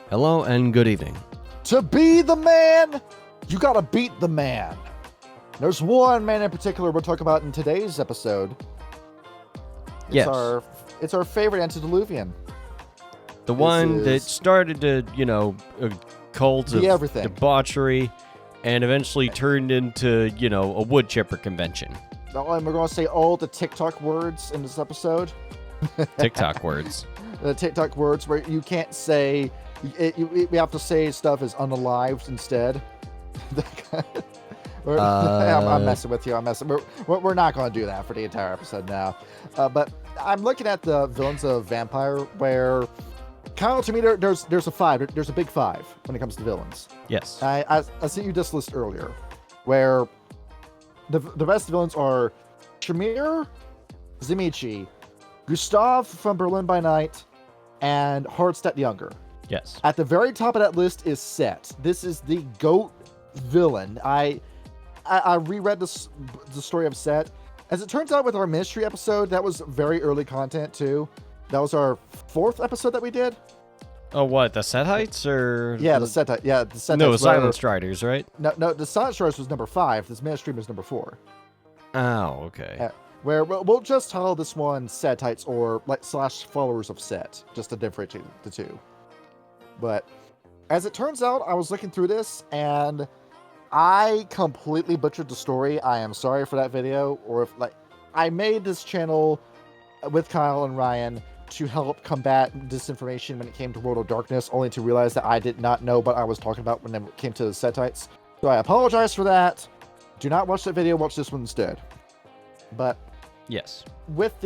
Hello and good evening. To be the man, you gotta beat the man. There's one man in particular we'll talk about in today's episode. Yes. It's our favorite antediluvian. The one that started to, a cult of everything. Debauchery and eventually turned into, a wood chipper convention. And we're gonna say all the TikTok words in this episode. TikTok words. The TikTok words where you can't say, we have to say stuff as unalived instead. I'm messing with you. We're not going to do that for the entire episode now. But I'm looking at the villains of Vampire, where Kyle, to me, there's a five. There's a big five when it comes to villains. Yes. I sent you this list earlier, where the best villains are Tremere, Zimichi, Gustav from Berlin by Night, and Hardstedt the Younger. Yes. At the very top of that list is Set. This is the GOAT villain. I reread the story of Set. As it turns out, with our Ministry episode, that was very early content too. That was our 4th episode that we did. Oh, what? The Setites or? Yeah, the Setite. Yeah, the Setites. No, the Silent Striders, right? No, the Silent Striders was number 5. This Ministry was number 4. Oh, okay. Where we'll just title this one Setites or / followers of Set, just to differentiate the two. But as it turns out, I was looking through this and I completely butchered the story. I am sorry for that video. Or if I made this channel with Kyle and Ryan to help combat disinformation when it came to World of Darkness, only to realize that I did not know what I was talking about when it came to the Setites. So I apologize for that. Do not watch that video. Watch this one instead. But yes, with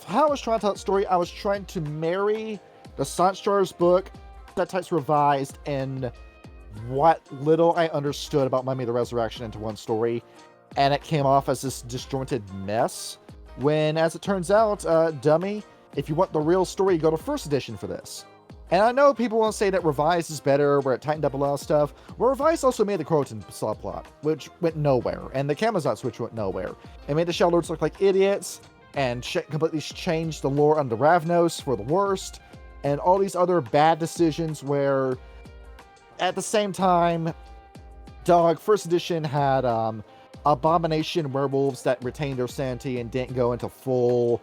how I was trying to tell that story, I was trying to marry the Silent Stars book, Setites Revised, and what little I understood about Mummy the Resurrection into one story, and it came off as this disjointed mess. When, as it turns out, dummy, if you want the real story, go to 1st edition for this. And I know people want to say that Revised is better, where it tightened up a lot of stuff. Well, Revised also made the Croatan subplot, which went nowhere, and the Camazot switch went nowhere. It made the Shadow Lords look like idiots, and completely changed the lore under Ravnos for the worst, and all these other bad decisions where, at the same time, 1st edition had abomination werewolves that retained their sanity and didn't go into full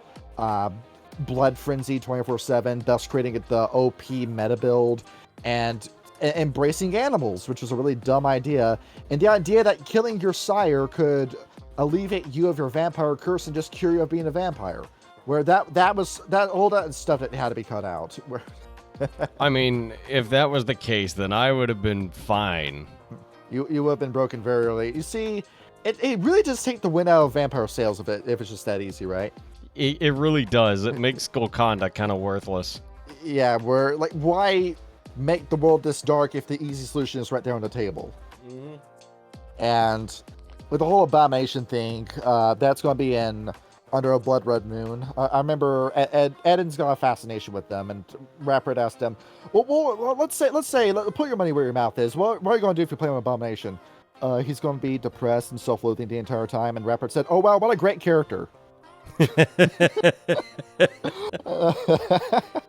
blood frenzy 24/7, thus creating the OP meta build, and embracing animals, which was a really dumb idea. And the idea that killing your sire could alleviate you of your vampire curse and just cure you of being a vampire, where all that stuff that had to be cut out. I mean, if that was the case, then I would have been fine. You would have been broken very early. You see, it really does take the win out of vampire sales if it's just that easy, right? It really does. It makes Golconda kind of worthless. Yeah, why make the world this dark if the easy solution is right there on the table? Mm-hmm. And with the whole abomination thing, that's going to be under a Blood Red Moon. I remember Eden's got a fascination with them, and Rapid asked him, well, let's say, put your money where your mouth is. What are you going to do if you play on Abomination? He's going to be depressed and self-loathing the entire time. And Rapid said, oh, wow, what a great character.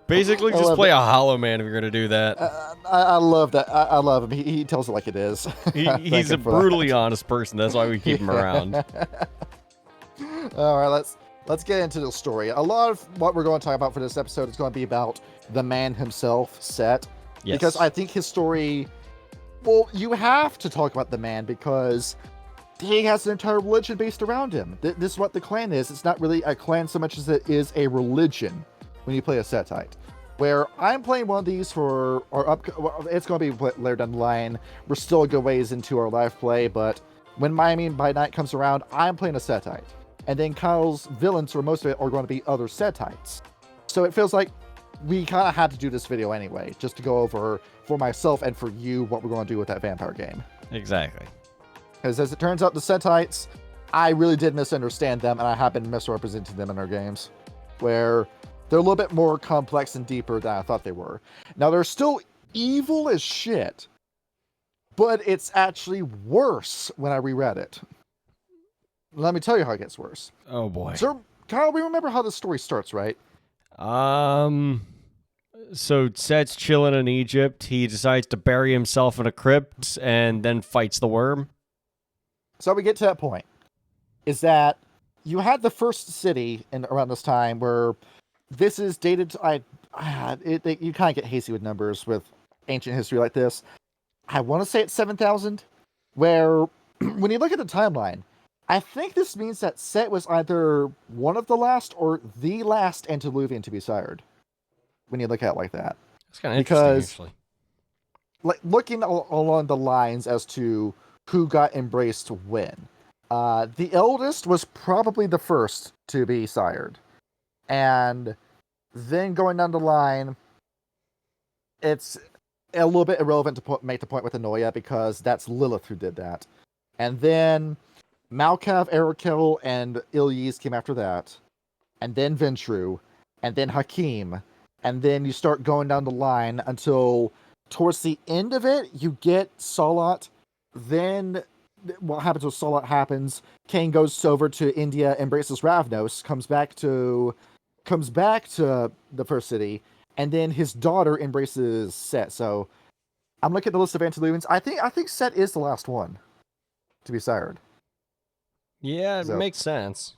Basically, just play a Hollow Man if you're going to do that. I love that. I love him. He tells it like it is. He's a brutally honest person. That's why we keep him around. All right, let's get into the story. A lot of what we're going to talk about for this episode is going to be about the man himself, Set. Yes. Because I think his story... Well, you have to talk about the man because he has an entire religion based around him. This is what the clan is. It's not really a clan so much as it is a religion when you play a Setite. Where I'm playing one of these for our it's going to be later down the line. We're still a good ways into our live play, but when Miami by Night comes around, I'm playing a Setite. And then Kyle's villains, for most of it, are going to be other Setites. So it feels like we kind of had to do this video anyway, just to go over, for myself and for you, what we're going to do with that vampire game. Exactly. Because as it turns out, the Setites, I really did misunderstand them, and I have been misrepresenting them in our games, where they're a little bit more complex and deeper than I thought they were. Now, they're still evil as shit, but it's actually worse when I reread it. Let me tell you how it gets worse. Oh, boy. So, Kyle, we remember how the story starts, right? So Set's chilling in Egypt. He decides to bury himself in a crypt and then fights the worm. So we get to that point. Is that you had the first city in around this time where this is dated to, you kind of get hasty with numbers with ancient history like this. I want to say it's 7,000, where when you look at the timeline, I think this means that Set was either one of the last or the last antediluvian to be sired. When you look at it like that, That's kind of interesting, actually. Like looking along the lines as to who got embraced when. The eldest was probably the first to be sired, and then going down the line, it's a little bit irrelevant to make the point with Anoia because that's Lilith who did that, and then Malkav, Erakel, and Ilyes came after that, and then Ventru, and then Hakim. And then you start going down the line until towards the end of it, you get Salat. Then what happens with Salat happens. Cain goes over to India, embraces Ravnos, comes back to the first city, and then his daughter embraces Set. So I'm looking at the list of antediluvians. I think Set is the last one to be sired. Yeah, it makes sense.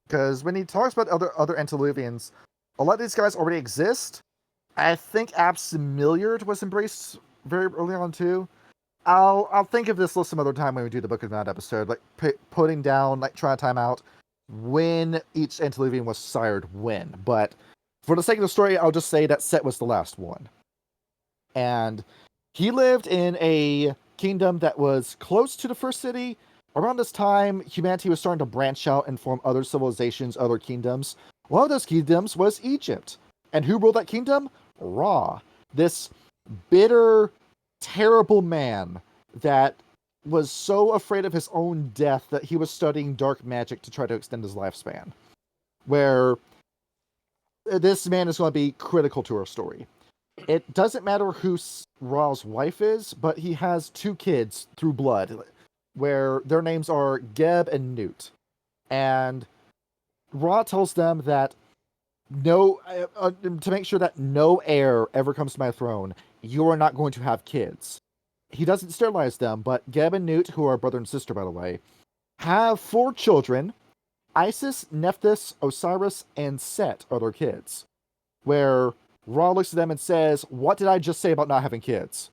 Because when he talks about other antediluvians, a lot of these guys already exist. I think Absimiliard was embraced very early on too. I'll think of this list some other time when we do the Book of Night episode, like putting down, like trying to time out when each antediluvian was sired when. But for the sake of the story, I'll just say that Set was the last one. And he lived in a kingdom that was close to the first city. Around this time, humanity was starting to branch out and form other civilizations, other kingdoms. One of those kingdoms was Egypt. And who ruled that kingdom? Ra. This bitter, terrible man that was so afraid of his own death that he was studying dark magic to try to extend his lifespan. Where this man is going to be critical to our story. It doesn't matter who Ra's wife is, but he has 2 kids through blood, where their names are Geb and Newt. And Ra tells them that to make sure that no heir ever comes to my throne, you are not going to have kids. He doesn't sterilize them, but Geb and Newt, who are brother and sister, by the way, have 4 children. Isis, Nephthys, Osiris, and Set are their kids. Where Ra looks at them and says, "What did I just say about not having kids?"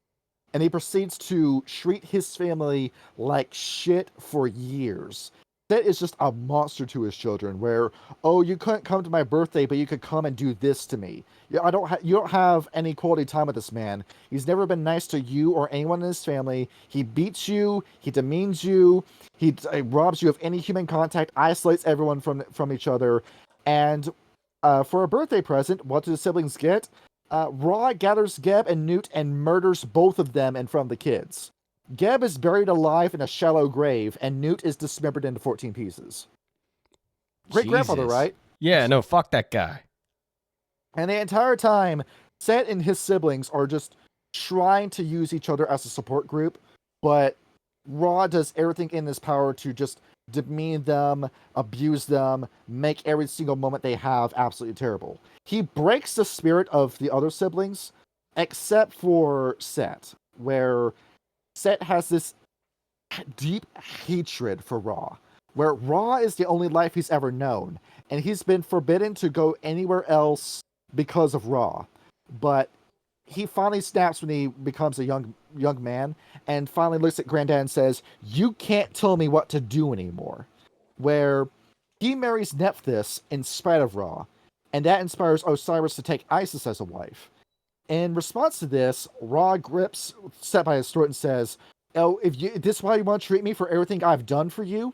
And he proceeds to treat his family like shit for years. Set is just a monster to his children, where, oh, you couldn't come to my birthday, but you could come and do this to me. You don't have any quality time with this man. He's never been nice to you or anyone in his family. He beats you, he demeans you, he robs you of any human contact, isolates everyone from each other. And for a birthday present, what do the siblings get? Ra gathers Geb and Newt and murders both of them in front of the kids. Geb is buried alive in a shallow grave, and Newt is dismembered into 14 pieces. Great-grandfather, right? Yeah, no, fuck that guy. And the entire time, Set and his siblings are just trying to use each other as a support group, but Ra does everything in his power to just demean them, abuse them, make every single moment they have absolutely terrible. He breaks the spirit of the other siblings, except for Set, where Set has this deep hatred for Ra, where Ra is the only life he's ever known, and he's been forbidden to go anywhere else because of Ra. But he finally snaps when he becomes a young man, and finally looks at Granddad and says, "You can't tell me what to do anymore." Where he marries Nephthys in spite of Ra, and that inspires Osiris to take Isis as a wife. In response to this, Ra grips Set by his throat and says, "Oh, if this is why you want to treat me for everything I've done for you?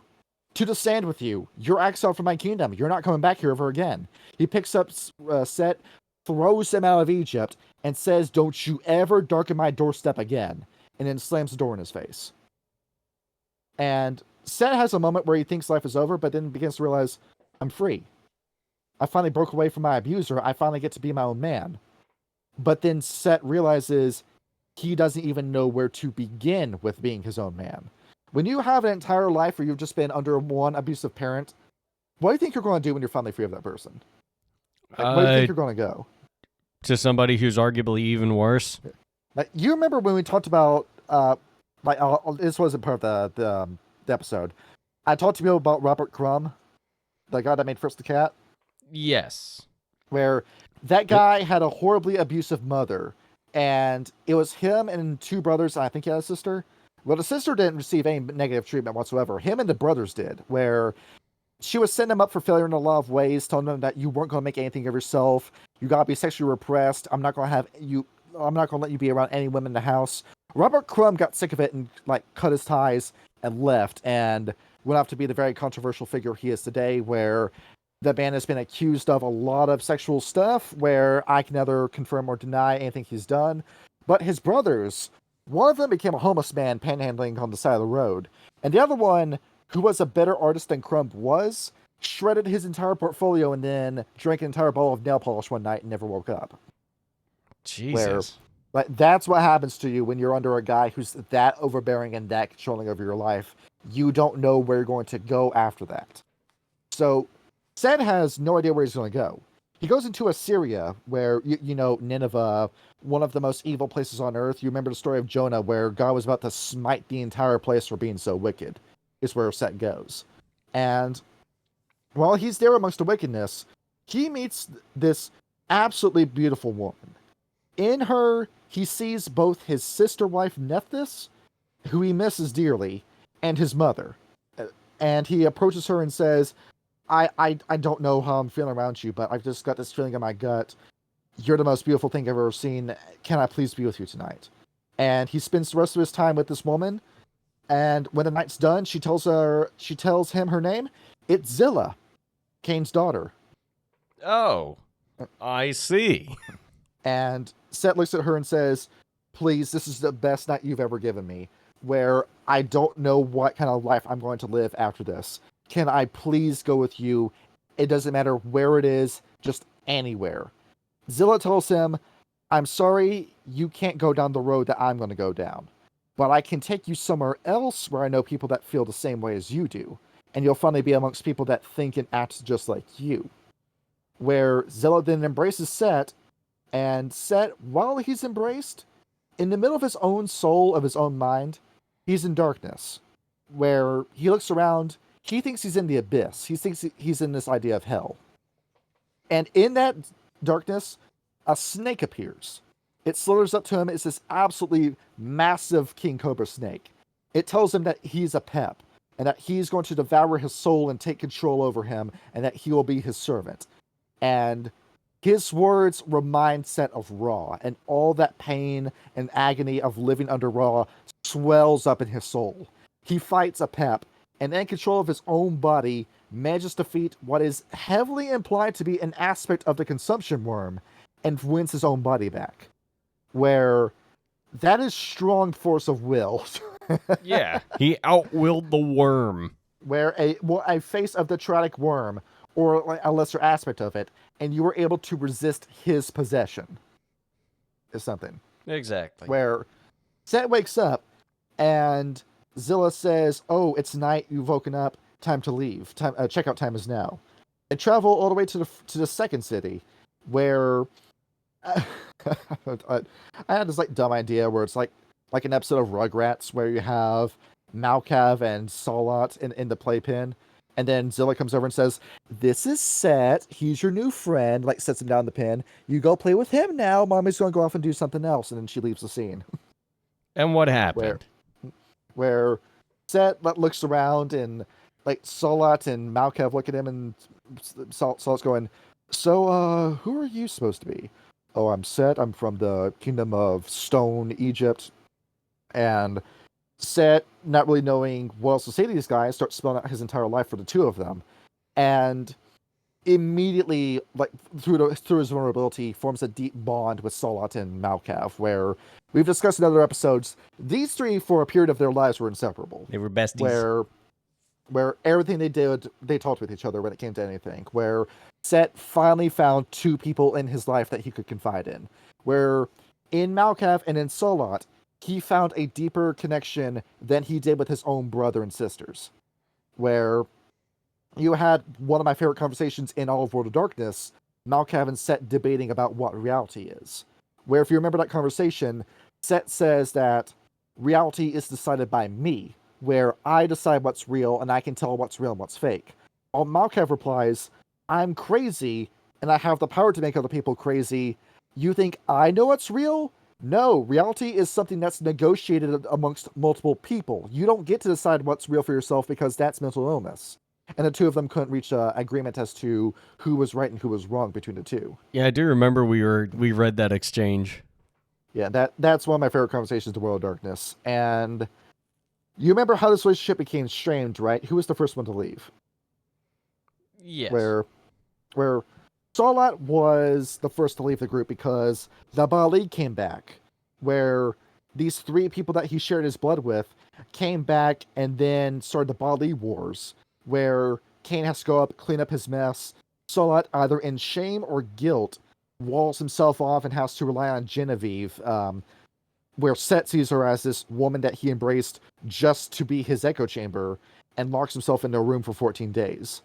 To the sand with you. You're exiled from my kingdom. You're not coming back here ever again." He picks up Set, throws him out of Egypt, and says, "Don't you ever darken my doorstep again," and then slams the door in his face. And Set has a moment where he thinks life is over, but then begins to realize, I'm free. I finally broke away from my abuser. I finally get to be my own man. But then Set realizes he doesn't even know where to begin with being his own man. When you have an entire life where you've just been under one abusive parent, what do you think you're going to do when you're finally free of that person? Where do you think you're going to go? to somebody who's arguably even worse. Like, you remember when we talked about this wasn't part of the episode. I talked to you about Robert Crumb, the guy that made Fritz the Cat. Yes. Where that guy had a horribly abusive mother, and it was him and two brothers, and I think he had a sister. Well, the sister didn't receive any negative treatment whatsoever. Him and the brothers did, where she was setting him up for failure in a lot of ways, telling him that you weren't going to make anything of yourself. You got to be sexually repressed. I'm not going to let you be around any women in the house. Robert Crumb got sick of it and cut his ties and left, and went off to be the very controversial figure he is today, where the man has been accused of a lot of sexual stuff, where I can neither confirm or deny anything he's done. But his brothers, one of them became a homeless man panhandling on the side of the road, and the other one, who was a better artist than Crumb was, shredded his entire portfolio and then drank an entire bottle of nail polish one night and never woke up. Jesus. That's what happens to you when you're under a guy who's that overbearing and that controlling over your life. You don't know where you're going to go after that. So Set has no idea where he's going to go. He goes into Assyria, where, Nineveh, one of the most evil places on earth. You remember the story of Jonah, where God was about to smite the entire place for being so wicked, is where Set goes. And while he's there amongst the wickedness, he meets this absolutely beautiful woman. In her, he sees both his sister wife, Nephthys, who he misses dearly, and his mother. And he approaches her and says, I don't know how I'm feeling around you, but I've just got this feeling in my gut. You're the most beautiful thing I've ever seen. Can I please be with you tonight? And he spends the rest of his time with this woman. And when the night's done, she tells him her name. It's Zillah, Cain's daughter. Oh, I see. And Set looks at her and says, please, this is the best night you've ever given me, where I don't know what kind of life I'm going to live after this. Can I please go with you? It doesn't matter where it is, just anywhere. Zillah tells him, I'm sorry you can't go down the road that I'm going to go down, but I can take you somewhere else where I know people that feel the same way as you do, and you'll finally be amongst people that think and act just like you. Where Zillah then embraces Set, and Set, while he's embraced, in the middle of his own soul, of his own mind, he's in darkness, where he looks around. He thinks he's in the abyss. He thinks he's in this idea of hell. And in that darkness, a snake appears. It slithers up to him. It's this absolutely massive king cobra snake. It tells him that he's a pep, and that he's going to devour his soul and take control over him, and that he will be his servant. And his words remind Set of Ra, and all that pain and agony of living under Ra swells up in his soul. He fights a pep, and in control of his own body, manages to defeat what is heavily implied to be an aspect of the consumption worm, and wins his own body back. Where that is strong force of will. Yeah, he outwilled the worm. Where a face of the Tratic worm, or a lesser aspect of it, and you were able to resist his possession, is something. Exactly. Where Set wakes up, and Zillah says, oh, it's night, you've woken up, time to leave. Checkout time is now. They travel all the way to the second city, where I had this dumb idea where it's like an episode of Rugrats where you have Malkav and Salat in the playpen, and then Zillah comes over and says, this is Set, he's your new friend, sets him down in the pen. You go play with him now, Mommy's gonna go off and do something else, and then she leaves the scene. And what happened? Where Set looks around, and Salat and Malkav look at him, and Salat's going, so who are you supposed to be? Oh, I'm Set, I'm from the kingdom of Stone, Egypt. And Set, not really knowing what else to say to these guys, starts spelling out his entire life for the two of them. And immediately, through his vulnerability, forms a deep bond with Salat and Malkav, where we've discussed in other episodes, these three, for a period of their lives, were inseparable. They were besties. Where everything they did, they talked with each other when it came to anything. Where Set finally found two people in his life that he could confide in. Where in Malkav and in Salat, he found a deeper connection than he did with his own brother and sisters. Where you had one of my favorite conversations in all of World of Darkness Malkav and Set debating about what reality is. Where, if you remember that conversation, Set says that reality is decided by me, where I decide what's real and I can tell what's real and what's fake. While Malkav replies, I'm crazy and I have the power to make other people crazy. You think I know what's real? No, reality is something that's negotiated amongst multiple people. You don't get to decide what's real for yourself because that's mental illness. And the two of them couldn't reach an agreement as to who was right and who was wrong between the two. Yeah, I do remember we read that exchange. Yeah, that's one of my favorite conversations in World of Darkness. And you remember how this relationship became strained, right? Who was the first one to leave? Yes. Where Salat was the first to leave the group because the Bali came back. Where these three people that he shared his blood with came back and then started the Bali Wars, where Cain has to go up, clean up his mess. Salat, either in shame or guilt, walls himself off and has to rely on Genevieve, where Set sees her as this woman that he embraced just to be his echo chamber, and locks himself into a room for 14 days.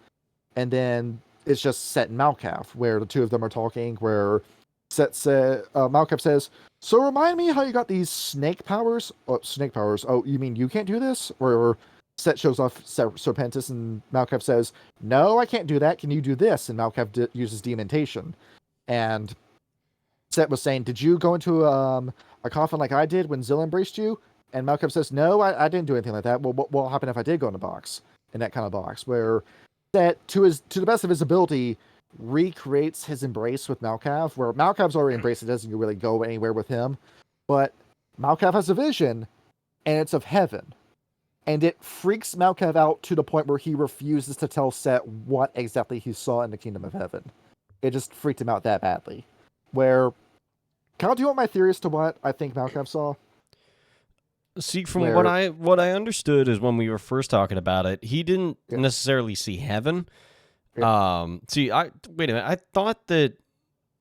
And then it's just Set and Malkav, where the two of them are talking, where Malkav says, so remind me how you got these snake powers? Oh, snake powers. Oh, you mean you can't do this? Or Set shows off Serpentis, and Malkav says, no, I can't do that. Can you do this? And Malkav uses dementation. And Set was saying, did you go into a coffin like I did when Zill embraced you? And Malkav says, no, I didn't do anything like that. Well, what will happen if I did go in a box? In that kind of box, where Set, to the best of his ability, recreates his embrace with Malkav, where Malkav's already embraced, it doesn't really go anywhere with him. But Malkav has a vision, and it's of heaven. And it freaks Malkav out to the point where he refuses to tell Set what exactly he saw in the Kingdom of Heaven. It just freaked him out that badly. Where, Kyle, do you want my theory as to what I think Malkav saw? See, from what I understood is when we were first talking about it, he didn't necessarily see heaven. Wait a minute. I thought that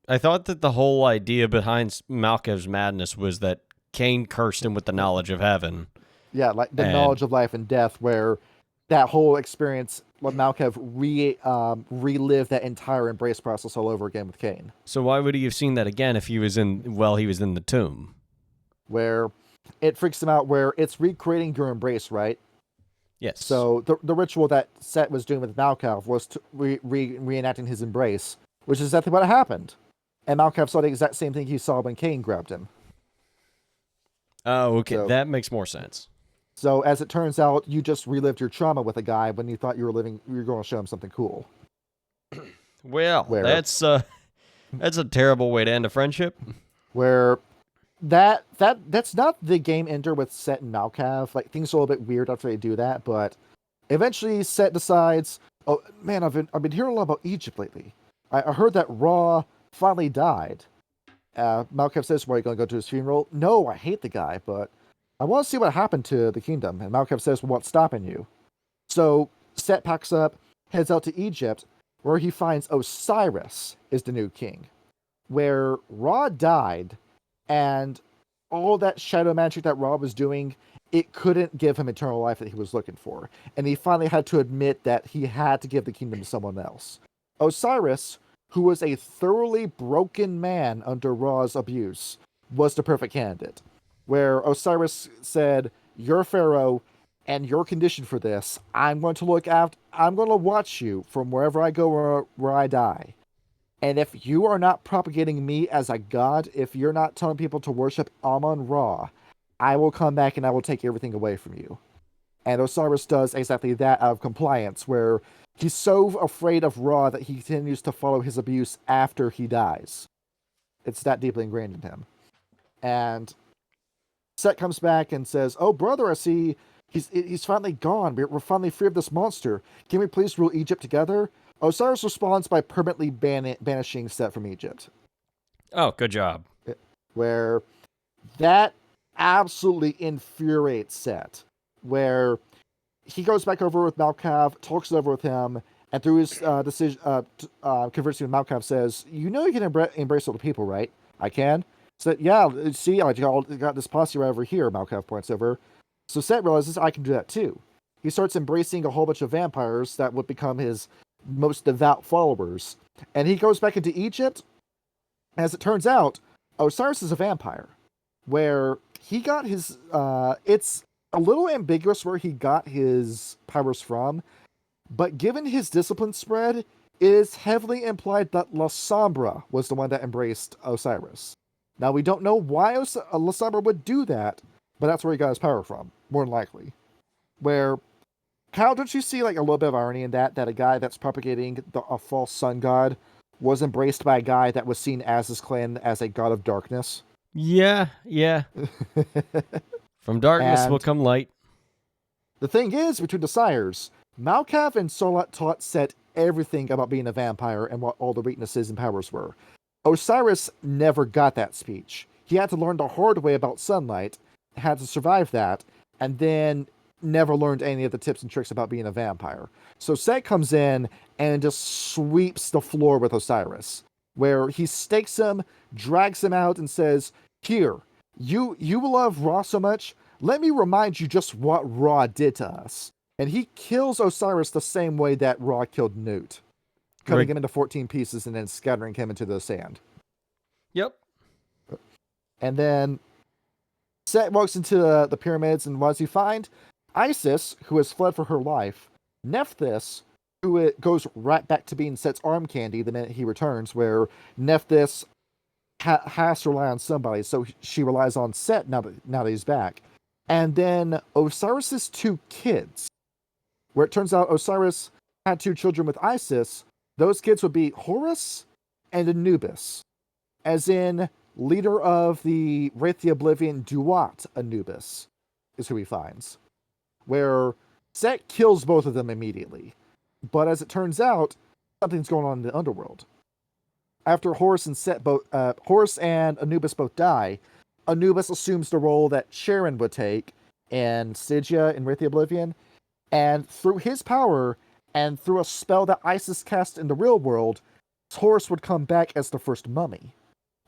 the whole idea behind Malkav's madness was that Cain cursed him with the knowledge of heaven. Yeah, like the knowledge of life and death, where that whole experience, when Malkav relived that entire embrace process all over again with Cain. So why would he have seen that again if he was in the tomb? Where it freaks him out, where it's recreating your embrace, right? Yes. So the ritual that Set was doing with Malkav was to reenacting his embrace, which is exactly what happened. And Malkav saw the exact same thing he saw when Cain grabbed him. Oh, okay. So, that makes more sense. So as it turns out, you just relived your trauma with a guy when you thought you were going to show him something cool. Well, that's a terrible way to end a friendship. Where that's not the game ender with Set and Malkav. Like, things are a little bit weird after they do that, but eventually Set decides, oh man, I've been hearing a lot about Egypt lately. I heard that Ra finally died. Malkav says, "Were you going to go to his funeral?" No, I hate the guy, but I want to see what happened to the kingdom. And Malkav says, well, what's stopping you? So Set packs up, heads out to Egypt, where he finds Osiris is the new king. Where Ra died, and all that shadow magic that Ra was doing, it couldn't give him eternal life that he was looking for. And he finally had to admit that he had to give the kingdom to someone else. Osiris, who was a thoroughly broken man under Ra's abuse, was the perfect candidate. Where Osiris said, you're Pharaoh, and your condition for this, I'm going to watch you from wherever I go or where I die. And if you are not propagating me as a god, if you're not telling people to worship Amun-Ra, I will come back and I will take everything away from you. And Osiris does exactly that out of compliance, where he's so afraid of Ra that he continues to follow his abuse after he dies. It's that deeply ingrained in him. And Set comes back and says, oh, brother, I see he's finally gone. We're finally free of this monster. Can we please rule Egypt together? Osiris responds by permanently banishing Set from Egypt. Oh, good job. Where that absolutely infuriates Set. Where he goes back over with Malkav, talks it over with him, and through his conversing with Malkav says, you know you can embrace all the people, right? I can? So, yeah, see, I got this posse right over here, Malkav points over. So Set realizes I can do that too. He starts embracing a whole bunch of vampires that would become his most devout followers. And he goes back into Egypt. As it turns out, Osiris is a vampire, where he got his. It's a little ambiguous where he got his powers from, but given his discipline spread, it is heavily implied that La Sombra was the one that embraced Osiris. Now, we don't know why La Sombra would do that, but that's where he got his power from, more than likely. Where, Kyle, don't you see like a little bit of irony in that a guy that's propagating a false sun god was embraced by a guy that was seen as his clan as a god of darkness? Yeah. From darkness will come light. The thing is, between the sires, Malkav and Solat taught Set everything about being a vampire and what all the weaknesses and powers were. Osiris never got that speech. He had to learn the hard way about sunlight, had to survive that, and then never learned any of the tips and tricks about being a vampire. So Set comes in and just sweeps the floor with Osiris, where he stakes him, drags him out, and says, "Here, you love Ra so much, let me remind you just what Ra did to us." And he kills Osiris the same way that Ra killed Newt, cutting him into 14 pieces and then scattering him into the sand. Yep. And then Set walks into the pyramids, and what does he find? Isis, who has fled for her life. Nephthys, who goes right back to being Set's arm candy the minute he returns, where Nephthys has to rely on somebody, so she relies on Set now that he's back. And then Osiris's 2 kids, where it turns out Osiris had 2 children with Isis. Those kids would be Horus and Anubis, as in leader of the Wraith the Oblivion Duat Anubis is who he finds, where Set kills both of them immediately. But as it turns out, something's going on in the underworld. After Horus and Anubis both die, Anubis assumes the role that Sharon would take in Stygia in Wraith the Oblivion, and through his power and through a spell that Isis cast in the real world, Horus would come back as the first mummy,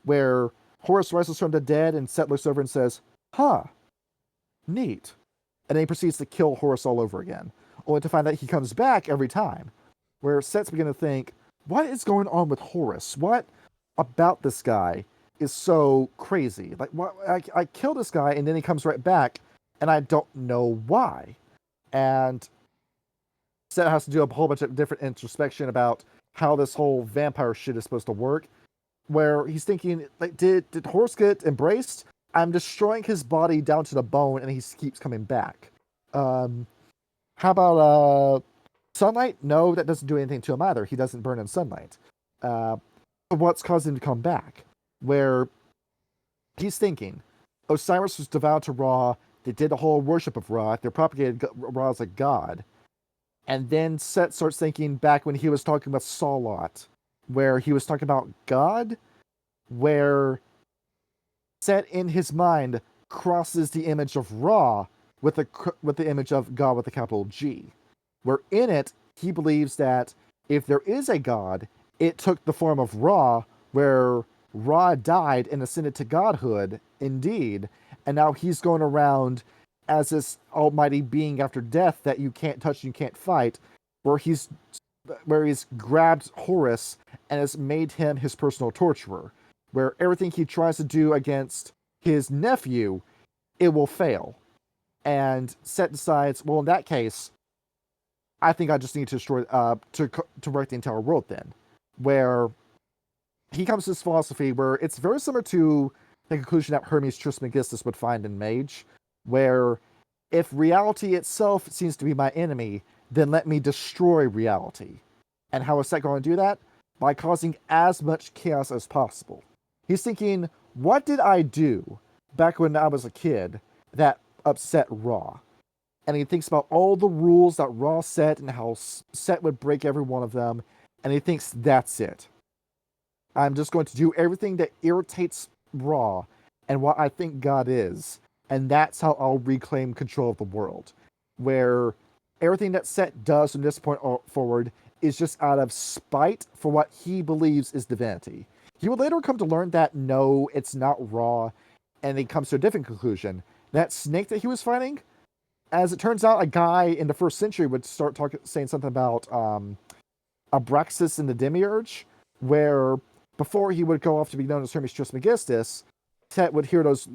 where Horus rises from the dead and Set looks over and says, "Huh, neat." And then he proceeds to kill Horus all over again, only to find that he comes back every time, where Set's beginning to think, what is going on with Horus? What about this guy is so crazy? Like, what? I kill this guy, and then he comes right back, and I don't know why. And Set has to do a whole bunch of different introspection about how this whole vampire shit is supposed to work, where he's thinking, like, did Horus get embraced? I'm destroying his body down to the bone, and he keeps coming back. How about sunlight? No, that doesn't do anything to him either. He doesn't burn in sunlight. What's caused him to come back? Where he's thinking, Osiris was devout to Ra. They did the whole worship of Ra. They propagated Ra as a god. And then Set starts thinking back when he was talking about Salat, where he was talking about God, where Set in his mind crosses the image of Ra with the image of God with a capital G, where in it he believes that if there is a God, it took the form of Ra, where Ra died and ascended to godhood, indeed, and now he's going around as this almighty being after death that you can't touch and you can't fight, where he's grabbed Horus and has made him his personal torturer, where everything he tries to do against his nephew, it will fail. And Set decides, well, in that case, I think I just need to destroy, to wreck the entire world then. Where he comes to this philosophy where it's very similar to the conclusion that Hermes Trismegistus would find in Mage, where if reality itself seems to be my enemy, then let me destroy reality. And how is Set going to do that? By causing as much chaos as possible. He's thinking, what did I do back when I was a kid that upset Ra? And he thinks about all the rules that Ra set and how Set would break every one of them. And he thinks, that's it. I'm just going to do everything that irritates Ra and what I think God is. And that's how I'll reclaim control of the world. Where everything that Set does from this point forward is just out of spite for what he believes is divinity. He will later come to learn that no, it's not Ra, and he comes to a different conclusion. That snake that he was fighting, as it turns out, a guy in the 1st century would start saying something about Abraxas and the Demiurge, where before he would go off to be known as Hermes Trismegistus, Set would hear those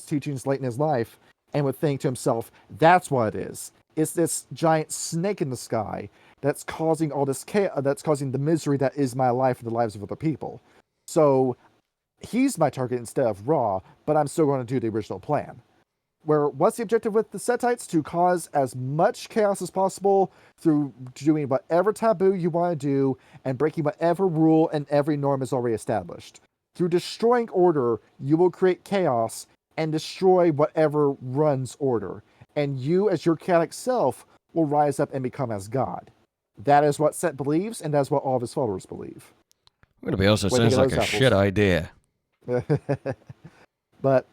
teachings late in his life and would think to himself, that's what it is. It's this giant snake in the sky that's causing all this chaos, that's causing the misery that is my life and the lives of other people. So he's my target instead of Ra, but I'm still going to do the original plan. Where what's the objective with the Setites? To cause as much chaos as possible through doing whatever taboo you want to do and breaking whatever rule and every norm is already established. Through destroying order, you will create chaos and destroy whatever runs order. And you, as your chaotic self, will rise up and become as God. That is what Set believes, and that's what all of his followers believe. I'm going to be honest, it sounds like a shit idea. But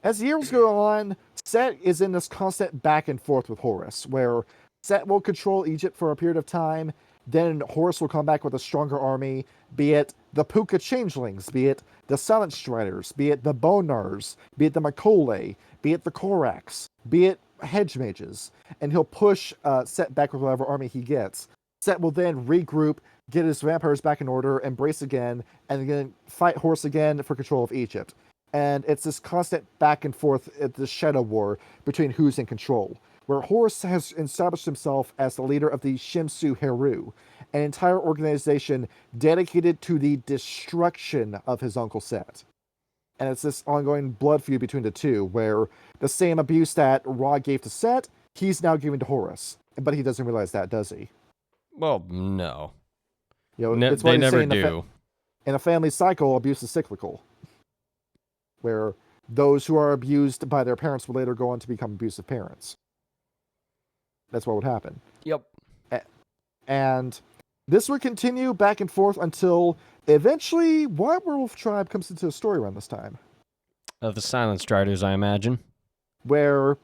as the years go on, Set is in this constant back and forth with Horus, where Set will control Egypt for a period of time, then Horus will come back with a stronger army, be it the Puka Changelings, be it the Silent Striders, be it the Bonars, be it the Makole, be it the Koraks, be it Hedge Mages, and he'll push Set back with whatever army he gets. Set will then regroup, get his vampires back in order, embrace again, and again fight Horus again for control of Egypt. And it's this constant back and forth, the shadow war between who's in control, where Horus has established himself as the leader of the Shimsu Heru, an entire organization dedicated to the destruction of his uncle Set. And it's this ongoing blood feud between the two, where the same abuse that Ra gave to Set, he's now giving to Horus. But he doesn't realize that, does he? Well, no. You know, They never do. In a family cycle, abuse is cyclical, where those who are abused by their parents will later go on to become abusive parents. That's what would happen. Yep. And this would continue back and forth until eventually what werewolf tribe comes into the story around this time? The Silent Striders, I imagine. Where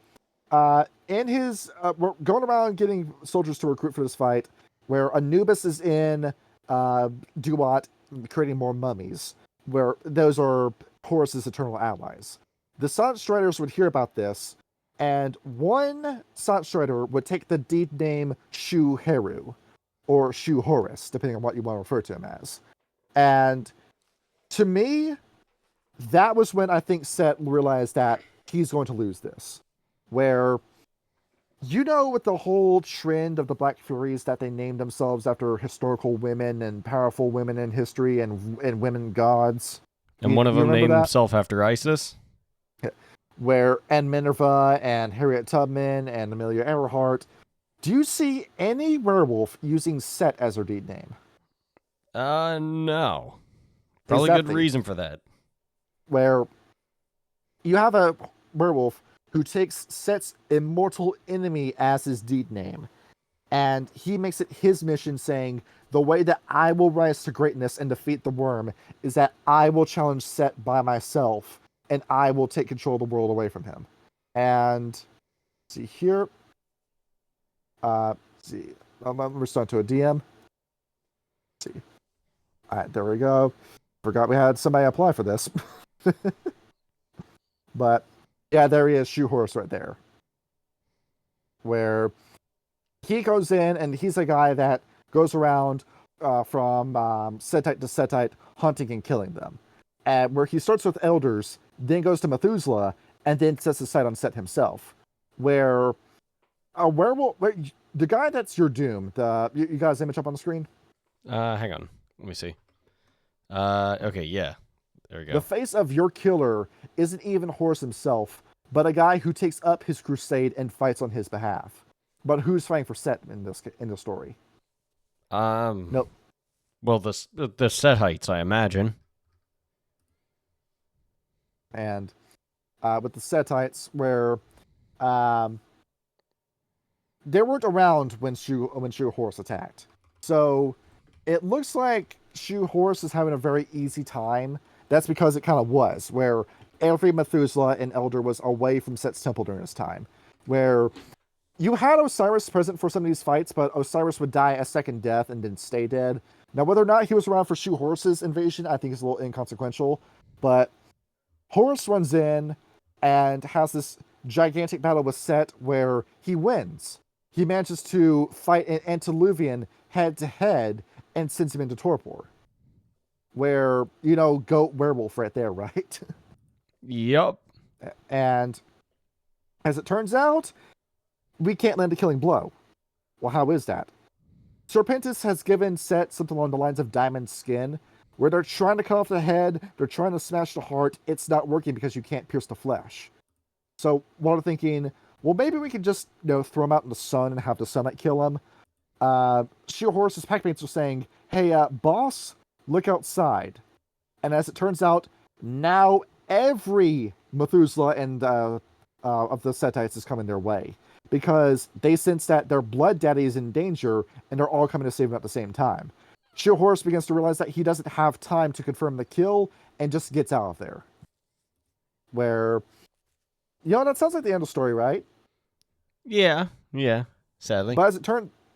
in his... we're going around getting soldiers to recruit for this fight, where Anubis is in Duat creating more mummies, where those are Horus's eternal allies. The Silent Striders would hear about this, and one Silent Strider would take the deed name Shu Heru, or Shu Horus, depending on what you want to refer to him as. And to me, that was when I think Set realized that he's going to lose this. Where, you know, with the whole trend of the Black Furies that they named themselves after historical women and powerful women in history and women gods. And one of them named himself after Isis? Where, and Minerva and Harriet Tubman and Amelia Earhart. Do you see any werewolf using Set as their deed name? No. Probably exactly. Good reason for that. Where you have a werewolf who takes Set's immortal enemy as his deed name. And he makes it his mission saying, the way that I will rise to greatness and defeat the worm is that I will challenge Set by myself, and I will take control of the world away from him. And see here. See, I'm responding to a DM. Let's see. All right, there we go. Forgot we had somebody apply for this. But yeah, there he is, Shu Horus right there. Where he goes in and he's a guy that goes around from Setite to Setite, hunting and killing them. And where he starts with elders, then goes to Methuselah, and then sets his sight on Set himself. Where a werewolf, the guy that's your doom, you got his image up on the screen? Hang on, let me see. Okay, yeah, there we go. The face of your killer isn't even Horus himself, but a guy who takes up his crusade and fights on his behalf. But who's fighting for Set in the story? Nope. Well, the Setites, I imagine. And with the Setites, where they weren't around when Shu Horus attacked, so it looks like Shu Horus is having a very easy time. That's because it kind of was, where every Methuselah and Elder was away from Set's temple during this time, where you had Osiris present for some of these fights, but Osiris would die a second death and then stay dead. Now, whether or not he was around for Shu Horus's invasion, I think is a little inconsequential, but Horus runs in and has this gigantic battle with Set where he wins. He manages to fight an antediluvian head to head and sends him into torpor. Where, goat werewolf right there, right? Yep. And as it turns out, we can't land a killing blow. Well, how is that? Serpentis has given Set something along the lines of diamond skin, where they're trying to cut off the head, they're trying to smash the heart. It's not working because you can't pierce the flesh. So while they're thinking, well, maybe we can just throw him out in the sun and have the sunlight kill him. Shield Horse's packmates are saying, "Hey, boss, look outside." And as it turns out, now every Methuselah and of the Setites is coming their way, because they sense that their blood daddy is in danger, and they're all coming to save him at the same time. Shield Horse begins to realize that he doesn't have time to confirm the kill, and just gets out of there. Where, that sounds like the end of the story, right? Yeah, sadly. But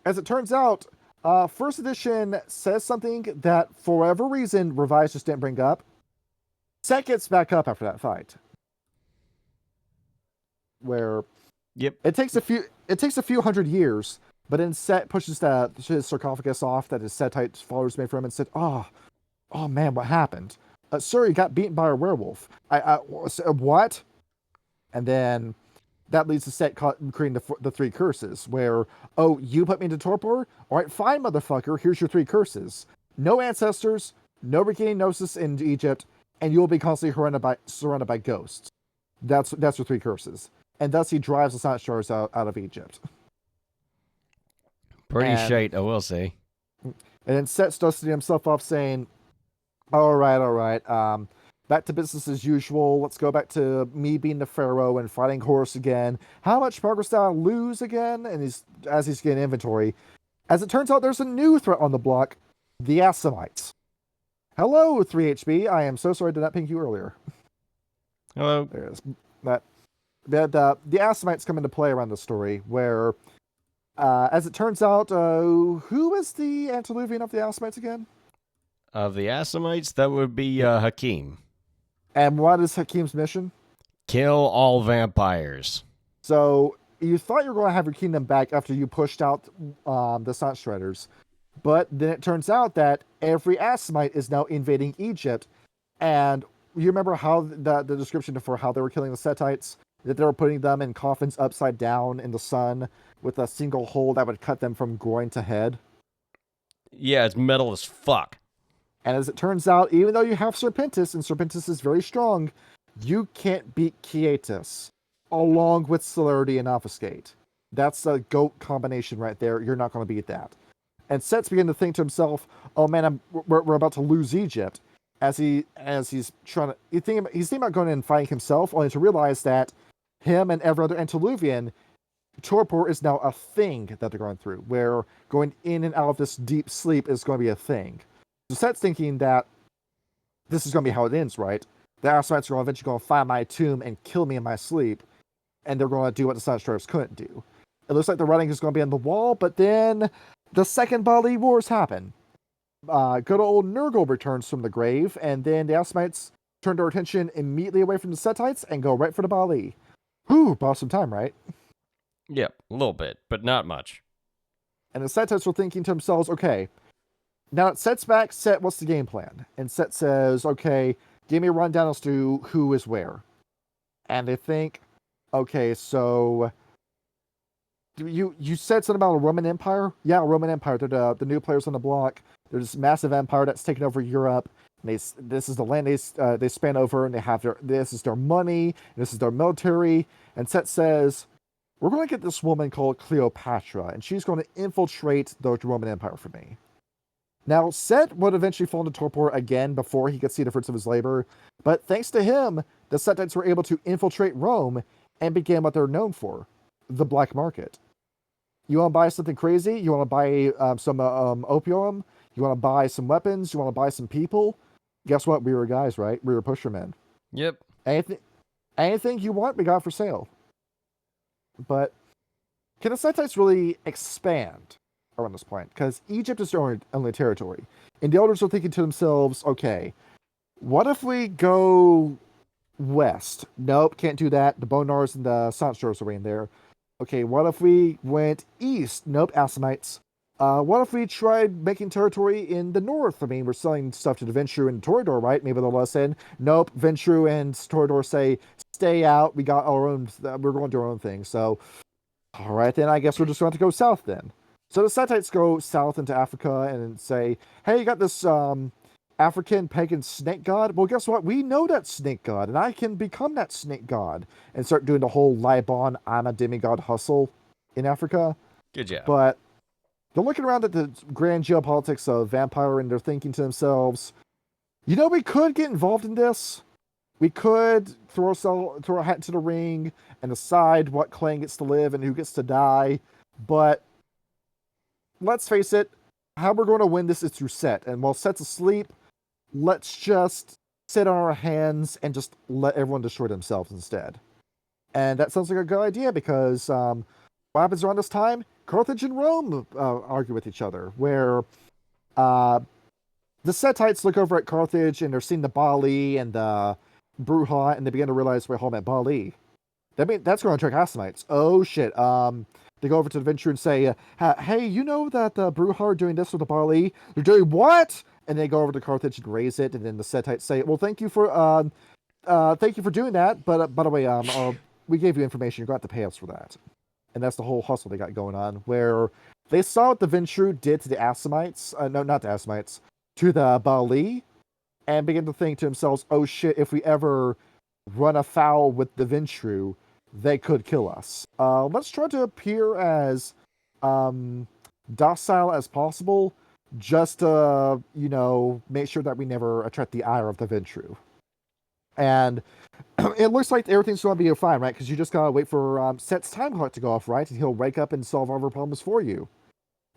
as it turns out, first edition says something that, for whatever reason, Revised just didn't bring up. Set gets back up after that fight. Where, yep, it takes a few hundred years, but then Set pushes his sarcophagus off that his Setite followers made for him and said, "Oh man, what happened? Sir, you got beaten by a werewolf. What?" And then that leads to Set creating the three curses, where, "Oh, you put me into torpor? All right, fine, motherfucker. Here's your three curses. No ancestors, no regaining gnosis in Egypt, and you will be constantly surrounded by ghosts. That's your three curses." And thus he drives the Silent Stars out of Egypt. Pretty shite, I will say. And then Set's dusting himself off, saying, all right. Back to business as usual. Let's go back to me being the pharaoh and fighting Horus again. How much progress did I lose again?" And as he's getting inventory. As it turns out, there's a new threat on the block: the Assamites. Hello, 3HB. I am so sorry I did not ping you earlier. Hello. There it is. The Assamites come into play around the story, where, as it turns out, who is the antediluvian of the Assamites again? Of the Assamites, that would be Hakim. And what is Hakim's mission? Kill all vampires. So you thought you were going to have your kingdom back after you pushed out the Silent Shredders, but then it turns out that every Assamite is now invading Egypt. And you remember how the description for how they were killing the Setites? That they were putting them in coffins upside down in the sun with a single hole that would cut them from groin to head? Yeah, it's metal as fuck. And as it turns out, even though you have Serpentis, and Serpentis is very strong, you can't beat Quietus, along with Celerity and Obfuscate. That's a GOAT combination right there. You're not going to beat that. And Set's beginning to think to himself, "Oh man, we're about to lose Egypt." As he's thinking about going in and fighting himself, only to realize that him and every other antediluvian, torpor is now a thing that they're going through, where going in and out of this deep sleep is going to be a thing. So Set's thinking that this is going to be how it ends, right? The Assamites are eventually going to find my tomb and kill me in my sleep, and they're going to do what the Silent Stars couldn't do. It looks like the writing is going to be on the wall, but then the Second Bali Wars happen. Good old Nurgle returns from the grave, and then the Assamites turn their attention immediately away from the Setites and go right for the Bali. Whew, bought some time, right? Yep, a little bit, but not much. And the Setites were thinking to themselves, okay, now it Set's back. Set, what's the game plan? And Set says, okay, give me a rundown as to who is where. And they think, okay, so you said something about a Roman Empire? Yeah, a Roman Empire. They're the new players on the block. They're this massive empire that's taken over Europe. And this is the land they span over, and this is their money, this is their military. And Set says, we're going to get this woman called Cleopatra, and she's going to infiltrate the Roman Empire for me. Now, Set would eventually fall into torpor again before he could see the fruits of his labor, but thanks to him, the Setites were able to infiltrate Rome and begin what they're known for, the black market. You want to buy something crazy? You want to buy some opium? You want to buy some weapons? You want to buy some people? Guess what? We were guys, right? We were pushermen. Yep. Anything you want, we got for sale. But can the Setites really expand around this point? Because Egypt is their only territory. And the elders are thinking to themselves, okay, what if we go west? Nope, can't do that. The Bonars and the Sanstros are in there. Okay, what if we went east? Nope, Assamites. What if we tried making territory in the north? I mean, we're selling stuff to the Ventrue and Toreador, right? Maybe they'll let us in. Nope. Ventrue and Toreador say, stay out. We got our own, we're going to our own thing. So, all right, then I guess we're just going to go south then. So the Setites go south into Africa and say, hey, you got this African pagan snake god? Well, guess what? We know that snake god, and I can become that snake god and start doing the whole Libon, I'm a demigod hustle in Africa. Good job. But they're looking around at the grand geopolitics of vampire, and they're thinking to themselves, you know, we could get involved in this. We could throw a hat into the ring and decide what clan gets to live and who gets to die. But let's face it, how we're going to win this is through Set. And while Set's asleep, let's just sit on our hands and just let everyone destroy themselves instead. And that sounds like a good idea because what happens around this time? Carthage and Rome argue with each other, where the Setites look over at Carthage and they're seeing the Bali and the Bruja, and they begin to realize, wait, hold on, Bali. That's going to attract Assamites. Oh shit. They go over to the Ventrue and say, hey, you know that the Bruja are doing this with the Bali? They're doing what? And they go over to Carthage and raise it, and then the Setites say, well, thank you for doing that, but by the way, we gave you information, you're going to have to pay us for that. And that's the whole hustle they got going on, where they saw what the Ventrue did to the Assamites, no, not the Assamites, to the Bali, and begin to think to themselves, oh shit, if we ever run afoul with the Ventrue, they could kill us. Let's try to appear as docile as possible, just to, make sure that we never attract the ire of the Ventrue. And it looks like everything's going to be fine, right? Because you just gotta wait for Set's time clock to go off, right? And he'll wake up and solve all of our problems for you.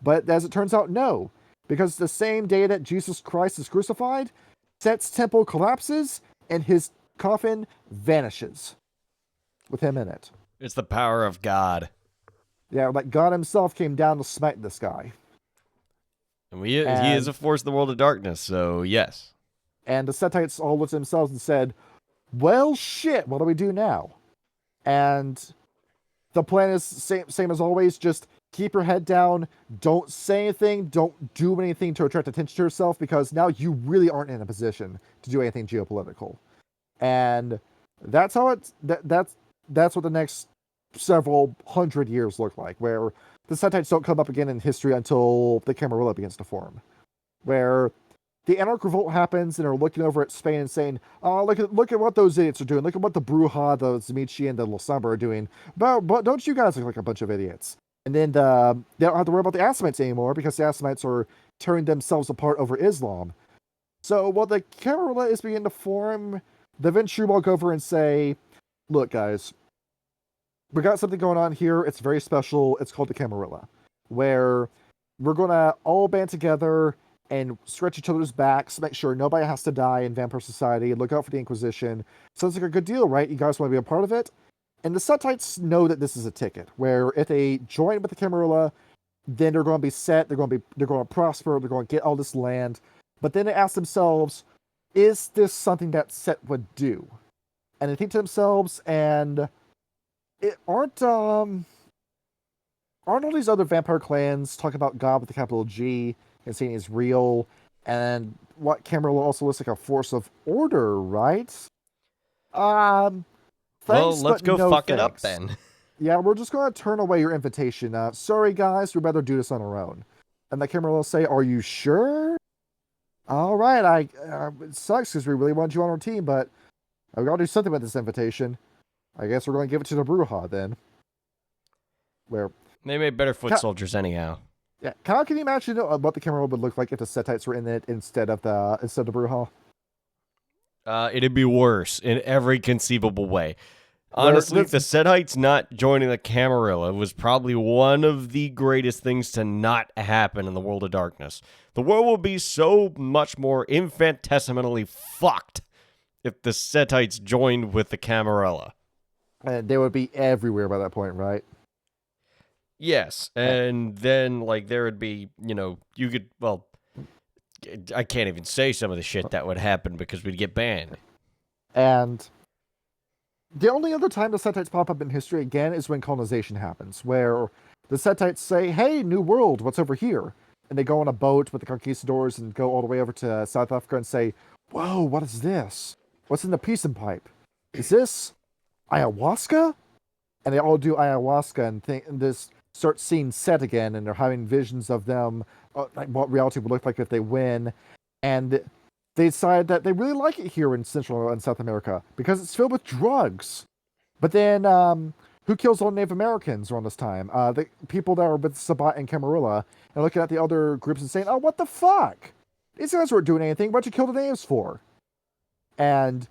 But as it turns out, no. Because the same day that Jesus Christ is crucified, Set's temple collapses and his coffin vanishes with him in it. It's the power of God. Yeah, like God himself came down to smite this guy. And he is a force of the world of darkness, so yes. And the Setites all looked at themselves and said, well, shit, what do we do now? And the plan is same as always, just keep your head down, don't say anything, don't do anything to attract attention to yourself, because now you really aren't in a position to do anything geopolitical. And that's how that's what the next several hundred years look like, where the Setites don't come up again in history until the Camarilla begins to form, where the Anarch Revolt happens, and they're looking over at Spain and saying, oh, look at what those idiots are doing. Look at what the Bruja, the Zimici, and the Lasamba are doing. But don't you guys look like a bunch of idiots? And then they don't have to worry about the Assamites anymore, because the Assamites are tearing themselves apart over Islam. So while the Camarilla is beginning to form, the Ventrue walk over and say, look, guys, we got something going on here. It's very special. It's called the Camarilla, where we're going to all band together and stretch each other's backs, make sure nobody has to die in Vampire Society, look out for the Inquisition. Sounds like a good deal, right? You guys want to be a part of it? And the Setites know that this is a ticket, where if they join with the Camarilla, then they're going to be set, they're going to prosper, they're going to get all this land. But then they ask themselves, is this something that Set would do? And they think to themselves, and aren't all these other vampire clans talking about God with a capital G and saying he's real, and what Camarilla also looks like a force of order, right? Thanks, well, let's go no fuck thanks. it up then. Yeah, we're just going to turn away your invitation. Sorry, guys, we'd rather do this on our own. And the Camarilla will say, are you sure? All right, it sucks because we really want you on our team, but we got to do something with this invitation. I guess we're going to give it to the Bruja then. Where they made better foot soldiers anyhow. Yeah, can you imagine what the Camarilla would look like if the Setites were in it instead of the Bruja? It'd be worse in every conceivable way. Honestly, the Setites not joining the Camarilla was probably one of the greatest things to not happen in the world of darkness. The world will be so much more infinitesimally fucked if the Setites joined with the Camarilla. And they would be everywhere by that point, right? Yes, and then, there would be, you could, I can't even say some of the shit that would happen because we'd get banned. And the only other time the Setites pop up in history again is when colonization happens, where the Setites say, "Hey, new world, what's over here?" And they go on a boat with the conquistadors and go all the way over to South Africa and say, "Whoa, what is this? What's in the peace and pipe? Is this ayahuasca?" And they all do ayahuasca and think and this start seeing Set again, and they're having visions of them, like what reality would look like if they win. And they decide that they really like it here in Central and South America because it's filled with drugs. But then, who kills all Native Americans around this time? The people that are with Sabat and Camarilla, and looking at the other groups and saying, "Oh, what the fuck? These guys weren't doing anything. What'd you kill the natives for?" And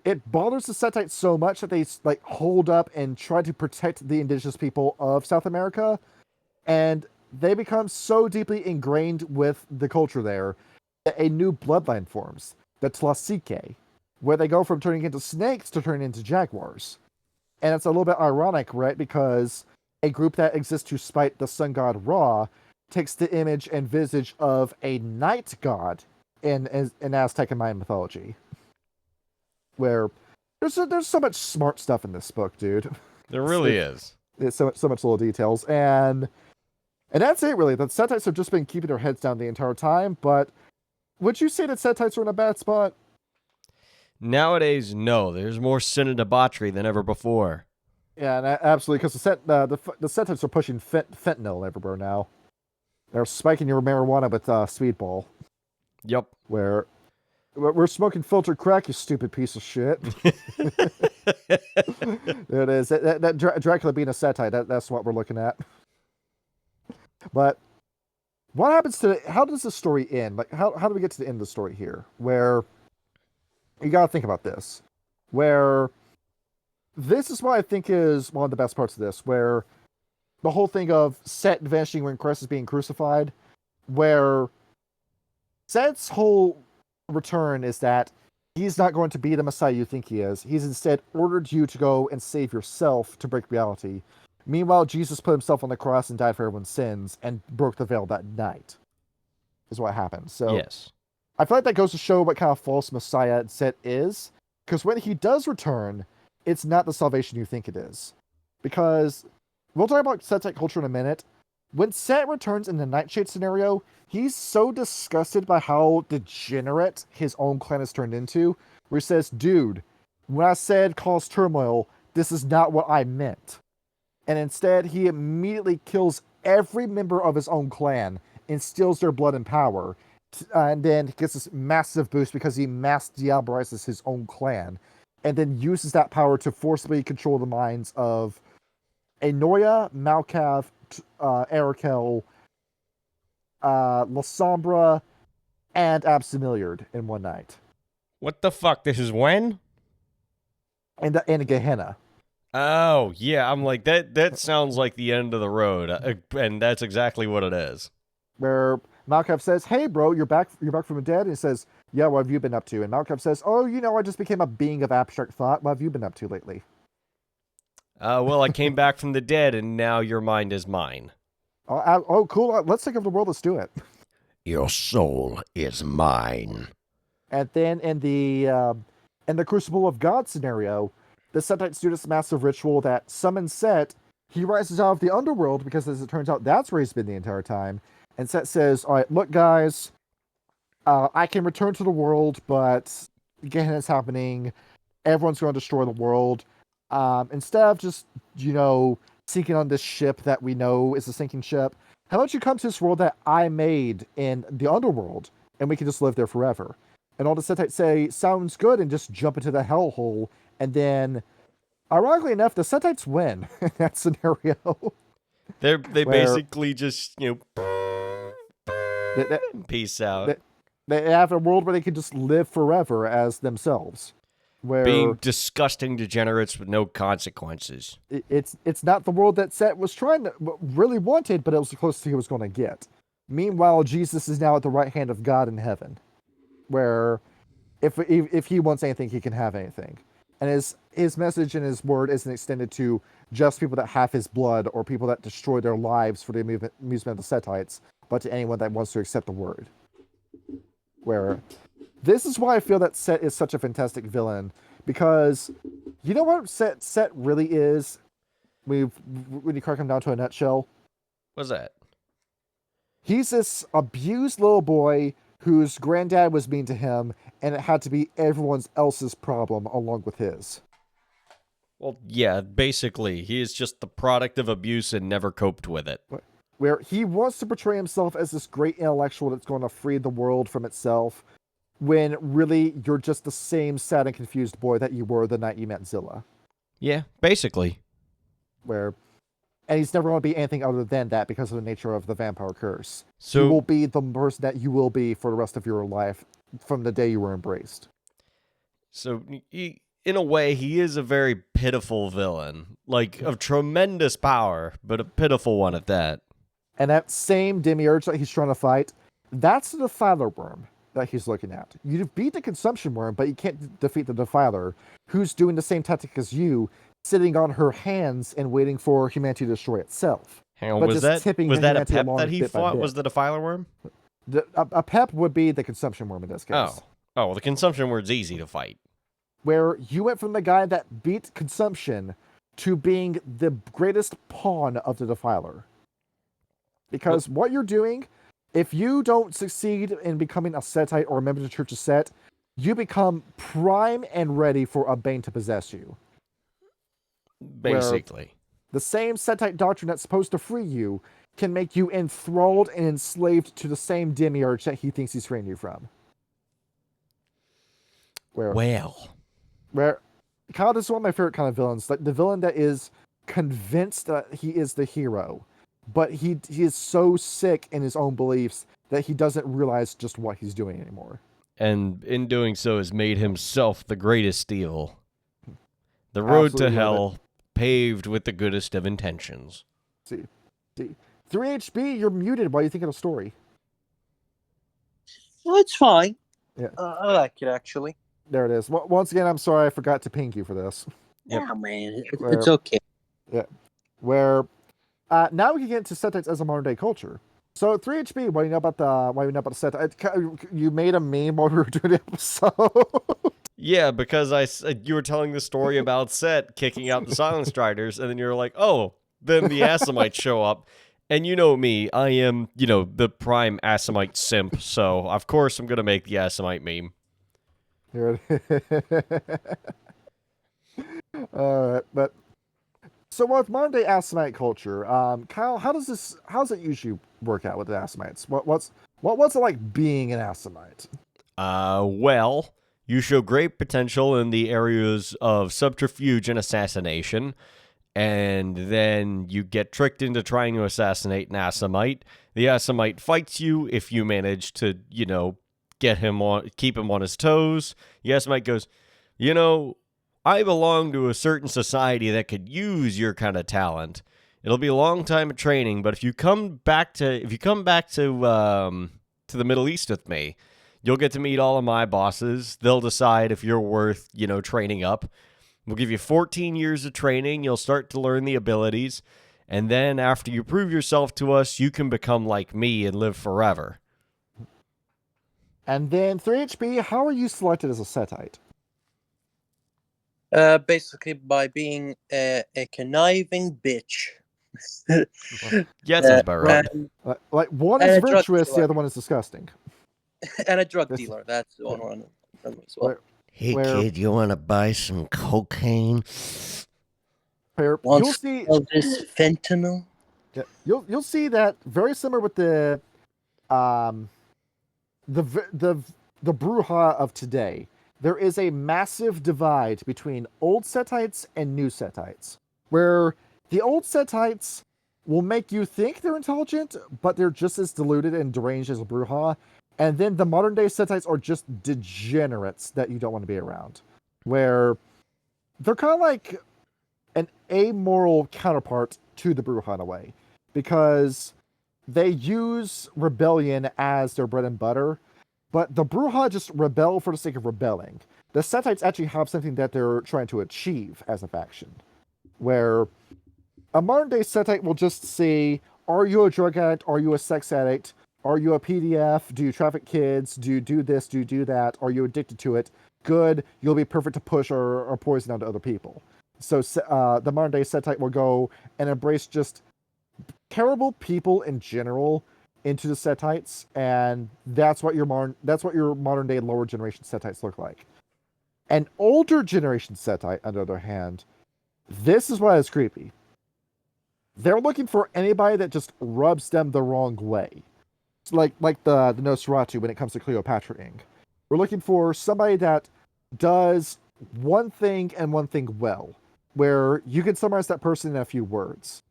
it bothers the Setites so much that they like hold up and try to protect the indigenous people of South America, and they become so deeply ingrained with the culture there that a new bloodline forms, the Tlasique, where they go from turning into snakes to turning into jaguars. And it's a little bit ironic, right? Because a group that exists to spite the sun god Ra takes the image and visage of a night god in Aztec and Mayan mythology. Where there's so much smart stuff in this book, dude. There really is. It's so much little details, and that's it really. The Setites have just been keeping their heads down the entire time. But would you say that Setites are in a bad spot? Nowadays, no. There's more sin and debauchery than ever before. Yeah, absolutely. Because the Setites are pushing fentanyl everywhere now. They're spiking your marijuana with Speedball. Yep. Where we're smoking filtered crack, you stupid piece of shit. There it is. That Dracula being a Setite, that's what we're looking at. But what happens to how does the story end? Like how do we get to the end of the story here? Where you gotta think about this. Where this is what I think is one of the best parts of this, where the whole thing of Set vanishing when Christ is being crucified, where Set's whole return is that he's not going to be the Messiah you think he is. He's instead ordered you to go and save yourself to break reality. Meanwhile, Jesus put himself on the cross and died for everyone's sins and broke the veil that night. Is what happened. So yes. I feel like that goes to show what kind of false Messiah Set is. Because when he does return, it's not the salvation you think it is. Because we'll talk about Setite culture in a minute. When Set returns in the Nightshade scenario, he's so disgusted by how degenerate his own clan has turned into, where he says, "Dude, when I said cause turmoil, this is not what I meant." And instead, he immediately kills every member of his own clan and steals their blood and power. And then he gets this massive boost because he mass diabolizes his own clan. And then uses that power to forcibly control the minds of Enoya, Malkav, Arakel, Lasombra, and Absimiliard in one night. What the fuck? This is when? And Gehenna. Oh, yeah. I'm like, that sounds like the end of the road. And that's exactly what it is. Where Malkav says, "Hey, bro, you're back from the dead." And he says, "Yeah, what have you been up to?" And Malkav says, "Oh, I just became a being of abstract thought. What have you been up to lately?" Well, I came back from the dead, and now your mind is mine. Oh, cool. Let's take over the world. Let's do it. Your soul is mine. And then in the Crucible of God scenario, the Setites do this massive ritual that summons Set. He rises out of the underworld because, as it turns out, that's where he's been the entire time. And Set says, "All right, look, guys, I can return to the world, but Gehenna's happening. Everyone's going to destroy the world. Instead of just, sinking on this ship that we know is a sinking ship, how about you come to this world that I made in the underworld, and we can just live there forever?" And all the Setites say, "Sounds good," and just jump into the hellhole. And then, ironically enough, the Setites win in that scenario. They basically just, peace out. They have a world where they can just live forever as themselves. Where being disgusting degenerates with no consequences. It's not the world that Set was really wanted, but it was the closest he was going to get. Meanwhile, Jesus is now at the right hand of God in heaven, where if he wants anything, he can have anything. And his message and his word isn't extended to just people that have his blood or people that destroy their lives for the amusement of the Setites, but to anyone that wants to accept the word. Where this is why I feel that Set is such a fantastic villain, because you know what Set really is? When you crack him down to a nutshell, What's that? He's this abused little boy whose granddad was mean to him, and it had to be everyone else's problem along with his. Well, yeah, basically, he is just the product of abuse and never coped with it. Where he wants to portray himself as this great intellectual that's going to free the world from itself, when really you're just the same sad and confused boy that you were the night you met Zilla. Yeah, basically. And he's never going to be anything other than that because of the nature of the vampire curse. So you will be the person that you will be for the rest of your life from the day you were embraced. So, in a way, he is a very pitiful villain. Like, of tremendous power, but a pitiful one at that. And that same demiurge that he's trying to fight, that's the defiler worm that he's looking at. You beat the consumption worm, but you can't defeat the defiler, who's doing the same tactic as you, sitting on her hands and waiting for humanity to destroy itself. Hang on, was that a pep that he fought? Was the defiler worm? A pep would be the consumption worm in this case. Oh, well, the consumption worm's easy to fight. Where you went from the guy that beat consumption to being the greatest pawn of the defiler. Because what you're doing, if you don't succeed in becoming a Setite or a member of the Church of Set, you become prime and ready for a Bane to possess you. Basically. Where the same Setite doctrine that's supposed to free you can make you enthralled and enslaved to the same demiurge that he thinks he's freeing you from. Kyle, this is one of my favorite kind of villains. Like the villain that is convinced that he is the hero, but he is so sick in his own beliefs that he doesn't realize just what he's doing anymore. And in doing so has made himself the greatest evil. The road to hell, paved with the goodest of intentions. See. 3HB, you're muted while you think of the story. Well, it's fine. Yeah. I like it, actually. There it is. Once again, I'm sorry I forgot to ping you for this. Yep. Yeah, man. It's okay. Yeah. Now we can get into Setites as a modern day culture. So 3HB, what do you know about the Setite? You made a meme while we were doing the episode. Yeah, because you were telling the story about Set kicking out the Silent Striders, and then you're like, oh, then the Assamites show up. And you know me, I am, the prime Assamite simp, so of course I'm going to make the Assamite meme. Here it is. But so with modern day Assamite culture, Kyle, how does it usually work out with the Assamites? What's it like being an Assamite? Well, you show great potential in the areas of subterfuge and assassination, and then you get tricked into trying to assassinate an Assamite. The Assamite fights you if you manage to, keep him on his toes. The Assamite goes, I belong to a certain society that could use your kind of talent. It'll be a long time of training, but if you come back to the Middle East with me, you'll get to meet all of my bosses. They'll decide if you're worth, training up. We'll give you 14 years of training. You'll start to learn the abilities. And then after you prove yourself to us, you can become like me and live forever. And then 3HB, how are you selected as a Setite? Basically by being a conniving bitch. Yeah, that sounds about right. Like one is virtuous, the other one is disgusting. And a drug dealer. That's the one as well. Hey, kid, you want to buy some cocaine? You'll see this fentanyl. Yeah, you'll see that very similar with the Bruja of today. There is a massive divide between old Setites and new Setites, where the old Setites will make you think they're intelligent, but they're just as deluded and deranged as a Bruja. And then the modern day Setites are just degenerates that you don't want to be around. Where they're kind of like an amoral counterpart to the Bruja in a way. Because they use rebellion as their bread and butter. But the Bruja just rebel for the sake of rebelling. The Setites actually have something that they're trying to achieve as a faction. Where a modern day Setite will just see, are you a drug addict? Are you a sex addict? Are you a PDF? Do you traffic kids? Do you do this? Do you do that? Are you addicted to it? Good. You'll be perfect to push or poison onto other people. So the modern day Setite will go and embrace just terrible people in general into the Setites, and that's what your modern day lower generation Setites look like. An older generation Setite, on the other hand, this is why it's creepy. They're looking for anybody that just rubs them the wrong way. It's like the Nosferatu when it comes to Cleopatra Inc. We're looking for somebody that does one thing and one thing well, where you can summarize that person in a few words.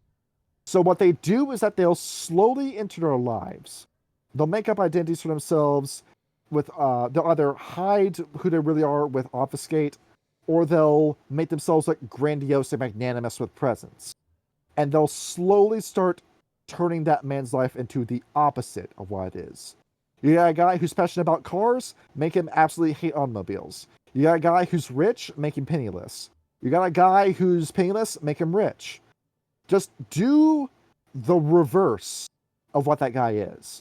So what they do is that they'll slowly enter their lives. They'll make up identities for themselves with they'll either hide who they really are with obfuscate, or they'll make themselves look grandiose and magnanimous with presence. And they'll slowly start turning that man's life into the opposite of what it is. You got a guy who's passionate about cars, make him absolutely hate automobiles. You got a guy who's rich, make him penniless. You got a guy who's penniless, make him rich. Just do the reverse of what that guy is,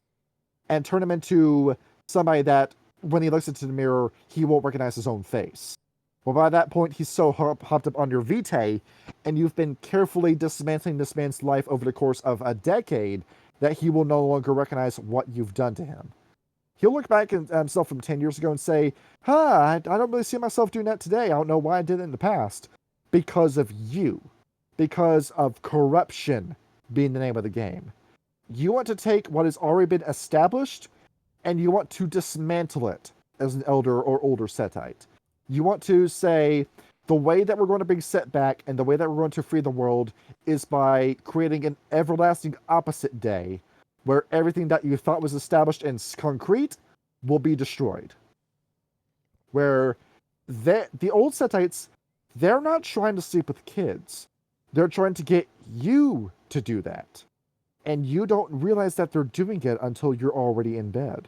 and turn him into somebody that, when he looks into the mirror, he won't recognize his own face. Well, by that point, he's so hopped up on your vitae, and you've been carefully dismantling this man's life over the course of a decade, that he will no longer recognize what you've done to him. He'll look back at himself from 10 years ago and say, I don't really see myself doing that today. I don't know why I did it in the past. Because of you. Because of corruption being the name of the game. You want to take what has already been established, and you want to dismantle it as an elder or older Setite. You want to say, the way that we're going to bring set back and the way that we're going to free the world is by creating an everlasting opposite day, where everything that you thought was established in concrete will be destroyed. Where the old Setites, they're not trying to sleep with kids. They're trying to get you to do that. And you don't realize that they're doing it until you're already in bed.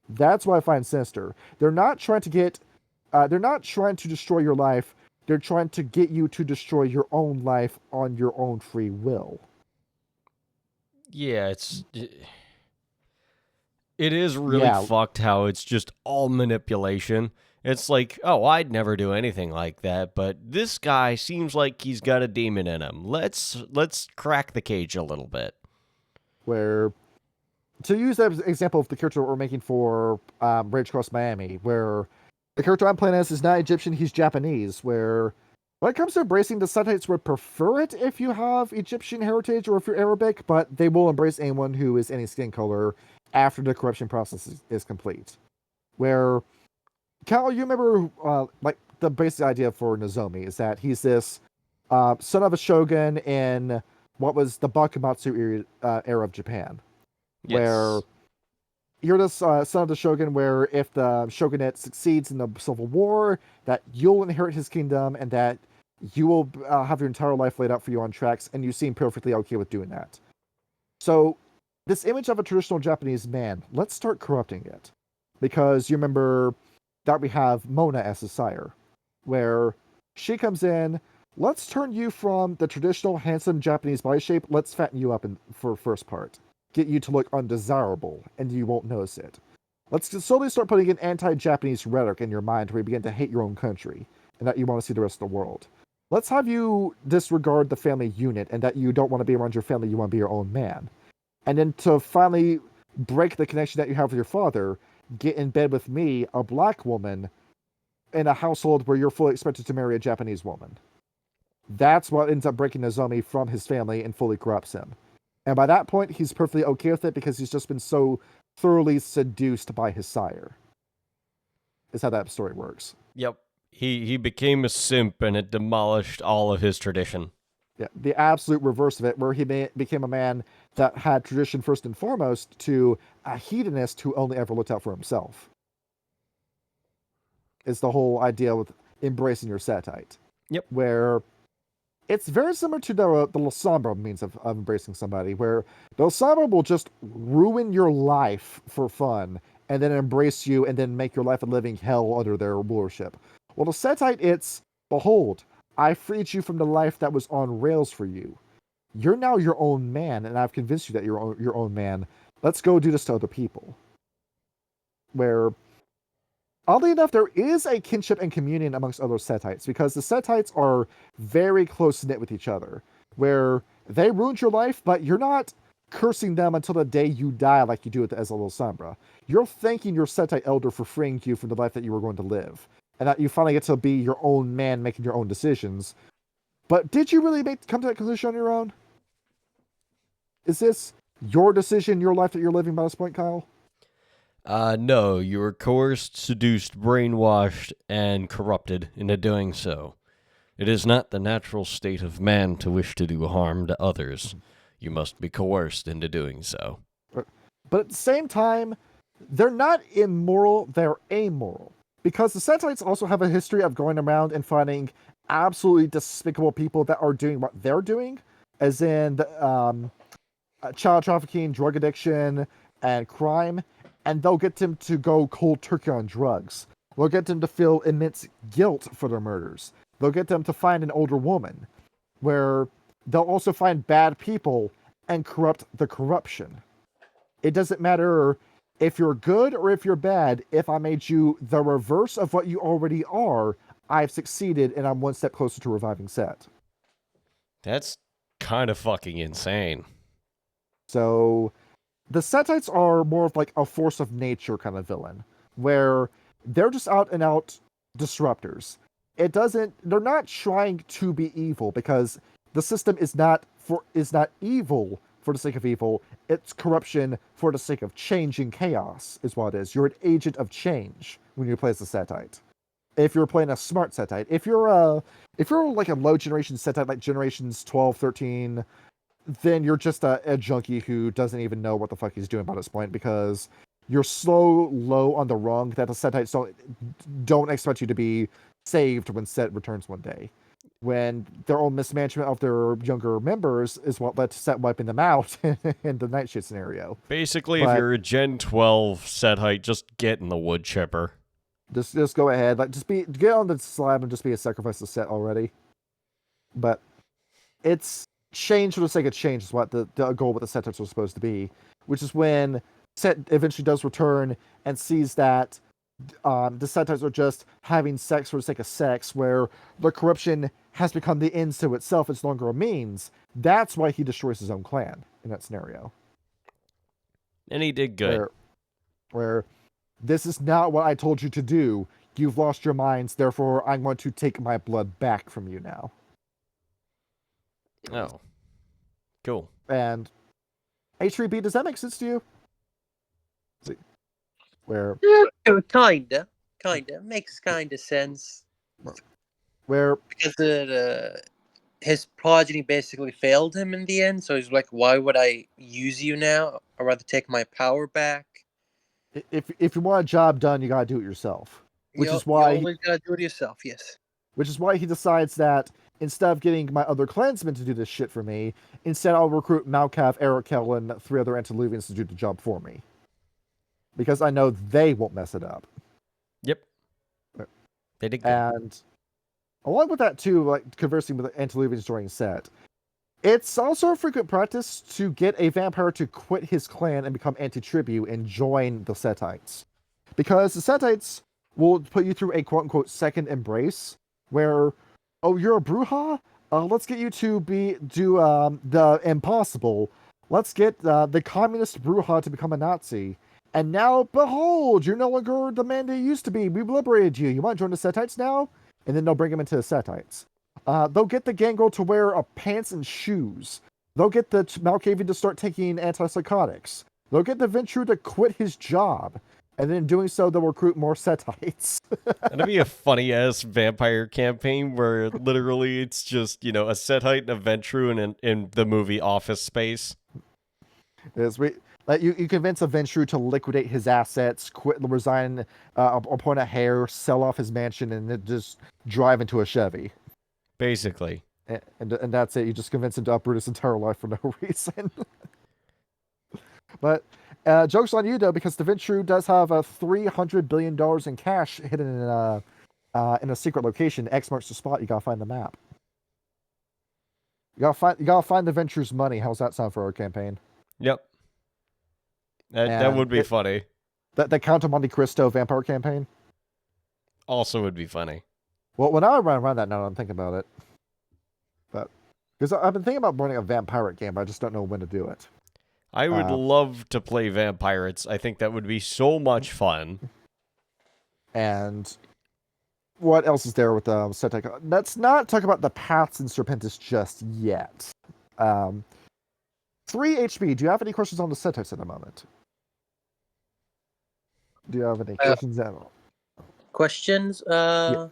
That's what I find sinister. They're not trying to destroy your life. They're trying to get you to destroy your own life on your own free will. Yeah, it is really fucked how it's just all manipulation. It's like, oh, I'd never do anything like that, but this guy seems like he's got a demon in him. Let's crack the cage a little bit. Where, to use that example of the character we're making for Rage Cross Miami, where the character I'm playing as is not Egyptian, he's Japanese, where when it comes to embracing, the Setites would prefer it if you have Egyptian heritage or if you're Arabic, but they will embrace anyone who is any skin color after the corruption process is complete. Where, Cal, you remember like the basic idea for Nozomi is that he's this son of a shogun in what was the Bakumatsu era of Japan. Yes. Where you're this son of the shogun, where if the shogunate succeeds in the civil war, that you'll inherit his kingdom and that you will have your entire life laid out for you on tracks, and you seem perfectly okay with doing that. So this image of a traditional Japanese man, let's start corrupting it. Because you remember that we have Mona as his sire, where she comes in, let's turn you from the traditional handsome Japanese body shape, let's fatten you up for first part. Get you to look undesirable, and you won't notice it. Let's slowly start putting an anti-Japanese rhetoric in your mind where you begin to hate your own country, and that you want to see the rest of the world. Let's have you disregard the family unit, and that you don't want to be around your family, you want to be your own man. And then to finally break the connection that you have with your father, get in bed with me, a black woman, in a household where you're fully expected to marry a Japanese woman. That's what ends up breaking Nozomi from his family and fully corrupts him. And by that point, he's perfectly okay with it because he's just been so thoroughly seduced by his sire. Is how that story works. Yep. He became a simp and it demolished all of his tradition. Yeah, the absolute reverse of it, where he became a man that had tradition first and foremost to a hedonist who only ever looked out for himself. It's the whole idea with embracing your Setite. Yep. Where it's very similar to the La Sombra means of embracing somebody, where the La Sombra will just ruin your life for fun and then embrace you and then make your life a living hell under their rulership. Well, the Setite, it's, behold, I freed you from the life that was on rails for you. You're now your own man, and I've convinced you that you're your own man. Let's go do this to other people. Where, oddly enough, there is a kinship and communion amongst other Setites, because the Setites are very close-knit with each other. Where They ruined your life, but you're not cursing them until the day you die like you do with the Ezreal Sombra. You're thanking your Setite Elder for freeing you from the life that you were going to live. And that you finally get to be your own man making your own decisions. But did you really come to that conclusion on your own? Is this your decision, your life that you're living by this point, Kyle? No, you were coerced, seduced, brainwashed, and corrupted into doing so. It is not the natural state of man to wish to do harm to others. You must be coerced into doing so. But at the same time, they're not immoral, they're amoral. Because the Setites also have a history of going around and finding absolutely despicable people that are doing what they're doing, as in child trafficking, drug addiction, and crime, and they'll get them to go cold turkey on drugs. They'll get them to feel immense guilt for their murders. They'll get them to find an older woman, where they'll also find bad people and corrupt the corruption. It doesn't matter if you're good or if you're bad. If I made you the reverse of what you already are, I've succeeded and I'm one step closer to reviving Set. That's kind of fucking insane. So the Setites are more of like a force of nature kind of villain, where they're just out and out disruptors. They're not trying to be evil, because the system is not evil for the sake of evil. It's corruption for the sake of changing chaos, is what it is. You're an agent of change when you play as a Setite. If you're playing a smart Setite, if you're like a low generation Setite, like generations 12, 13, then you're just a junkie who doesn't even know what the fuck he's doing by this point, because you're so low on the rung that the Setites don't expect you to be saved when Set returns one day. When their own mismanagement of their younger members is what led to Set wiping them out in the Nightshade scenario. Basically, if you're a Gen 12 Setite, just get in the wood chipper. Just go ahead, like get on the slab and just be a sacrifice to Set already. But it's change for the sake of change is what the goal with the Setites was supposed to be, which is when Set eventually does return and sees that the Setites are just having sex for the sake of sex, where the corruption has become the ends to itself. It's no longer a means. That's why he destroys his own clan in that scenario. And he did good. Where this is not what I told you to do. You've lost your minds, therefore I'm going to take my blood back from you now. Oh. Cool. And H3B, does that make sense to you? Where Kinda makes kinda sense. Where Because his progeny basically failed him in the end, so he's like, why would I use you now? I'd rather take my power back. if you want a job done, you gotta do it yourself. Which is why you always gotta do it yourself, yes. Which is why he decides that instead of getting my other clansmen to do this shit for me, instead I'll recruit Malkav, Arakel, and 3 other Antediluvians to do the job for me. Because I know they won't mess it up. Yep. They did good. And along with that too, like conversing with the Antediluvians during Set, it's also a frequent practice to get a vampire to quit his clan and become anti-tribute and join the Setites. Because the Setites will put you through a quote-unquote second embrace, where, oh, you're a Bruja? Let's get you to do the impossible. Let's get the communist Bruja to become a Nazi. And now, behold, you're no longer the man that you used to be. We've liberated you. You want to join the Setites now? And then they'll bring him into the Setites. They'll get the Gangrel to wear pants and shoes. They'll get the Malkavian to start taking antipsychotics. They'll get the Ventrue to quit his job. And then in doing so, they'll recruit more Setites. That'd be a funny-ass vampire campaign where literally it's just, a Setite and a Ventrue in the movie Office Space. Yes, you convince a Ventrue to liquidate his assets, resign, appoint a heir, sell off his mansion, and then just drive into a Chevy. Basically. And that's it. You just convince him to uproot his entire life for no reason. But joke's on you, though, because the Ventrue does have $300 billion in cash hidden in a secret location. X marks the spot. You gotta find the map. You gotta find the Ventrue's money. How's that sound for our campaign? Yep. That would be funny. The Count of Monte Cristo vampire campaign? Also would be funny. Well, when I run that now, I'm thinking about it. But Because I've been thinking about running a vampire game, but I just don't know when to do it. I would love to play vampires. I think that would be so much fun. And what else is there with Setite? Let's not talk about the paths in Serpentis just yet. 3 HP. Do you have any questions on the Setites at the moment? Do you have any questions at all? Questions? Yeah.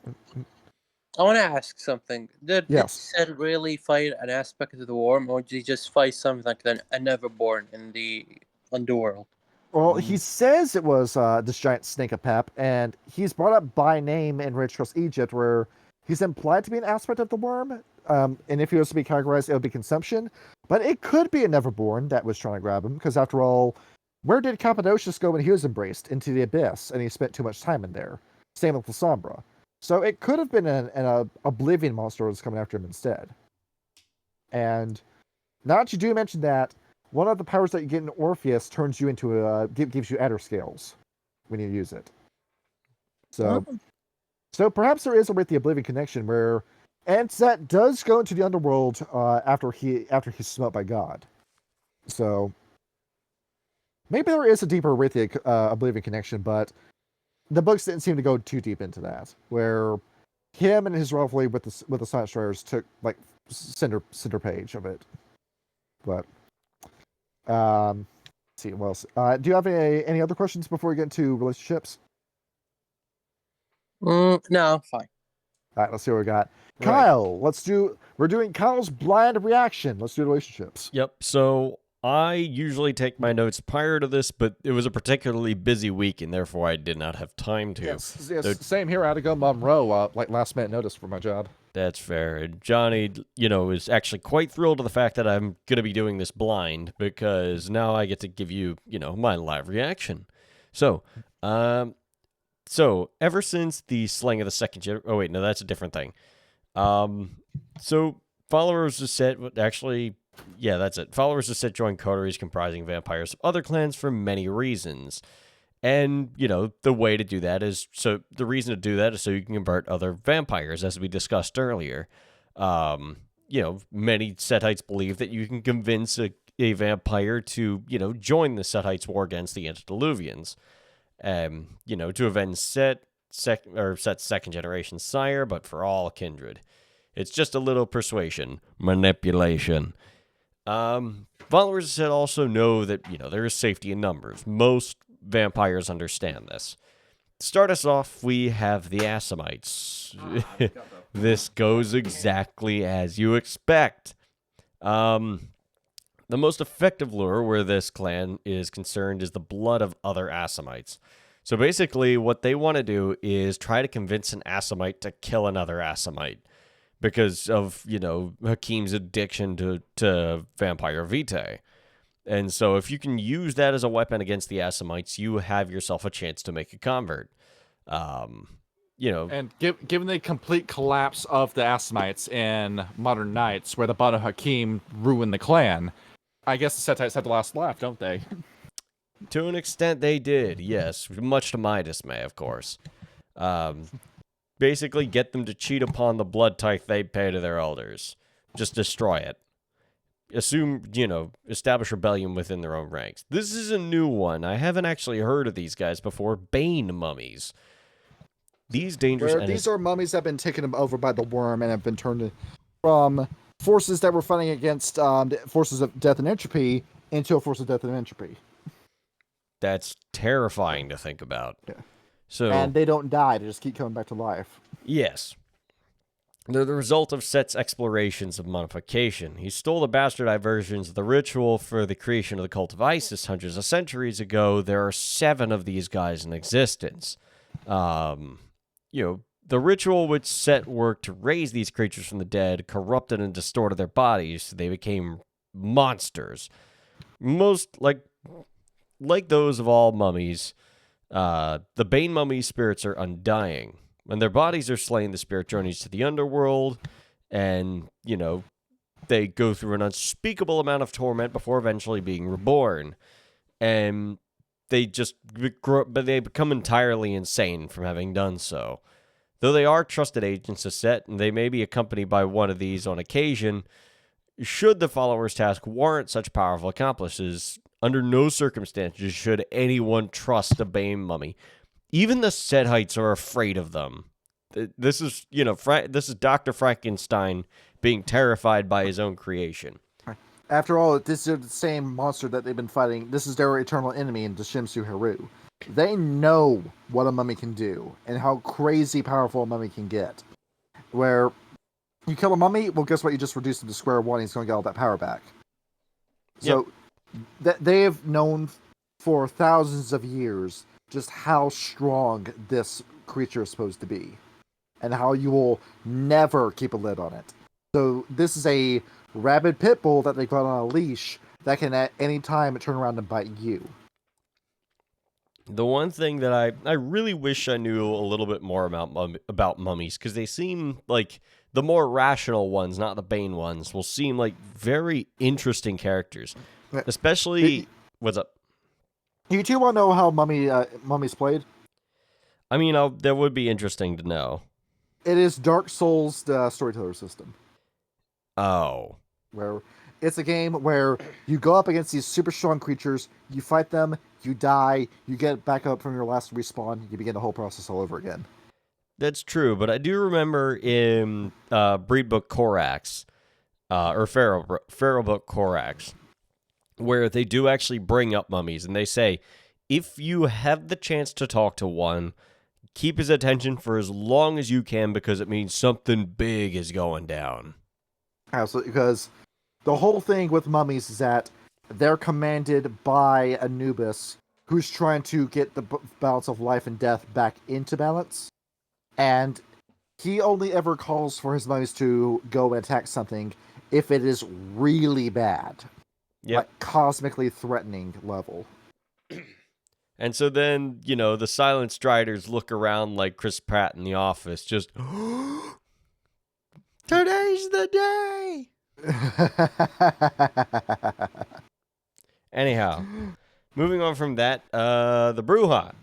I want to ask something. Did Yes. really fight an aspect of the worm, or did he just fight something like a Neverborn in the underworld? Well, he says it was this giant snake of Pep, and he's brought up by name in Rage Cross Egypt, where he's implied to be an aspect of the worm. And if he was to be categorized, it would be consumption. But it could be a Neverborn that was trying to grab him, because after all, where did Cappadocius go when he was embraced? Into the abyss, and he spent too much time in there. Same with Lasombra. So it could have been an Oblivion monster that was coming after him instead. And now that you do mention that, one of the powers that you get in Orpheus turns you into gives you adder scales when you use it. So perhaps there is with the Oblivion connection where Ansett does go into the underworld after he's smote by God. So maybe there is a deeper with the Oblivion connection, but the books didn't seem to go too deep into that. Where him and his rivalry with the Science Destroyers took like center page of it. But let's see what else. Do you have any other questions before we get into relationships? No, I'm fine. All right, let's see what we got. Right. Kyle, we're doing Kyle's blind reaction. Let's do relationships. Yep. So I usually take my notes prior to this, but it was a particularly busy week, and therefore I did not have time to. Yes, So- same here. I had to go Monroe, like last minute notice for my job. That's fair. And Johnny, is actually quite thrilled to the fact that I'm going to be doing this blind, because now I get to give you, my live reaction. So, ever since the slaying of the second oh wait, no, that's a different thing. So followers of Set actually, yeah, that's it. Followers of Set join coteries comprising vampires of other clans for many reasons. And, the way to do that is, the reason to do that is so you can convert other vampires, as we discussed earlier. Many Setites believe that you can convince a vampire to, join the Setites' war against the Antediluvians. To avenge Set's second generation sire, but for all kindred. It's just a little persuasion, manipulation. Followers of Set also know that, there is safety in numbers. Most vampires understand this. To start us off, we have the Assamites. This goes exactly as you expect. The most effective lure where this clan is concerned is the blood of other Assamites. So basically, what they want to do is try to convince an Assamite to kill another Assamite because of, Hakim's addiction to vampire vitae. And so if you can use that as a weapon against the Assamites, you have yourself a chance to make a convert. And given the complete collapse of the Assamites in Modern Knights, where the Banu Hakim ruined the clan, I guess the Setites had the last laugh, don't they? To an extent, they did, yes. Much to my dismay, of course. Basically, get them to cheat upon the blood tithe they pay to their elders. Just destroy it. Establish rebellion within their own ranks. This is a new one. I haven't actually heard of these guys before. Bane mummies. These dangerous These are mummies that have been taken over by the worm and have been turned from forces that were fighting against forces of death and entropy into a force of death and entropy. That's terrifying to think about. Yeah. So, and they don't die. They just keep coming back to life. Yes. They're the result of Set's explorations of mummification. He stole the bastardized versions of the ritual for the creation of the cult of Isis hundreds of centuries ago. There are 7 of these guys in existence. The ritual which Set worked to raise these creatures from the dead corrupted and distorted their bodies, so they became monsters. Most like those of all mummies, the Bane mummies' spirits are undying. When their bodies are slain, the spirit journeys to the underworld, and, they go through an unspeakable amount of torment before eventually being reborn. And they become entirely insane from having done so. Though they are trusted agents of Set, and they may be accompanied by one of these on occasion, should the follower's task warrant such powerful accomplices, under no circumstances should anyone trust a Bane mummy. Even the Setites are afraid of them. This is, this is Dr. Frankenstein being terrified by his own creation. After all, this is the same monster that they've been fighting. This is their eternal enemy in Deshimsu Heru. They know what a mummy can do and how crazy powerful a mummy can get. Where you kill a mummy, well, guess what? You just reduce him to square one. He's going to get all that power back. So they have known for thousands of years just how strong this creature is supposed to be, and how you will never keep a lid on it. So this is a rabid pit bull that they got on a leash that can at any time turn around and bite you. The one thing that I really wish I knew a little bit more about mummies, because they seem like the more rational ones, not the Bane ones, will seem like very interesting characters. Especially, what's up? You two want to know how mummies played? I mean, that would be interesting to know. It is Dark Souls' storyteller system. Oh. Where it's a game where you go up against these super strong creatures, you fight them, you die, you get back up from your last respawn, you begin the whole process all over again. That's true, but I do remember in Breed Book Korax, or Feral Book Korax, where they do actually bring up mummies, and they say, if you have the chance to talk to one, keep his attention for as long as you can, because it means something big is going down. Absolutely, because the whole thing with mummies is that they're commanded by Anubis, who's trying to get the balance of life and death back into balance. And he only ever calls for his mummies to go and attack something if it is really bad. Yep. Like cosmically threatening level. And so then, the Silent Striders look around like Chris Pratt in The Office, just, today's the day! Anyhow, moving on from that, the Bruja.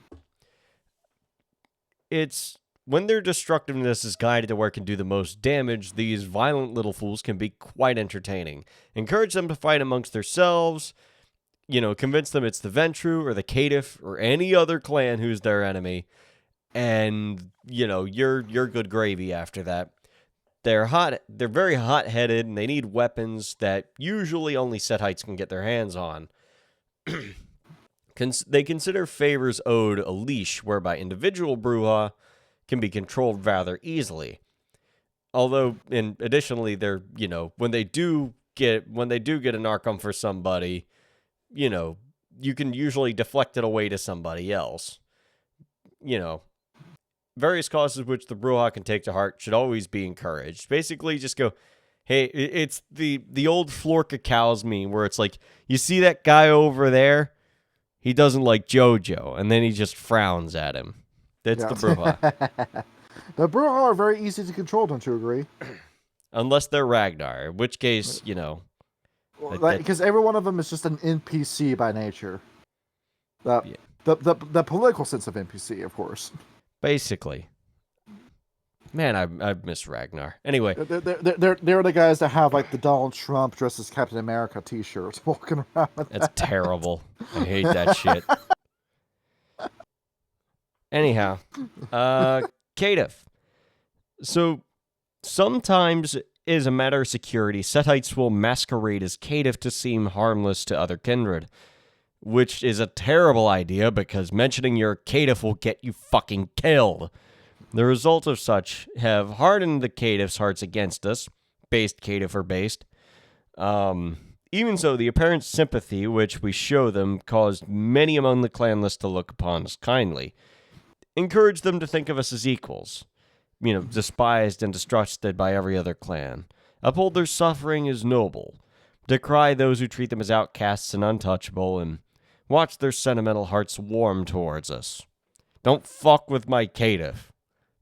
It's when their destructiveness is guided to where it can do the most damage, these violent little fools can be quite entertaining. Encourage them to fight amongst themselves, convince them it's the Ventru or the Caitiff or any other clan who's their enemy, and, you're good gravy after that. They're very hot-headed, and they need weapons that usually only Setites can get their hands on. They consider favors owed a leash, whereby individual Bruja can be controlled rather easily. Although, and additionally, they're, when they do get an Arkham for somebody, you can usually deflect it away to somebody else. Various causes which the Bruja can take to heart should always be encouraged. Basically, just go, hey, it's the old Florka cows meme where it's like, you see that guy over there? He doesn't like JoJo, and then he just frowns at him. That's the Bruja. The Bruja are very easy to control, don't you agree? Unless they're Ragnar, in which case, because every one of them is just an NPC by nature. The political sense of NPC, of course. Basically. Man, I miss Ragnar. Anyway. They're the guys that have, like, the Donald Trump dressed as Captain America t-shirts walking around with That's terrible. I hate that shit. Anyhow. Caitiff. So, sometimes, as a matter of security, Setites will masquerade as Caitiff to seem harmless to other kindred. Which is a terrible idea, because mentioning you're a Caitiff will get you fucking killed. The result of such have hardened the Caitiff's hearts against us, based Caitiff or based. Even so, the apparent sympathy which we show them caused many among the clanless to look upon us kindly. Encourage them to think of us as equals, despised and distrusted by every other clan. Uphold their suffering as noble. Decry those who treat them as outcasts and untouchable, and watch their sentimental hearts warm towards us. Don't fuck with my Caitiff.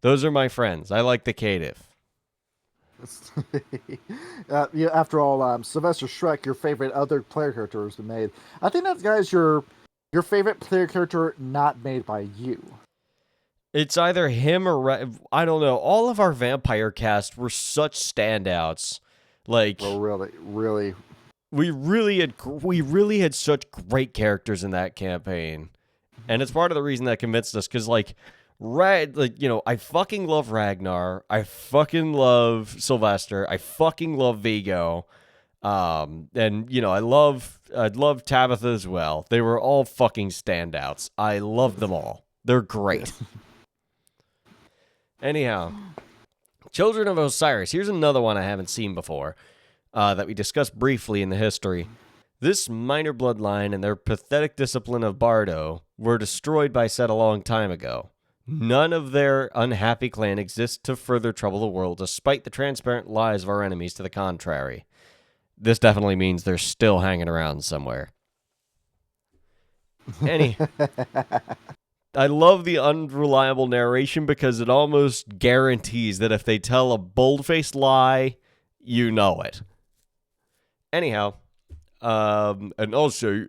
Those are my friends. I like the Caitiff. After all, Sylvester Shrek, your favorite other player character, has been made. I think that guy's your favorite player character not made by you. It's either him or I don't know. All of our vampire cast were such standouts. Like, Well, really. we really had such great characters in that campaign, and it's part of the reason that convinced us. Because I fucking love Ragnar. I fucking love Sylvester. I fucking love Vigo. And I love Tabitha as well. They were all fucking standouts. I love them all. They're great. Anyhow, Children of Osiris. Here's another one I haven't seen before, that we discussed briefly in the history. This minor bloodline and their pathetic discipline of Bardo were destroyed by Set a long time ago. None of their unhappy clan exists to further trouble the world, despite the transparent lies of our enemies to the contrary. This definitely means they're still hanging around somewhere. I love the unreliable narration because it almost guarantees that if they tell a bold-faced lie, you know it. Anyhow, and also,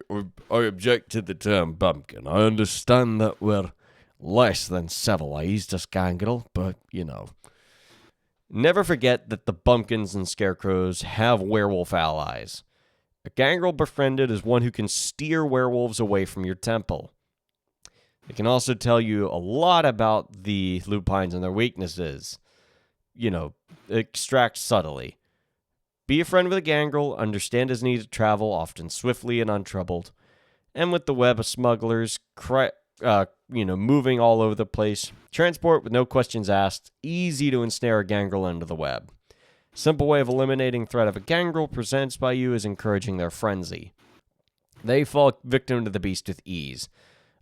I object to the term bumpkin. I understand that we're less than civilized as Gangrel, but, Never forget that the bumpkins and scarecrows have werewolf allies. A Gangrel befriended is one who can steer werewolves away from your temple. It can also tell you a lot about the lupines and their weaknesses. Extract subtly. Be a friend with a Gangrel, understand his need to travel, often swiftly and untroubled. And with the web of smugglers, moving all over the place, transport with no questions asked, easy to ensnare a Gangrel under the web. Simple way of eliminating threat of a Gangrel presents by you is encouraging their frenzy. They fall victim to the beast with ease.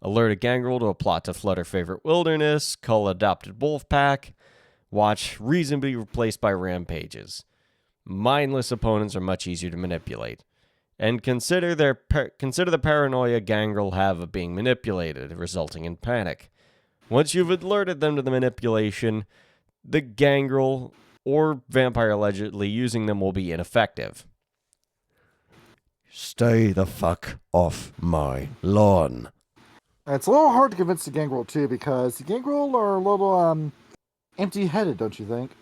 Alert a Gangrel to a plot to flood her favorite wilderness, cull adopted wolf pack, watch reasonably replaced by rampages. Mindless opponents are much easier to manipulate. And consider the paranoia Gangrel have of being manipulated, resulting in panic. Once you've alerted them to the manipulation, the Gangrel or vampire allegedly using them will be ineffective. Stay the fuck off my lawn. It's a little hard to convince the Gangrel, too, because the Gangrel are a little, empty-headed, don't you think?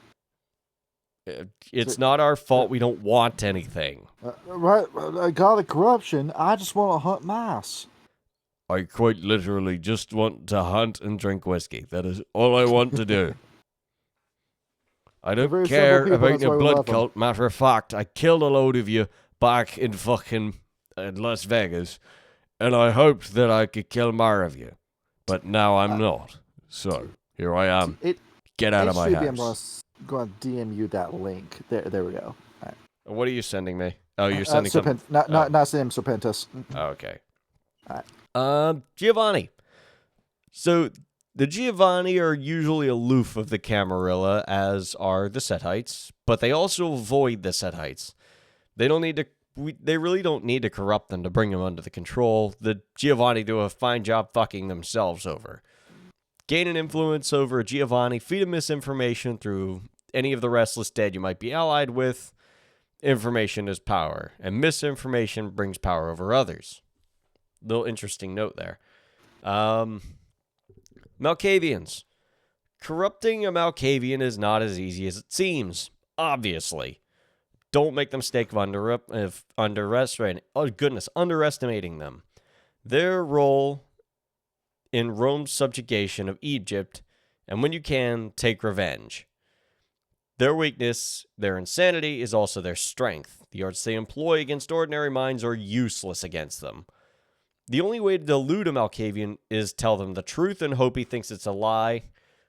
It's not our fault we don't want anything. Right, I got the corruption. I just want to hunt mice. I quite literally just want to hunt and drink whiskey. That is all I want to do. I don't very care simple people, about that's your why we blood love 'em. cult. Matter of fact, I killed a load of you back in fucking Las Vegas, and I hoped that I could kill more of you. But now I'm not. So, here I am. Get out of my house. I'm going to DM you that link. There we go. All right. What are you sending me? Oh, you're sending something. Not sending Serpentis. Okay. All right. Giovanni. So, the Giovanni are usually aloof of the Camarilla, as are the Setites, but they also avoid the Setites. They really don't need to corrupt them to bring them under the control. The Giovanni do a fine job fucking themselves over. Gain an influence over a Giovanni, feed him misinformation through any of the restless dead you might be allied with. Information is power, and misinformation brings power over others. Little interesting note there. Malkavians. Corrupting a Malkavian is not as easy as it seems, obviously. Don't make the mistake of underestimating them. Their role in Rome's subjugation of Egypt, and when you can, take revenge. Their weakness, their insanity, is also their strength. The arts they employ against ordinary minds are useless against them. The only way to delude a Malkavian is tell them the truth and hope he thinks it's a lie,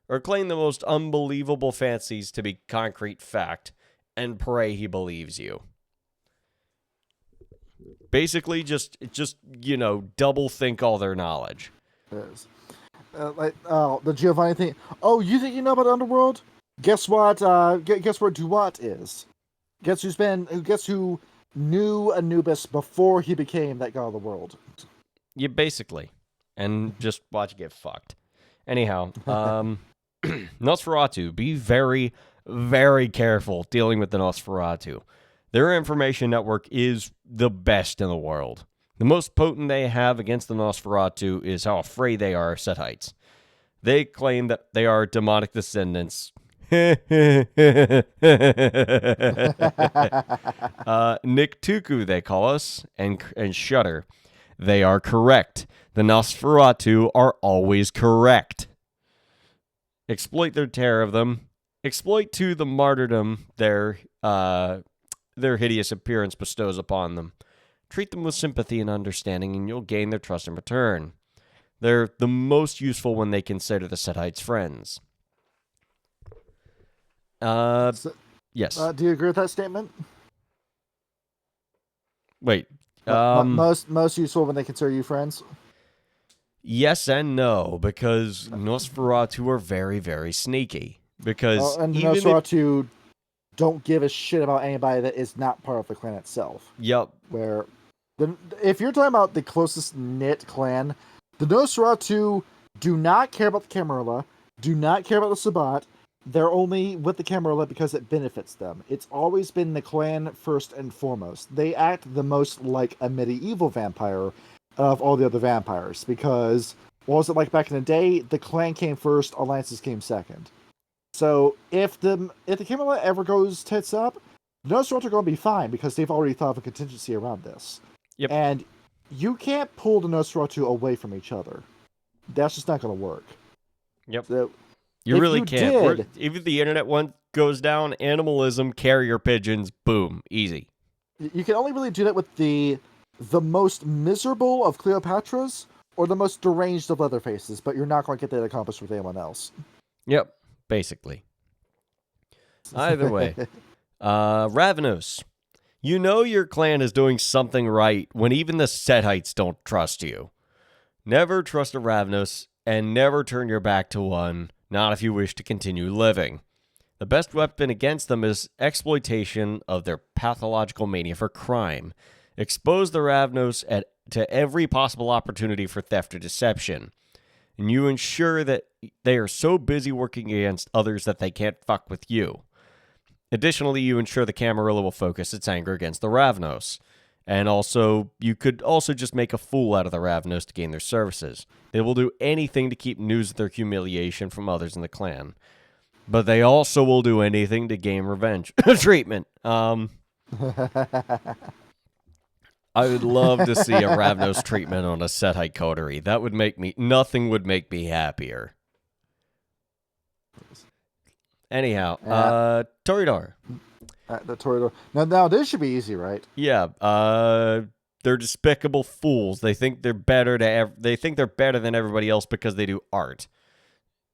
or claim the most unbelievable fancies to be concrete fact, and pray he believes you. Basically, just double think all their knowledge. Is. The Giovanni thing. Oh, you think you know about the underworld? Guess what? Guess where Duat is? Guess who knew Anubis before he became that god of the world? Yeah, basically, and just watch you get fucked. Anyhow, Nosferatu. Be very, very careful dealing with the Nosferatu. Their information network is the best in the world. The most potent they have against the Nosferatu is how afraid they are of Setites. They claim that they are demonic descendants. Nick Tuku, they call us, and Shudder. They are correct. The Nosferatu are always correct. Exploit their terror of them. Exploit to the martyrdom their hideous appearance bestows upon them. Treat them with sympathy and understanding, and you'll gain their trust in return. They're the most useful when they consider the Setites friends. Yes. Do you agree with that statement? Wait. Most useful when they consider you friends? Yes and no, because Nosferatu are very, very sneaky. Because and even Nosferatu don't give a shit about anybody that is not part of the clan itself. Yep. Where, if you're talking about the closest knit clan, the Nosferatu do not care about the Camarilla, do not care about the Sabbat. They're only with the Camarilla because it benefits them. It's always been the clan first and foremost. They act the most like a medieval vampire of all the other vampires, because what was it like back in the day? The clan came first, alliances came second. So if the Camarilla ever goes tits up, the Nosferatu are going to be fine because they've already thought of a contingency around this. Yep. And you can't pull the Nosferatu away from each other. That's just not going to work. Yep. So, you really can't. Even the internet one goes down, animalism, carrier pigeons, boom, easy. You can only really do that with the most miserable of Cleopatras or the most deranged of Leatherfaces, but you're not going to get that accomplished with anyone else. Yep, basically. Either way. Ravenos. You know your clan is doing something right when even the Setites don't trust you. Never trust a Ravenos, and never turn your back to one, not if you wish to continue living. The best weapon against them is exploitation of their pathological mania for crime. Expose the Ravenos to every possible opportunity for theft or deception. And you ensure that they are so busy working against others that they can't fuck with you. Additionally, you ensure the Camarilla will focus its anger against the Ravenos. And also, you could also just make a fool out of the Ravenos to gain their services. They will do anything to keep news of their humiliation from others in the clan. But they also will do anything to gain revenge treatment. I would love to see a Ravnos treatment on a Setite coterie. That would make me... Nothing would make me happier. Anyhow, Toreador. The Toreador. Now this should be easy, right? Yeah. They're despicable fools. They think they're better than everybody else because they do art.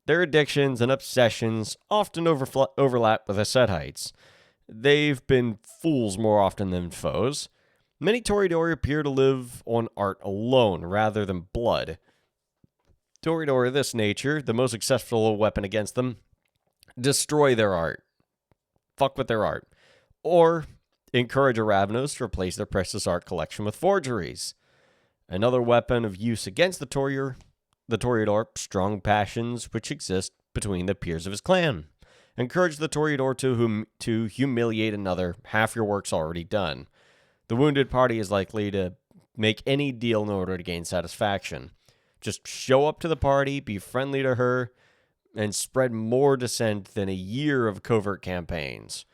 Their addictions and obsessions often overlap with the Setites. They've been fools more often than foes. Many Toreador appear to live on art alone rather than blood. Toreador of this nature, the most successful weapon against them, destroy their art. Fuck with their art. Or encourage a Ravenos to replace their precious art collection with forgeries. Another weapon of use against the Toreador, strong passions which exist between the peers of his clan. Encourage the Toreador to humiliate another, half your work's already done. The wounded party is likely to make any deal in order to gain satisfaction. Just show up to the party, be friendly to her, and spread more dissent than a year of covert campaigns.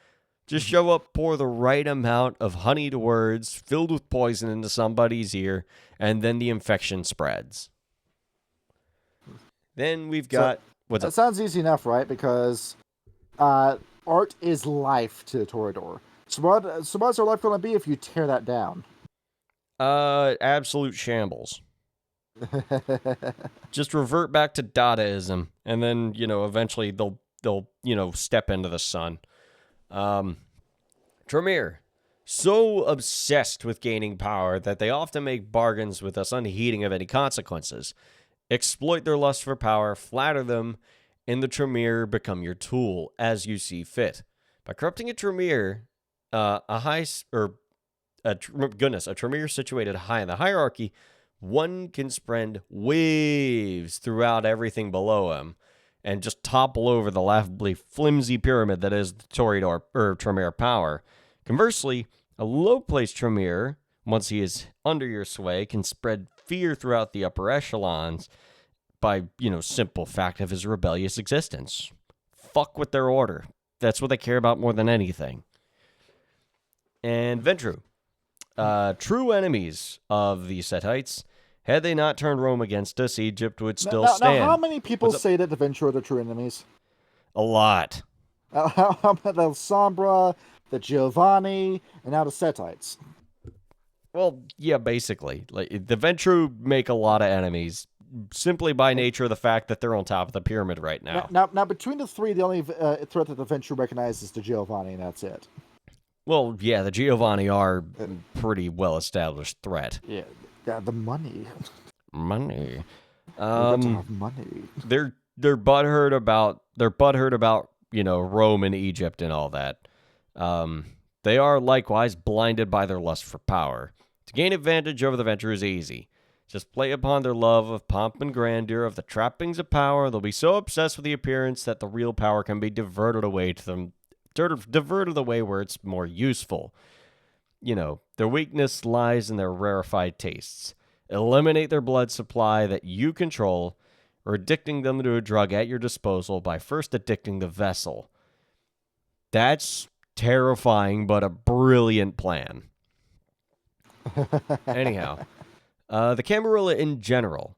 Just show up, pour the right amount of honeyed words filled with poison into somebody's ear, and then the infection spreads. Then we've got... That sounds easy enough, right? Because art is life to the Toreador. So what's our life going to be if you tear that down? Absolute shambles. Just revert back to Dadaism, and then, eventually they'll step into the sun. Tremere, so obsessed with gaining power that they often make bargains with us unheeding of any consequences. Exploit their lust for power, flatter them, and the Tremere become your tool as you see fit. By corrupting a Tremere, a Tremere situated high in the hierarchy, one can spread waves throughout everything below him and just topple over the laughably flimsy pyramid that is the Toreador or Tremere power. Conversely, a low-placed Tremere, once he is under your sway, can spread fear throughout the upper echelons by, simple fact of his rebellious existence. fuck with their order. That's what they care about more than anything. And Ventru. True enemies of the Setites. Had they not turned Rome against us, Egypt would still stand. Now, how many people say that the Ventru are the true enemies? A lot. How about the Sombra, the Giovanni, and now the Setites? Well, yeah, basically. Like the Ventru make a lot of enemies simply by nature of the fact that they're on top of the pyramid right now. Now between the three, the only threat that the Ventru recognizes is the Giovanni, and that's it. Well, yeah, the Giovanni are a pretty well-established threat. Yeah, the money. Money. Money. They're butthurt about Rome and Egypt and all that. They are likewise blinded by their lust for power. To gain advantage over the Ventru is easy. Just play upon their love of pomp and grandeur, of the trappings of power. They'll be so obsessed with the appearance that the real power can be diverted away where it's more useful. Their weakness lies in their rarefied tastes. Eliminate their blood supply that you control, or addicting them to a drug at your disposal by first addicting the vessel. That's terrifying, but a brilliant plan. Anyhow, the Camarilla in general,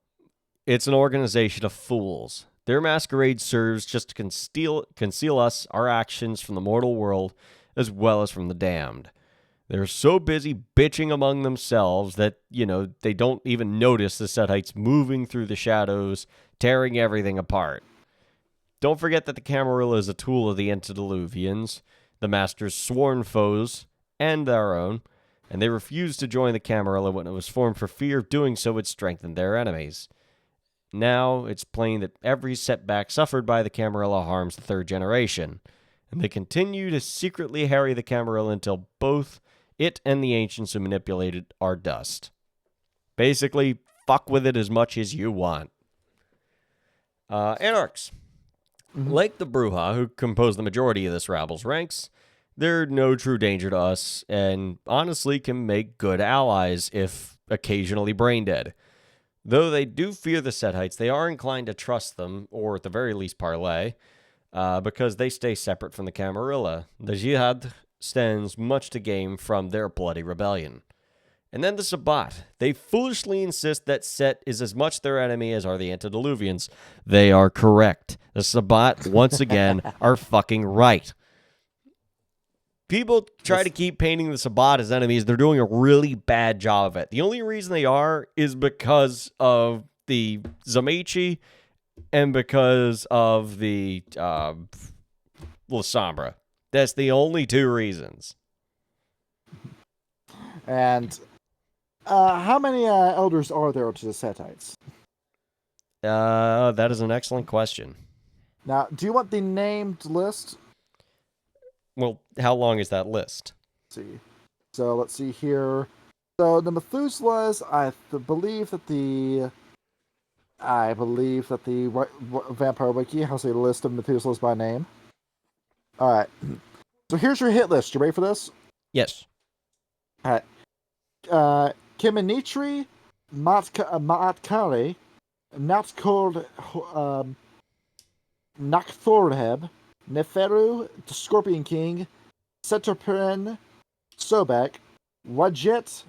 it's an organization of fools. Their masquerade serves just to conceal us, our actions, from the mortal world, as well as from the damned. They're so busy bitching among themselves that, they don't even notice the Setites moving through the shadows, tearing everything apart. Don't forget that the Camarilla is a tool of the antediluvians, the Master's sworn foes, and our own, and they refused to join the Camarilla when it was formed for fear of doing so would strengthen their enemies. Now, it's plain that every setback suffered by the Camarilla harms the third generation, and they continue to secretly harry the Camarilla until both it and the ancients who manipulate it are dust. Basically, fuck with it as much as you want. Anarchs. Mm-hmm. Like the Bruja, who compose the majority of this rabble's ranks, they're no true danger to us, and honestly can make good allies if occasionally brain dead. Though they do fear the Setites, they are inclined to trust them, or at the very least parley, because they stay separate from the Camarilla. The Jihad stands much to gain from their bloody rebellion. And then the Sabbat. They foolishly insist that Set is as much their enemy as are the antediluvians. They are correct. The Sabbat, once again, are fucking right. People try to keep painting the Sabbat as enemies. They're doing a really bad job of it. The only reason they are is because of the Zamici and because of the La Sombra. That's the only two reasons. And how many elders are there to the Setites? That is an excellent question. Now, do you want the named list? Well, how long is that list? Let's see. So let's see here. So the Methuselahs, I believe that the Vampire Wiki has a list of Methuselahs by name. All right. So here's your hit list. You ready for this? Yes. All right. Kiminitri, Maatkali, Natkord, Nakthorheb, Neferu, the Scorpion King, Seterperin, Sobek, Wajet,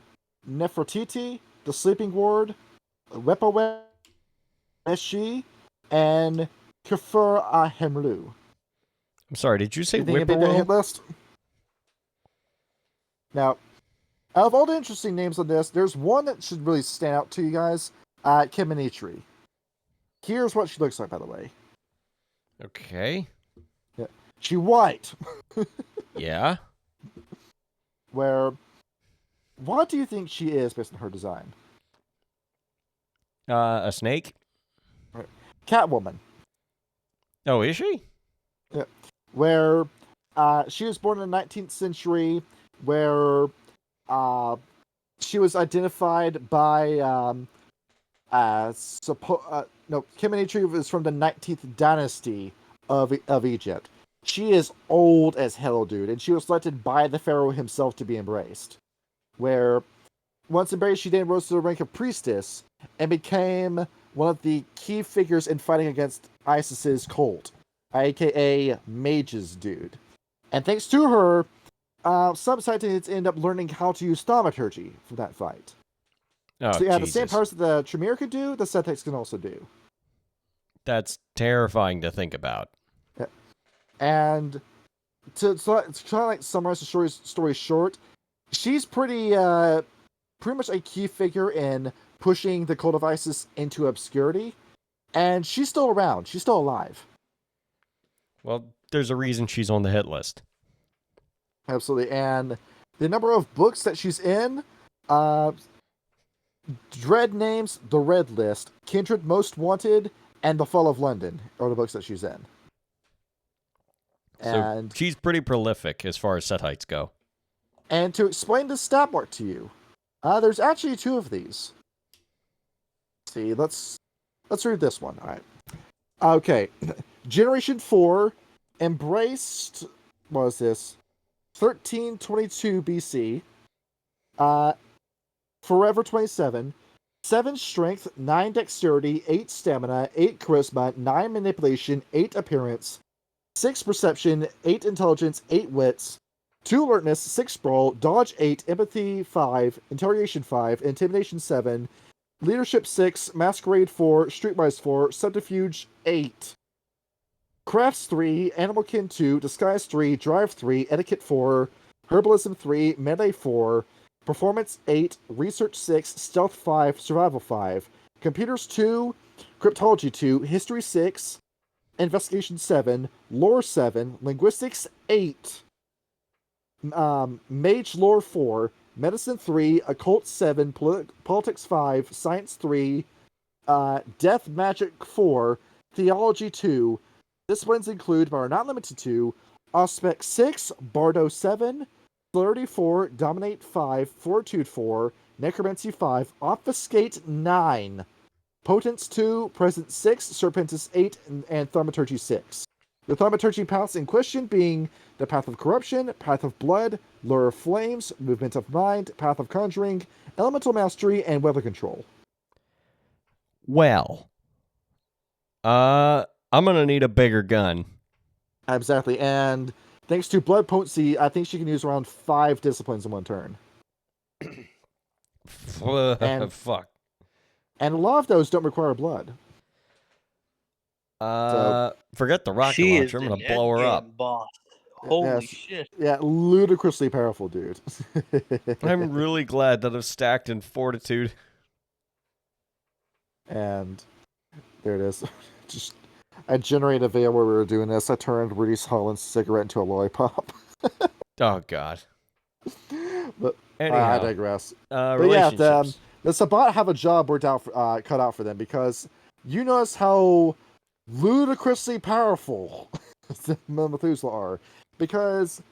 Nefertiti, the Sleeping Ward, Wepawe, Eshi, and Kefur Ahemlu. I'm sorry, did you say Whippoorwill? Hit list? Now, out of all the interesting names on this, there's one that should really stand out to you guys. Kiminitri. Here's what she looks like, by the way. Okay. Yeah. She white. Yeah. What do you think she is based on her design? A snake? Right. Catwoman. Oh, is she? Yeah. Where she was born in the 19th century, where she was identified by Kiminitri was from the 19th dynasty of Egypt. She is old as hell, dude, and she was selected by the pharaoh himself to be embraced. Where, once embraced, she then rose to the rank of priestess and became one of the key figures in fighting against ISIS's cult. aka Mage's dude. And thanks to her, some Sititians end up learning how to use thaumaturgy for that fight. Oh, so yeah, Jesus. the same powers that the Tremere could do, the Setites can also do. That's terrifying to think about. Yeah. And to try to like summarize the story short, she's pretty much a key figure in pushing the Cult of Isis into obscurity, and she's still around. She's still alive. Well, there's a reason she's on the hit list. Absolutely, and the number of books that she's in, Dread Names, The Red List, Kindred Most Wanted, and The Fall of London are the books that she's in. And so she's pretty prolific as far as Setites go. And to explain this stat mark to you, there's actually 2 of these. See, let's read this one. All right. Okay. Generation 4 embraced, what was this? 1322 BC. Forever 27. 7 strength, 9 dexterity, 8 stamina, 8 charisma, 9 manipulation, 8 appearance, 6 perception, 8 intelligence, 8 wits, 2 alertness, 6 sprawl, dodge 8, empathy 5, interrogation 5, intimidation 7, leadership 6, masquerade 4, streetwise 4, subterfuge 8, crafts 3, animal kin 2, disguise 3, drive 3, etiquette 4, herbalism 3, melee 4, performance 8, research 6, stealth 5, survival 5, computers 2, cryptology 2, history 6, investigation 7, lore 7, linguistics 8, mage lore 4, medicine 3, occult 7, politics 5, science 3, death magic 4, theology 2. Disciplines include, but are not limited to, aspect 6, bardo 7, celerity 4, dominate 5, fortitude 4, necromancy 5, obfuscate 9, potence 2, presence 6, serpentis 8, and thaumaturgy 6. The thaumaturgy paths in question being the path of corruption, path of blood, lure of flames, movement of mind, path of conjuring, elemental mastery, and weather control. Well, I'm gonna need a bigger gun. Exactly, and thanks to blood potency, I think she can use around 5 disciplines in one turn. Fuck. And a lot of those don't require blood. Forget the rocket She launcher. is I'm gonna the blow her endgame up. boss. Holy Yes. shit. Yeah, ludicrously powerful, dude. I'm really glad that I've stacked in fortitude. And there it is. Just I generated a video where we were doing this. I turned Rudy's Holland's cigarette into a lollipop. Oh God. But Anyhow, I digress. But yeah, relationships. the Sabbat have a job worked out cut out for them, because you notice how ludicrously powerful the Methuselah are, because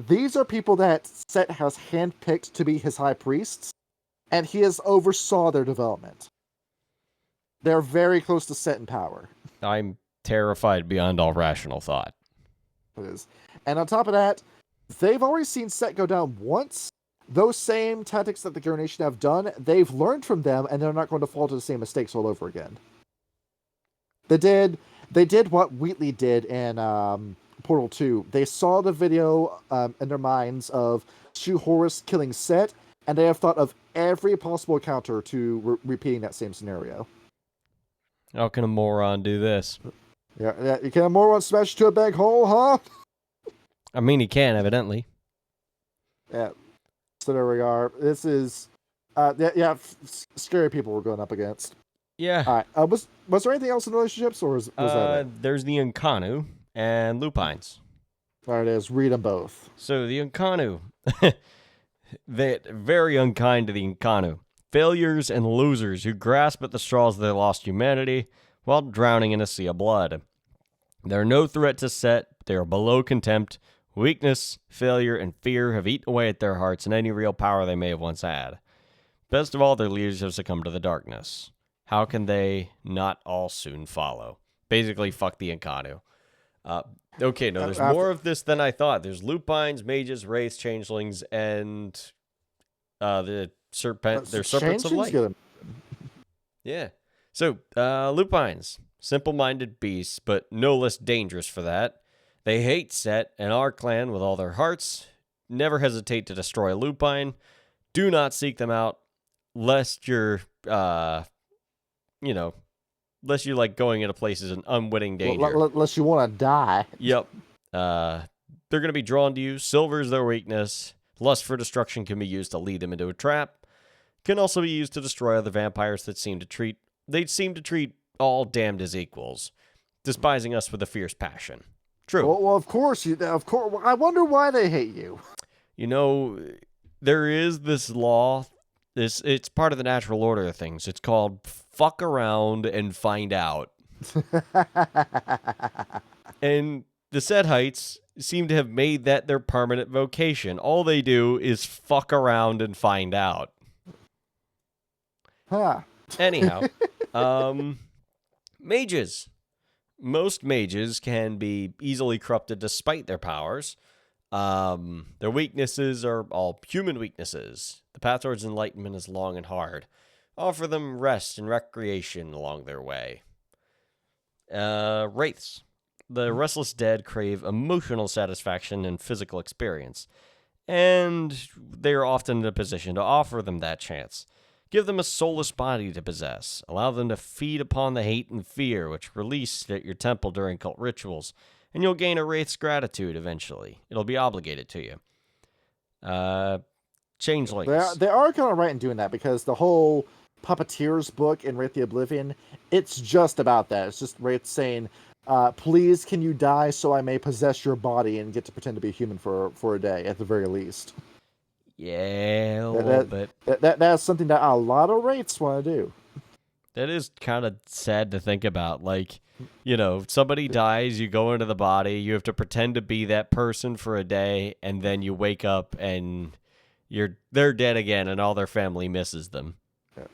these are people that Set has handpicked to be his high priests, and he has oversaw their development. They're very close to Set in power. I'm terrified beyond all rational thought. It is. And on top of that, they've already seen Set go down once. Those same tactics that the Garrow Nation have done, they've learned from them, and they're not going to fall to the same mistakes all over again. They did what Wheatley did in Portal 2. They saw the video in their minds of Shu Horus killing Set, and they have thought of every possible counter to repeating that same scenario. How can a moron do this? Yeah, you can a moron smash to a big hole, huh? I mean, he can, evidently. Yeah. So there we are. This is, scary people we're going up against. Yeah. All right. Was there anything else in relationships, or was that it? There's the Unkanu and Lupines. There it is. Read them both. So the Unkanu, they're very unkind to the Unkanu. Failures and losers who grasp at the straws of their lost humanity while drowning in a sea of blood. They're no threat to Set. They are below contempt. Weakness, failure, and fear have eaten away at their hearts and any real power they may have once had. Best of all, their leaders have succumbed to the darkness. How can they not all soon follow? Basically, fuck the Unkanu. Okay, no, there's more of this than I thought. There's lupines, mages, wraiths, changelings, and they're serpents of light. Good. Yeah. So, lupines, simple-minded beasts, but no less dangerous for that. They hate Set and our clan with all their hearts. Never hesitate to destroy a lupine. Do not seek them out, lest you're, lest you like going into places in unwitting danger. Unless you want to die. Yep. They're going to be drawn to you. Silver is their weakness. Lust for destruction can be used to lead them into a trap. Can also be used to destroy other vampires that seem to treat all damned as equals, despising us with a fierce passion. True. Well, of course. I wonder why they hate you. There is this law. It's part of the natural order of things. It's called fuck around and find out. And the Setites seem to have made that their permanent vocation. All they do is fuck around and find out. Huh. Anyhow, mages. Most mages can be easily corrupted despite their powers. Their weaknesses are all human weaknesses. The path towards enlightenment is long and hard. Offer them rest and recreation along their way. Wraiths. The restless dead crave emotional satisfaction and physical experience, and they are often in a position to offer them that chance. Give them a soulless body to possess. Allow them to feed upon the hate and fear which released at your temple during cult rituals, and you'll gain a wraith's gratitude eventually. It'll be obligated to you. Changelings. They are kind of right in doing that, because the whole Puppeteer's book in Wraith the Oblivion, it's just about that. It's just Wraith saying, please, can you die so I may possess your body and get to pretend to be a human for a day, at the very least. Yeah, a little bit. That's something that a lot of Wraiths want to do. That is kind of sad to think about. Like, somebody dies, you go into the body, you have to pretend to be that person for a day, and then you wake up and they're dead again, and all their family misses them.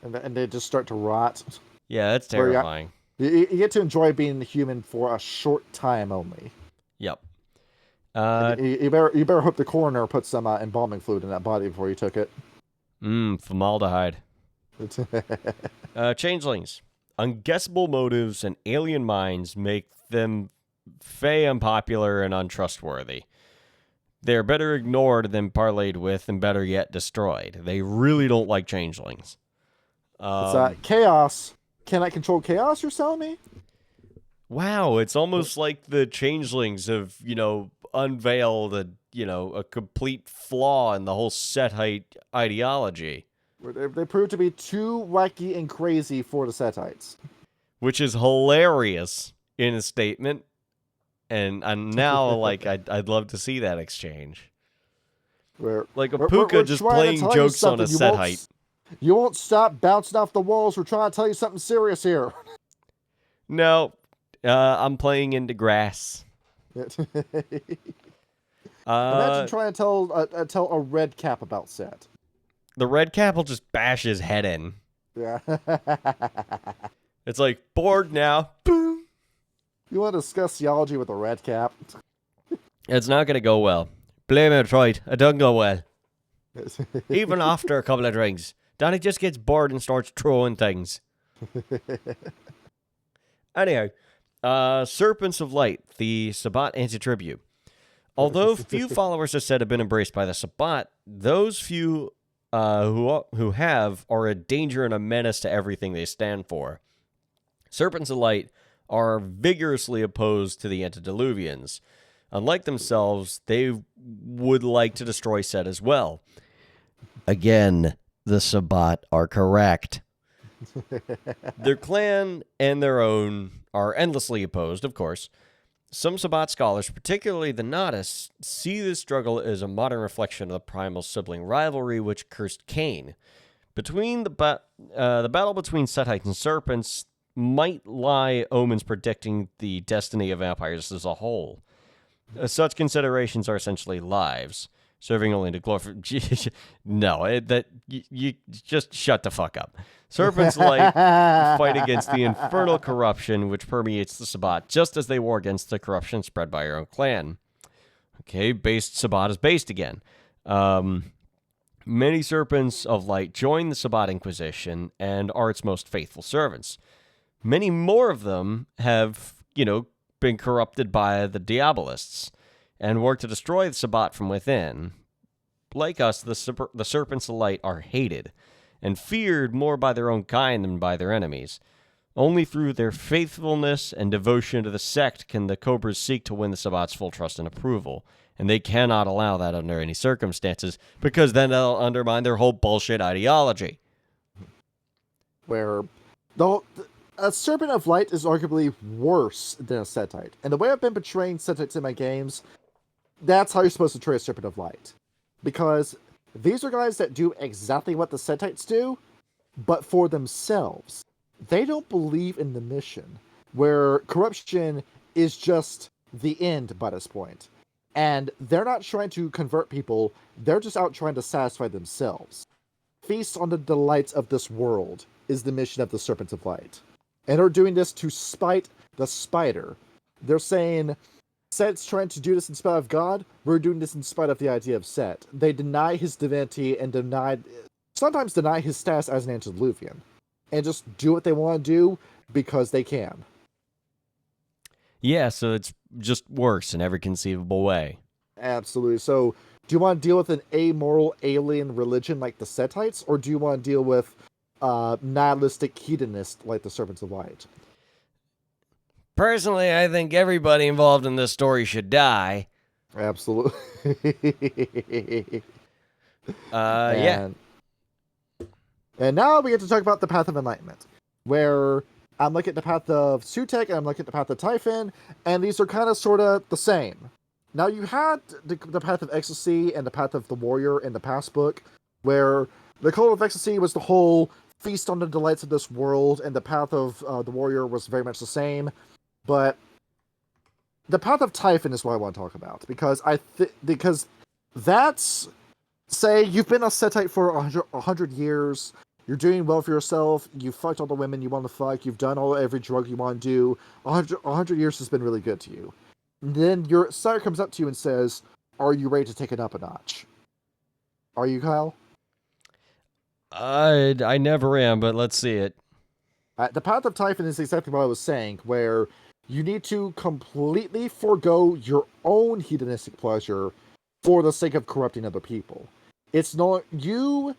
And they just start to rot. Yeah, that's terrifying. You get to enjoy being human for a short time only. Yep. You better hope the coroner put some embalming fluid in that body before you took it. Formaldehyde. Changelings. Unguessable motives and alien minds make them fey unpopular and untrustworthy. They are better ignored than parlayed with, and better yet, destroyed. They really don't like changelings. It's chaos. Can I control chaos, you're telling me? Wow, it's almost like the changelings have, unveiled a complete flaw in the whole Setite ideology. They prove to be too wacky and crazy for the Setites. Which is hilarious in a statement. And now, I'd love to see that exchange. Like a puka just playing jokes on a Setite. You won't stop bouncing off the walls. We're trying to tell you something serious here. No, I'm playing into grass. Imagine trying to tell a red cap about Set. The red cap will just bash his head in. Yeah. It's like, bored now. Boom. You want to discuss theology with a red cap? It's not going to go well. Blame it, right. It doesn't go well. Even after a couple of drinks, Donnie just gets bored and starts throwing things. Anyhow, Serpents of Light, the Sabbat anti-tribute. Although few followers are said to have been embraced by the Sabbat, those few who have are a danger and a menace to everything they stand for. Serpents of Light are vigorously opposed to the antediluvians. Unlike themselves, they would like to destroy Set as well. Again, the Sabbat are correct. Their clan and their own are endlessly opposed, of course. Some Sabbat scholars, particularly the Nahdists, see this struggle as a modern reflection of the primal sibling rivalry which cursed Cain. Between the battle between Setites and Serpents might lie omens predicting the destiny of vampires as a whole. Such considerations are essentially lives, serving only to glorify. You just shut the fuck up. Serpents Light fight against the infernal corruption which permeates the Sabbat, just as they war against the corruption spread by your own clan. Okay, Sabbat is based again. Many Serpents of Light join the Sabbat Inquisition and are its most faithful servants. many more of them have, been corrupted by the Diabolists and work to destroy the Sabbat from within. Like us, the Serpents of Light are hated and feared more by their own kind than by their enemies. Only through their faithfulness and devotion to the sect can the Cobras seek to win the Sabbat's full trust and approval. And they cannot allow that under any circumstances, because then they'll undermine their whole bullshit ideology. Where a Serpent of Light is arguably worse than a Setite. And the way I've been portraying Setites in my games, that's how you're supposed to portray a Serpent of Light. Because these are guys that do exactly what the Setites do, but for themselves. They don't believe in the mission, where corruption is just the end by this point. And they're not trying to convert people, they're just out trying to satisfy themselves. Feast on the delights of this world is the mission of the Serpents of Light. And they're doing this to spite the spider. They're saying, Set's trying to do this in spite of God, we're doing this in spite of the idea of Set. They deny his divinity and sometimes deny his status as an antediluvian. And just do what they want to do because they can. Yeah, so it's just worse in every conceivable way. Absolutely. So, do you want to deal with an amoral alien religion like the Setites, or do you want to deal with nihilistic hedonist like the Serpents of Light? Personally, I think everybody involved in this story should die. Absolutely. Yeah. And now we get to talk about the Path of Enlightenment, where I'm looking at the Path of Sutek and I'm looking at the Path of Typhon, and these are kind of sort of the same. Now, you had the Path of Ecstasy and the Path of the Warrior in the past book, where the Cult of Ecstasy was the whole feast on the delights of this world, and the Path of the Warrior was very much the same. But the Path of Typhon is what I want to talk about, because because that's, say, you've been a Setite for 100 years, you're doing well for yourself, you fucked all the women you want to fuck, you've done every drug you want to do, 100 years has been really good to you. And then your sire comes up to you and says, are you ready to take it up a notch? Are you, Kyle? I never am, but let's see it. The Path of Typhon is exactly what I was saying, where you need to completely forego your own hedonistic pleasure for the sake of corrupting other people. It's not you.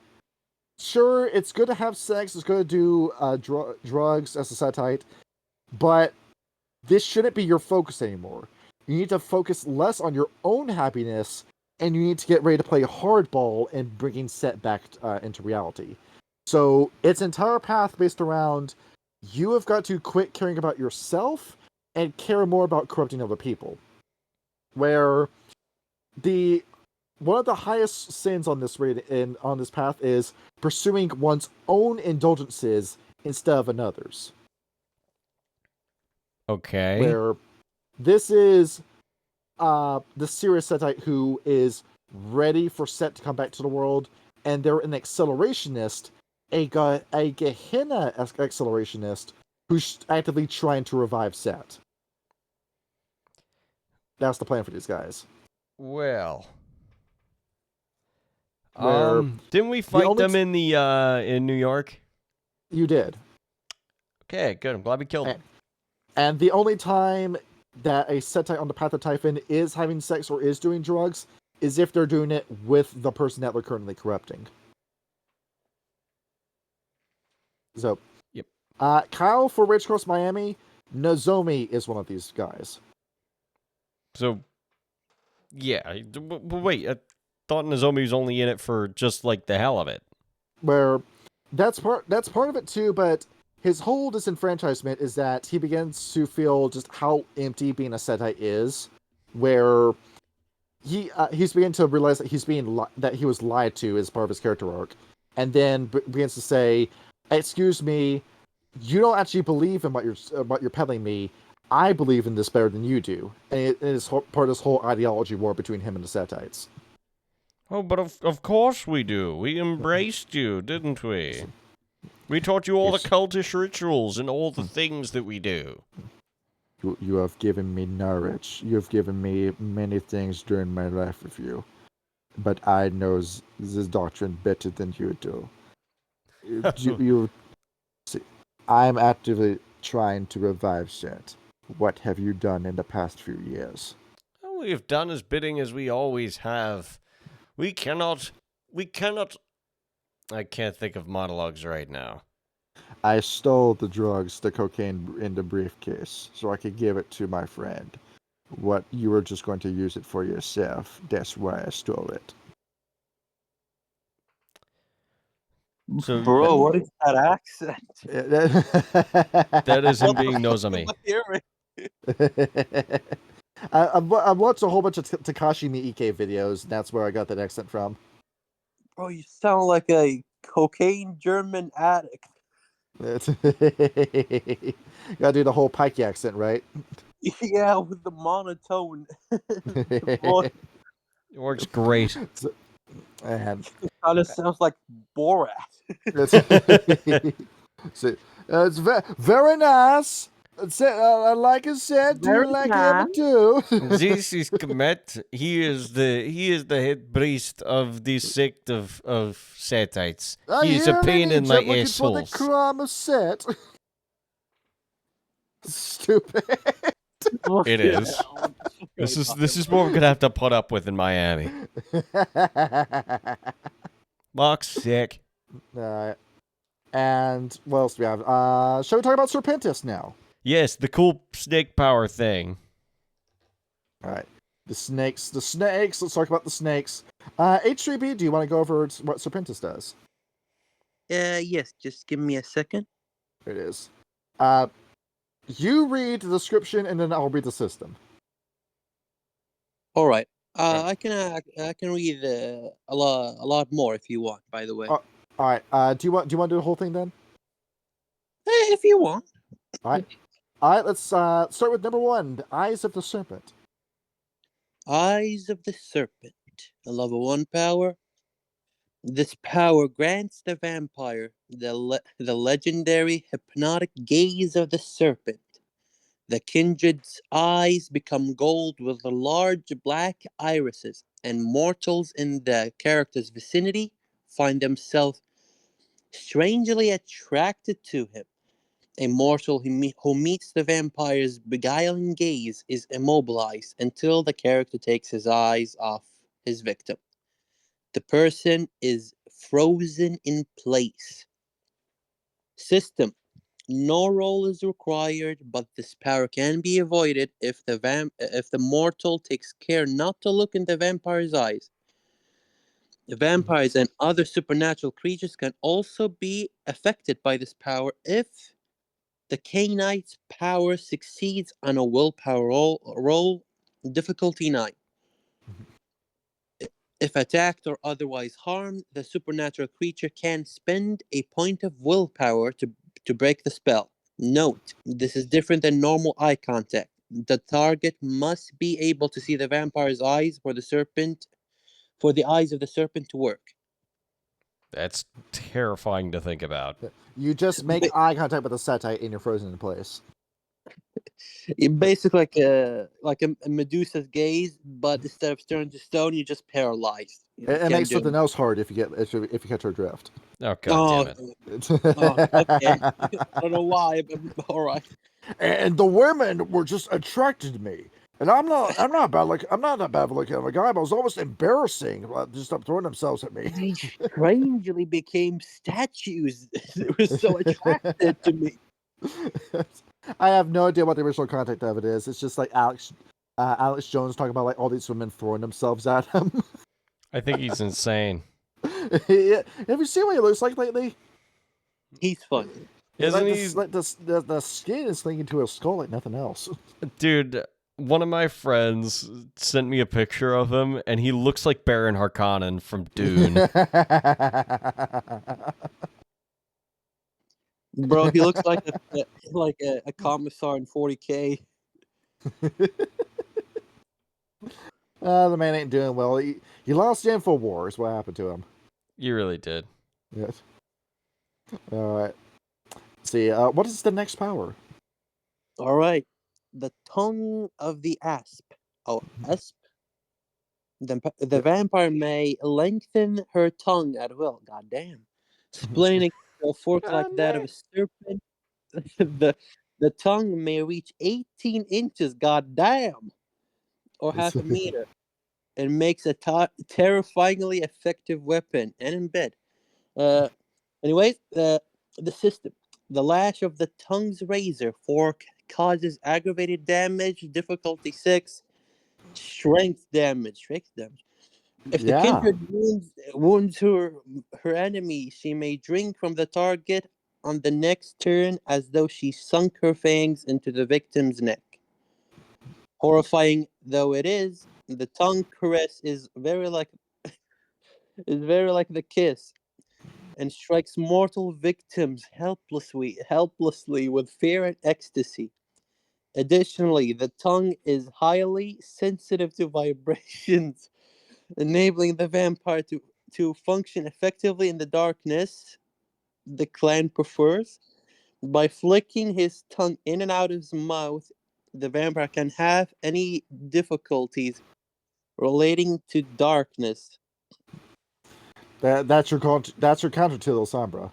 Sure, it's good to have sex. It's good to do drugs as a Setite, but this shouldn't be your focus anymore. You need to focus less on your own happiness, and you need to get ready to play hardball and bringing Set back into reality. So its entire path based around you have got to quit caring about yourself and care more about corrupting other people. Where one of the highest sins on this on this path is pursuing one's own indulgences instead of another's. Okay. Where this is the serious Setite who is ready for Set to come back to the world, and they're an accelerationist, a Gehenna accelerationist who's actively trying to revive Set. That's the plan for these guys. Well, Where didn't we fight only them in the in New York? You did. Okay, good. I'm glad we killed them. And the only time that a Setite on the Path of Typhon is having sex or is doing drugs is if they're doing it with the person that they're currently corrupting. So, yep. Kyle for Rage Cross Miami, Nozomi is one of these guys. So, yeah. Wait, I thought Nozomi was only in it for just like the hell of it. Where that's part of it too, but his whole disenfranchisement is that he begins to feel just how empty being a Setite is, where he's beginning to realize that that he was lied to as part of his character arc, and then begins to say, "Excuse me, you don't actually believe in what you're peddling me. I believe in this better than you do," and it is part of this whole ideology war between him and the Setites. Oh, but of course we do. We embraced you, didn't we? We taught you all the cultish rituals and all the things that we do. You have given me knowledge. You have given me many things during my life with you. But I know this doctrine better than you do. See, I'm actively trying to revive Set. What have you done in the past few years? We have done his bidding as we always have. We cannot. I can't think of monologues right now. I stole the drugs, the cocaine in the briefcase, so I could give it to my friend. What, you were just going to use it for yourself. That's why I stole it. So Bro, what is that accent? that is him being Nozami. I watched a whole bunch of Takashi Miike videos, and that's where I got that accent from. Bro, you sound like a cocaine German addict. Gotta do the whole Pike accent, right? Yeah, with the monotone. Boy, It works great. And it kind of sounds like Borat. so, it's very nice. Like I said, do you Very like nice. him too? This is Kemet. He is the head priest of the sect of Setites. He is a pain in my looking for the assholes. crime of set. Stupid. It is. This is what we're gonna have to put up with in Miami. Mark's sick. And what else do we have? Shall we talk about Serpentis now? Yes, the cool snake power thing. All right. The snakes. Let's talk about the snakes. H3B, do you want to go over what Serpentis does? Yes, just give me a second. There it is. You read the description, and then I'll read the system. All right. I can read a lot more if you want. By the way, All right. Do you want to do the whole thing then? if you want. All right. Let's start with number 1. The Eyes of the Serpent. Eyes of the Serpent, a level 1 power. This power grants the vampire the legendary hypnotic gaze of the serpent. The kindred's eyes become gold with large black irises, and mortals in the character's vicinity find themselves strangely attracted to him. A mortal who meets the vampire's beguiling gaze is immobilized until the character takes his eyes off his victim. The person is frozen in place. System. No roll is required, but this power can be avoided if the mortal takes care not to look in the vampire's eyes. The vampires and other supernatural creatures can also be affected by this power if the Canaanite's power succeeds on a willpower roll difficulty 9. If attacked or otherwise harmed, the supernatural creature can spend a point of willpower to break the spell. Note, this is different than normal eye contact. The target must be able to see the vampire's eyes for the eyes of the serpent to work. That's terrifying to think about. You just make eye contact with the Setite and you're frozen in place. Basically like a Medusa's gaze, but instead of turning to stone, you're just paralyzed. It makes something else hard if you catch her drift. Oh, God damn it. Okay. I don't know why, but all right. And the women were just attracted to me. And I'm not that bad looking of a guy, but it was almost embarrassing. Just up throwing themselves at me. They strangely became statues. They were so attracted to me. I have no idea what the original content of it is. It's just like Alex Jones talking about like all these women throwing themselves at him. I think he's insane. Yeah. Have you seen what he looks like lately? He's funny. Isn't like he? The skin is linking to his skull like nothing else. Dude, one of my friends sent me a picture of him, and he looks like Baron Harkonnen from Dune. Bro, he looks like a commissar in 40K. The man ain't doing well. He lost InfoWars. What happened to him? You really did. Yes. All right. See, what is the next power? All right. The tongue of the asp. Oh, asp? The vampire may lengthen her tongue at will. Goddamn. Splitting a fork like that of a serpent. The tongue may reach 18 inches, goddamn, or half a meter, and makes a terrifyingly effective weapon and in bed. Anyways, the system. The lash of the tongue's razor fork causes aggravated damage, difficulty 6, strength damage. If the Yeah. kindred wounds her enemy, she may drink from the target on the next turn as though she sunk her fangs into the victim's neck. Horrifying though it is, the tongue caress is very like the kiss, and strikes mortal victims helplessly with fear and ecstasy. Additionally, the tongue is highly sensitive to vibrations, enabling the vampire to function effectively in the darkness the clan prefers. By flicking his tongue in and out of his mouth, the vampire can have any difficulties relating to darkness. That's your counter to Little Sombra.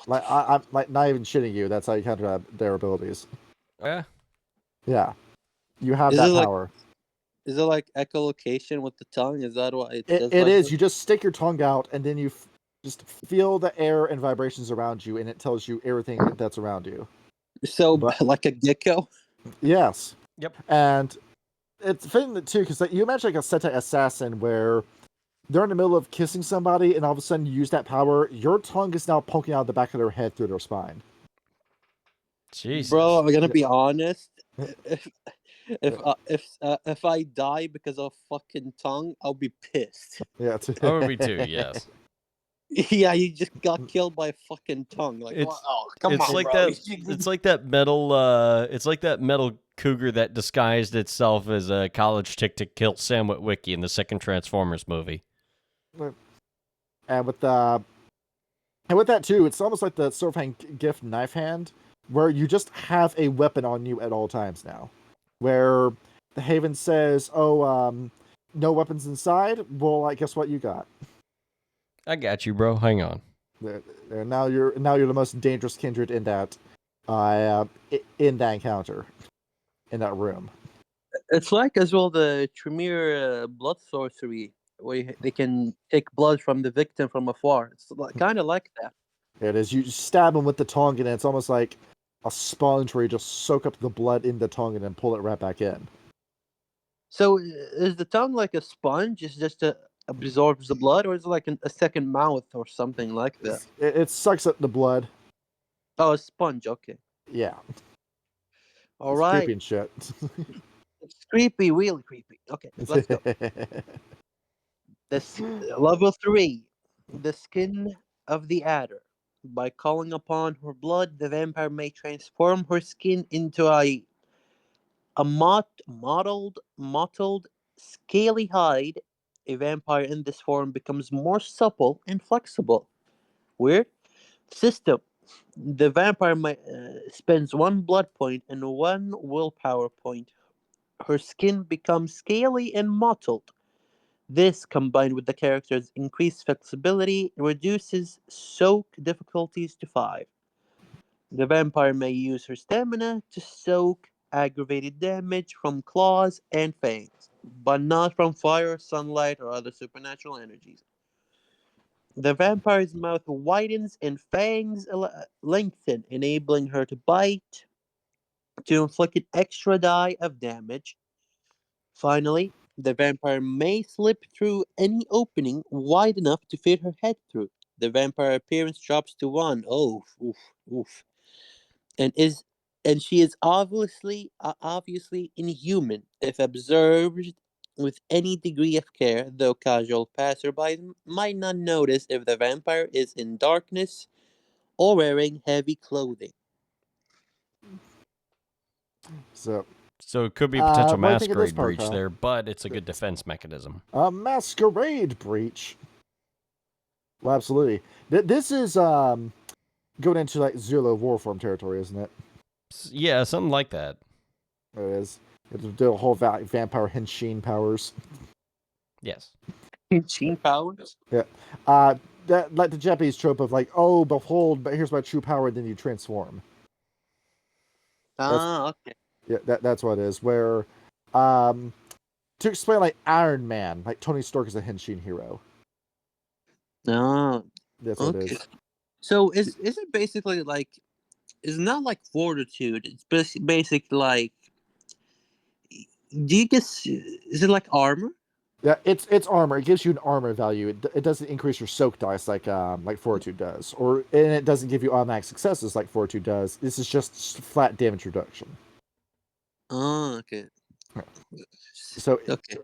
Like I'm like not even shitting you. That's how you counter their abilities. Yeah. Yeah, you have Is that it like power. is it like echolocation with the tongue? Is that what it does? It Like is. this? You just stick your tongue out, and then you just feel the air and vibrations around you, and it tells you everything that's around you. So But like a gecko? yes, Yep. and it's fitting too because like, you imagine like a Setite assassin where they're in the middle of kissing somebody, and all of a sudden you use that power. Your tongue is now poking out the back of their head through their spine. Jesus. Bro, I'm gonna Yeah. be honest. Yeah. If I die because of fucking tongue, I'll be pissed. Yeah. I would be too. Yes. Yeah, you just got killed by a fucking tongue. Like, It's oh, come it's on, like bro. that. It's like that metal. It's like that metal cougar that disguised itself as a college chick to kill Sam Witwicky in the second Transformers movie. And with that too, it's almost like the Silverhand Gift knife hand, where you just have a weapon on you at all times now. Where the Haven says, "Oh, no weapons inside." Well, like, guess what you got? I got you, bro. Hang on. Now you're the most dangerous kindred in that encounter, in that room. It's like as well the Tremere blood sorcery, where they can take blood from the victim from afar. It's kind of like that. It is. You stab him with the tongue, and it's almost like a sponge where you just soak up the blood in the tongue and then pull it right back in. So is the tongue like a sponge? It's just absorbs the blood, or is it like a second mouth or something like that? It sucks up the blood. Oh, a sponge. Okay. Yeah. All It's right. creepy and shit. It's creepy, really creepy. Okay, let's go. This level 3, the skin of the adder. By calling upon her blood, the vampire may transform her skin into a mottled, scaly hide. A vampire in this form becomes more supple and flexible. Weird system. The vampire spends 1 blood point and 1 willpower point. Her skin becomes scaly and mottled. This, combined with the character's increased flexibility, reduces soak difficulties to 5. The vampire may use her stamina to soak aggravated damage from claws and fangs, but not from fire, sunlight, or other supernatural energies. The vampire's mouth widens and fangs lengthen, enabling her to bite to inflict an extra die of damage. Finally, the vampire may slip through any opening wide enough to fit her head through. The vampire appearance drops to 1. Oh, oof, oof. And is and she is obviously inhuman if observed with any degree of care, though casual passerby might not notice if the vampire is in darkness or wearing heavy clothing. So it could be a potential what do you think of this masquerade part, breach Kyle? there, but it's a good defense mechanism. A masquerade breach. Well, absolutely. This is going into like Zulu Warform territory, isn't it? Yeah, something like that. It is. It's the whole vampire henshin powers. Yes. Gene powers? Yeah. That like the Japanese trope of like, oh, behold, but here's my true power, then you transform. Okay. Yeah, that's what it is. Where, to explain, like Iron Man, like Tony Stark is a Henshin hero. Oh, That's what it okay. is. So is it basically like it's not like fortitude? It's basically like do you guess is it like armor? Yeah, it's armor. It gives you an armor value. It doesn't increase your soak dice like Fortitude does, and it doesn't give you automatic successes like Fortitude does. This is just flat damage reduction. Oh, okay. So Okay.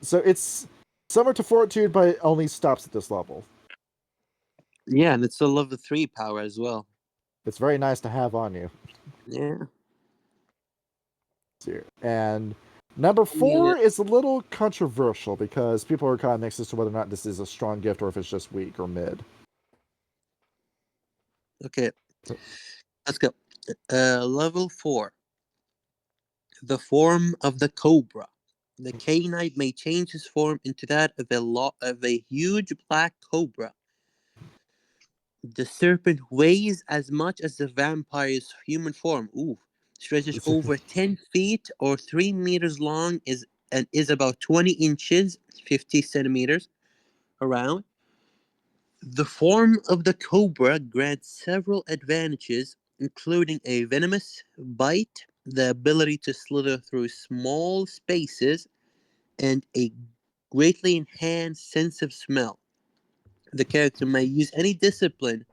so it's similar to Fortitude, but it only stops at this level. Yeah, and it's a level 3 power as well. It's very nice to have on you. Yeah. And number 4 is a little controversial because people are kind of mixed as to whether or not this is a strong gift or if it's just weak or mid. Okay. Let's go. Level 4. The form of the cobra. The K-Knight may change his form into that of a huge black cobra. The serpent weighs as much as the vampire's human form. Ooh. Stretches over 10 feet or 3 meters long and is about 20 inches, 50 centimeters around. The form of the cobra grants several advantages, including a venomous bite, the ability to slither through small spaces, and a greatly enhanced sense of smell. The character may use any discipline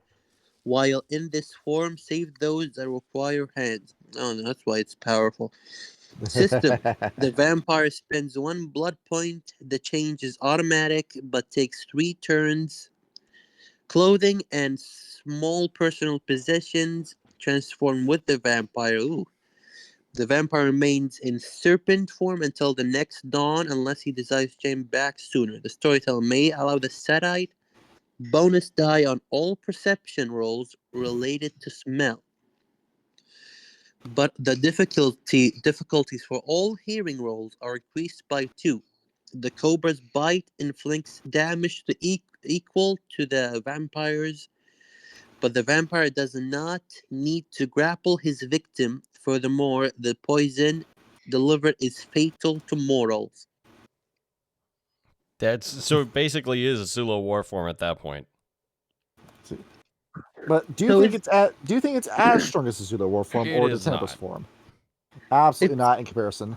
while in this form, save those that require hands. Oh, that's why it's powerful. System. The vampire spends 1 blood point. The change is automatic, but takes 3 turns. Clothing and small personal possessions transform with the vampire. Ooh. The vampire remains in serpent form until the next dawn unless he decides to change back sooner. The storyteller may allow the Setite bonus die on all perception rolls related to smell. But the difficulties for all hearing rolls are increased by 2. The cobra's bite inflicts damage equal to the vampire's, but the vampire does not need to grapple his victim. Furthermore, the poison delivered is fatal to mortals. So it basically is a Sula war form at that point. But do you think it's as strong as the Zulu war form It or the is Tempest not. form? Absolutely not in comparison.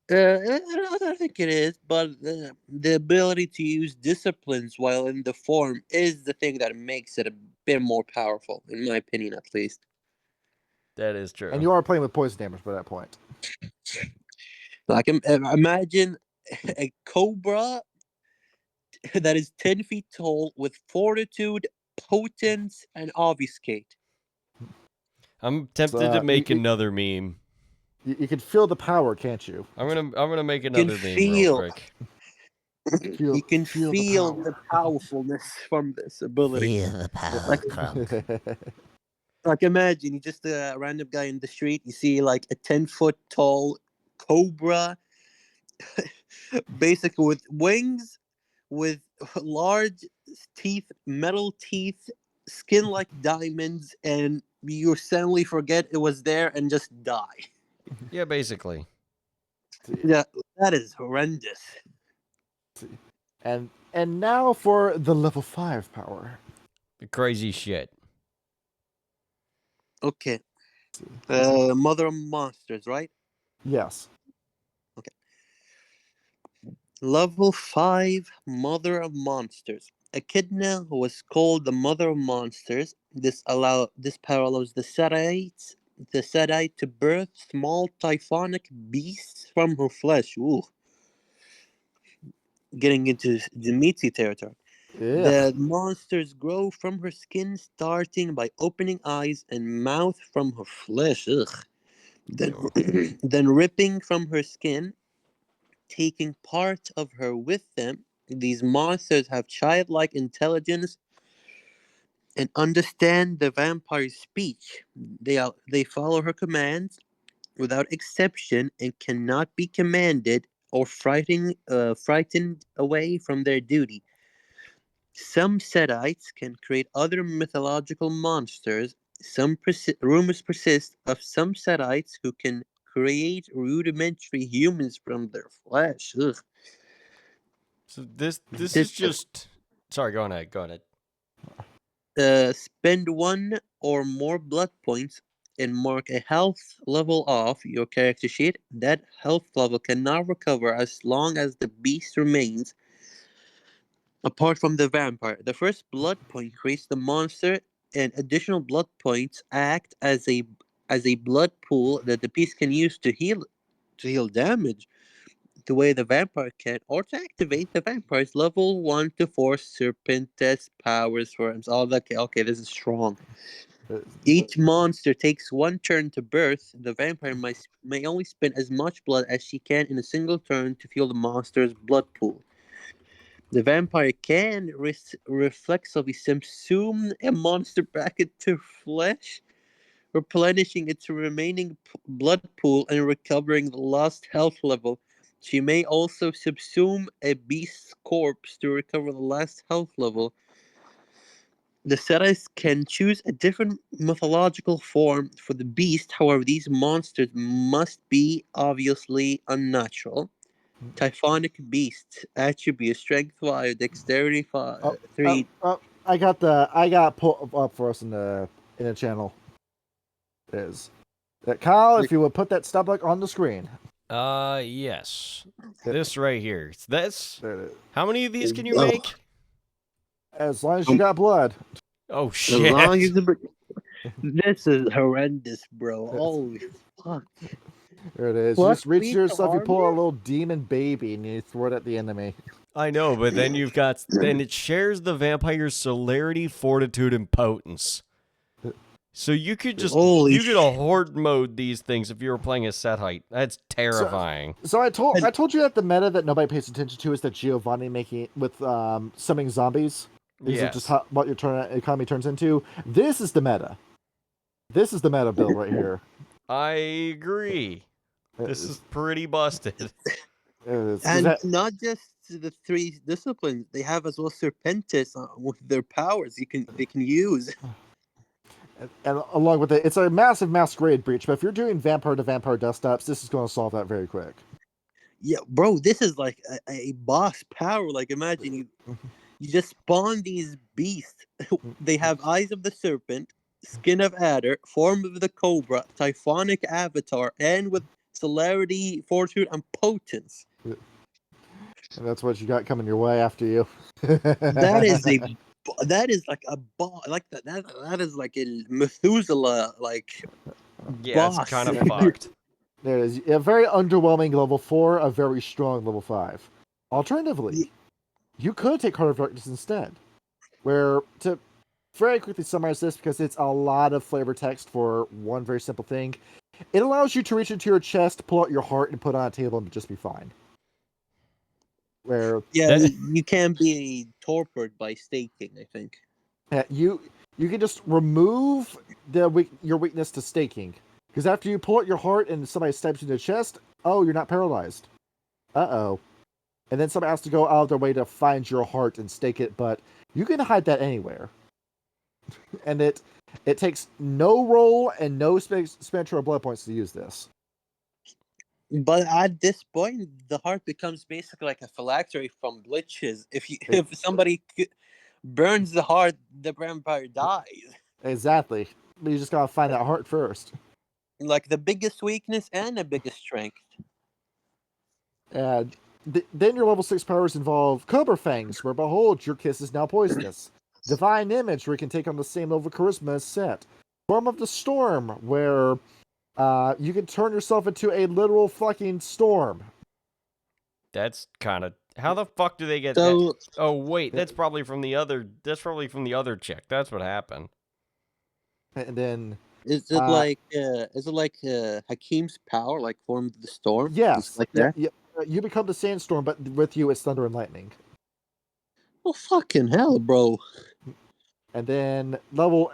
I don't think it is, but the ability to use disciplines while in the form is the thing that makes it a bit more powerful, in my opinion, at least. That is true. And you are playing with poison damage by that point. Like, imagine a cobra that is 10 feet tall with fortitude, potence, and obfuscate. I'm tempted to make another meme. You can feel the power, can't you? I'm gonna make another meme real quick. You can feel the the powerfulness from this ability. Feel the power, Like, Crunk. like imagine you just a random guy in the street. You see like a 10-foot tall cobra, basically with wings, with large teeth, metal teeth, skin like diamonds, and you suddenly forget it was there and just die. Yeah, basically. Yeah, that is horrendous. And now for the level 5 power. The crazy shit. Okay. Mother of Monsters, right? Yes. Okay. Level 5, Mother of Monsters. Echidna was called the Mother of Monsters. This power allows the Setite to birth small typhonic beasts from her flesh. Ooh, getting into the meaty territory. Yeah. The monsters grow from her skin, starting by opening eyes and mouth from her flesh. Ugh. Then ripping from her skin, taking part of her with them. These monsters have childlike intelligence and understand the vampire's speech. They follow her commands without exception and cannot be commanded or frightened away from their duty. Some Setites can create other mythological monsters Rumors persist of some Setites who can create rudimentary humans from their flesh. Ugh. So this is This just. Sorry, go ahead. Go ahead. spend one or more blood points and mark a health level off your character sheet. That health level cannot recover as long as the beast remains. Apart from the vampire, the first blood point creates the monster, and additional blood points act as a blood pool that the beast can use to heal damage, the way the vampire can, or to activate the vampire's level 1 to 4 Serpentis powers for him. Oh, okay, this is strong. Each monster takes one turn to birth. The vampire may only spend as much blood as she can in a single turn to fuel the monster's blood pool. The vampire can reflexively subsume a monster back into flesh, replenishing its remaining blood pool and recovering the lost health level. She may also subsume a beast's corpse to recover the last health level. The Setites can choose a different mythological form for the beast, however, these monsters must be obviously unnatural. Typhonic beast attribute strength 5, dexterity 5, 3. I got put up for us in the channel. Is that Kyle? If you would put that stop block on the screen. Yes. This right here. That's. There it is. How many of these can you make? As long as you got blood. Oh As shit! long as this is horrendous, bro. Holy fuck. There it is. You just reach to yourself, you pull a little demon baby, and you throw it at the enemy. I know, but then you've got. Then it shares the vampire's celerity, fortitude, and potence. So you could just you could horde mode these things if you were playing a Setite. That's terrifying. So I told you that the meta that nobody pays attention to is that Giovanni making it with summoning zombies. Is it just what your economy turns into? This is the meta. This is the meta build right here. I agree. This is pretty busted. And not just the 3 disciplines, they have as well Serpentis with their powers they can use. And along with it, it's a massive masquerade breach. But if you're doing vampire to vampire dust-ups, this is going to solve that very quick. Yeah, bro, this is like a boss power. Like, imagine you just spawn these beasts. They have eyes of the serpent, skin of adder, form of the cobra, typhonic avatar, and with celerity, fortitude, and potence. And that's what you got coming your way after you. That is like a boss. Like that is like a Methuselah Yeah, boss. it's kind of fucked. There it is. A very underwhelming level 4, a very strong level 5. Alternatively, you could take Heart of Darkness instead. Where, to very quickly summarize this, because it's a lot of flavor text for one very simple thing, it allows you to reach into your chest, pull out your heart, and put it on a table and just be fine. Where you can be tortured by staking, I think. You can just remove your weakness to staking. Because after you pull out your heart and somebody stabs you in the chest, oh, you're not paralyzed. Uh-oh. And then somebody has to go out of their way to find your heart and stake it, but you can hide that anywhere. And it takes no roll and no expenditure of blood points to use this. But at this point, the heart becomes basically like a phylactery from liches. If somebody burns the heart, the vampire dies. Exactly. But you just gotta find that heart first. Like the biggest weakness and the biggest strength. And then your level 6 powers involve Cobra Fangs, where behold, your kiss is now poisonous. Divine Image, where you can take on the same level of charisma as Set. Form of the Storm, where you can turn yourself into a literal fucking storm. That's kind of how the fuck do they get So, that? Oh wait, that's probably from the other. That's probably from the other chick. That's what happened. And then is it like Hakeem's power, like Form of the Storm? yes, like that. Yeah, you become the sandstorm, but with you it's thunder and lightning. Oh fucking hell, bro! And then level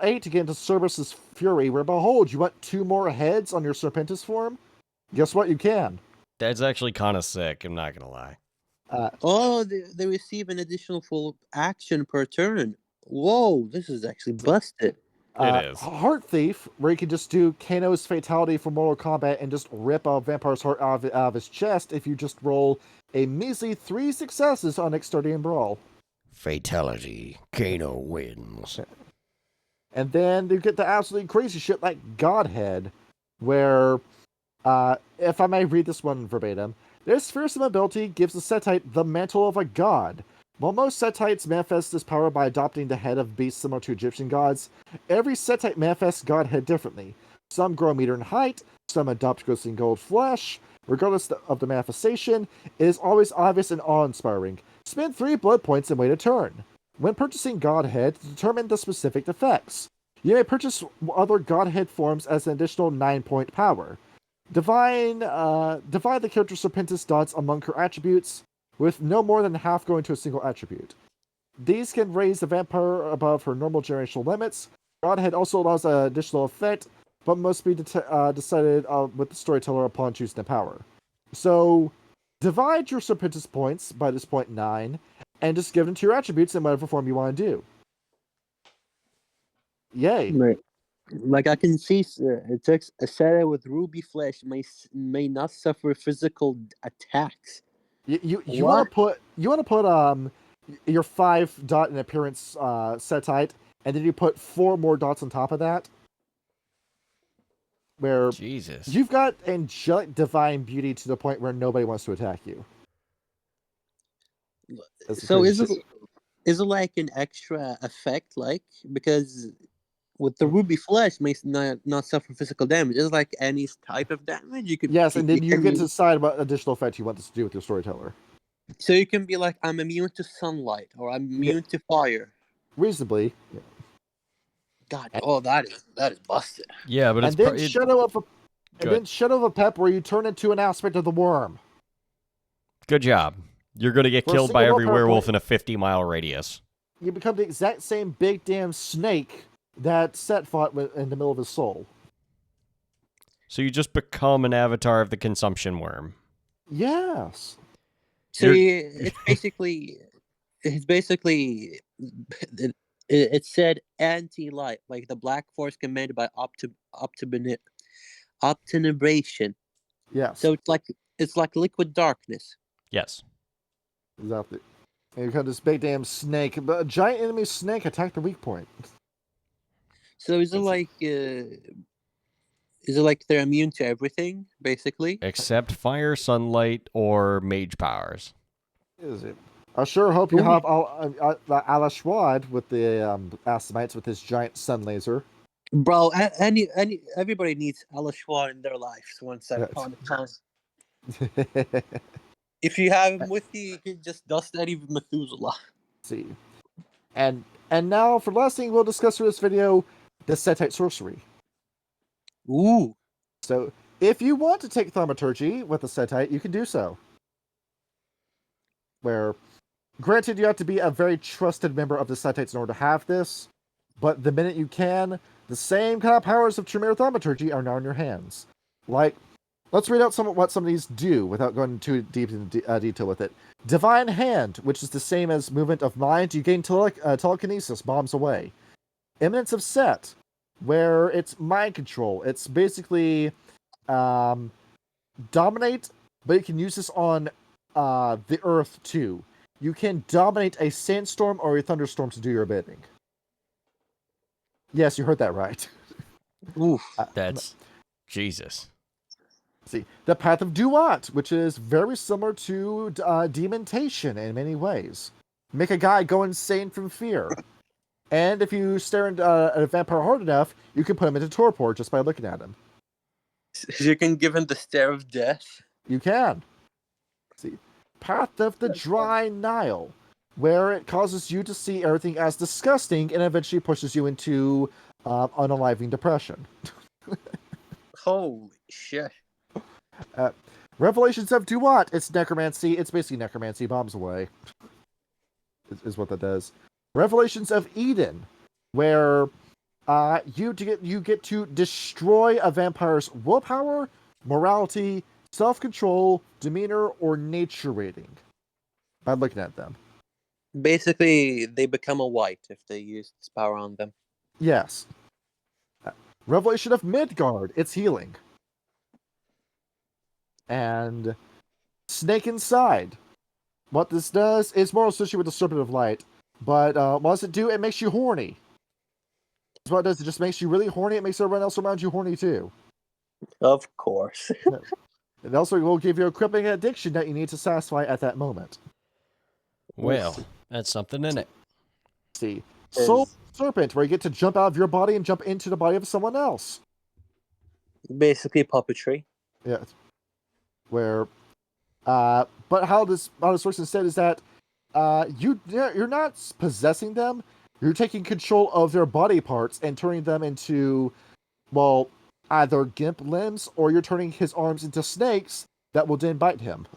8 to get into Cerberus's Fury, where behold, you want 2 more heads on your Serpentis form? Guess what? You can. That's actually kind of sick. I'm not gonna lie. They receive an additional full action per turn. Whoa, this is actually busted. It is. Heart Thief, where you can just do Kano's Fatality for Mortal Kombat and just rip a vampire's heart out of his chest if you just roll a measly 3 successes on Exterdian Brawl. Fatality. Kano wins. And then you get the absolutely crazy shit like Godhead, where, if I may read this one verbatim, this fearsome ability gives the Setite the mantle of a god. While most Setites manifest this power by adopting the head of beasts similar to Egyptian gods, every Setite manifests Godhead differently. Some grow a meter in height, some adopt glistening gold flesh. Regardless of the manifestation, it is always obvious and awe-inspiring. Spend 3 blood points and wait a turn. When purchasing Godhead, determine the specific effects. You may purchase other Godhead forms as an additional 9-point power. Divide the character Serpentis dots among her attributes, with no more than half going to a single attribute. These can raise the vampire above her normal generational limits. Godhead also allows an additional effect, but must be decided with the storyteller upon choosing the power. So, divide your Serpentis points by this point 9, and just give them to your attributes in whatever form you want to do. Yay. Right. Like I can see, it takes a Setite with ruby flesh may not suffer physical attacks. You want to put your 5 dot in appearance Setite, and then you put 4 more dots on top of that. Where Jesus. you've got angelic divine beauty to the point where nobody wants to attack you. So is it like an extra effect, like, because with the ruby flesh may not suffer physical damage. It's like any type of damage you could. Yes, and then you get to decide what additional effect you want this to do with your storyteller. So you can be like, I'm immune to sunlight, or I'm immune to fire. Reasonably. Yeah. God, that is busted. Yeah, but and then Shadow of a Pep, where you turn into an aspect of the worm. Good job. You're going to get For a killed by single every willpower werewolf point. in a 50-mile radius. You become the exact same big damn snake that Set fought in the middle of his soul. So you just become an avatar of the consumption worm. Yes. So it's basically it said anti-light, like the black force commanded by optinibration. Yes. So it's like liquid darkness. Yes. Exactly. And you become this big damn snake, but a giant enemy snake attacked the weak point. So is it like they're immune to everything, basically? Except fire, sunlight, or mage powers. Is it? I sure hope you have Alashwad with the Asamites with his giant sun laser. Bro, everybody needs Alashwar in their lives once upon a time. If you have him with you, you can just dust any Methuselah. See. And now, for the last thing we'll discuss for this video, the Setite sorcery. Ooh. So, if you want to take thaumaturgy with the Setite, you can do so. Where, granted, you have to be a very trusted member of the Setites in order to have this, but the minute you can, the same kind of powers of Tremere Thaumaturgy are now in your hands. Like, let's read out what some of these do without going too deep into detail with it. Divine Hand, which is the same as Movement of Mind. You gain telekinesis, bombs away. Eminence of Set, where it's mind control. It's basically dominate, but you can use this on the Earth too. You can dominate a sandstorm or a thunderstorm to do your bidding. Yes, you heard that right. Oof. That's Jesus. See, the Path of Duat, which is very similar to Demontation in many ways. Make a guy go insane from fear. And if you stare at a vampire hard enough, you can put him into torpor just by looking at him. You can give him the stare of death. You can. See, Path of the Dry Nile, where it causes you to see everything as disgusting and eventually pushes you into unaliving depression. Holy shit. Revelations of Duat, it's necromancy. It's basically necromancy, bombs away. Is what that does. Revelations of Eden, where you get to destroy a vampire's willpower, morality, self-control, demeanor, or nature rating by looking at them. Basically, they become a white if they use this power on them. Yes. Revelation of Midgard, it's healing. And Snake Inside. What this does is more associated with the Serpent of Light. But what does it do? It makes you horny. That's what it does. It just makes you really horny. It makes everyone else around you horny too. Of course. It also will give you a crippling addiction that you need to satisfy at that moment. Well, that's something in it. See, Soul Serpent, where you get to jump out of your body and jump into the body of someone else. Basically puppetry. Yeah. Where, but how this works instead is that you're not possessing them. You're taking control of their body parts and turning them into, well, either gimp limbs, or you're turning his arms into snakes that will then bite him.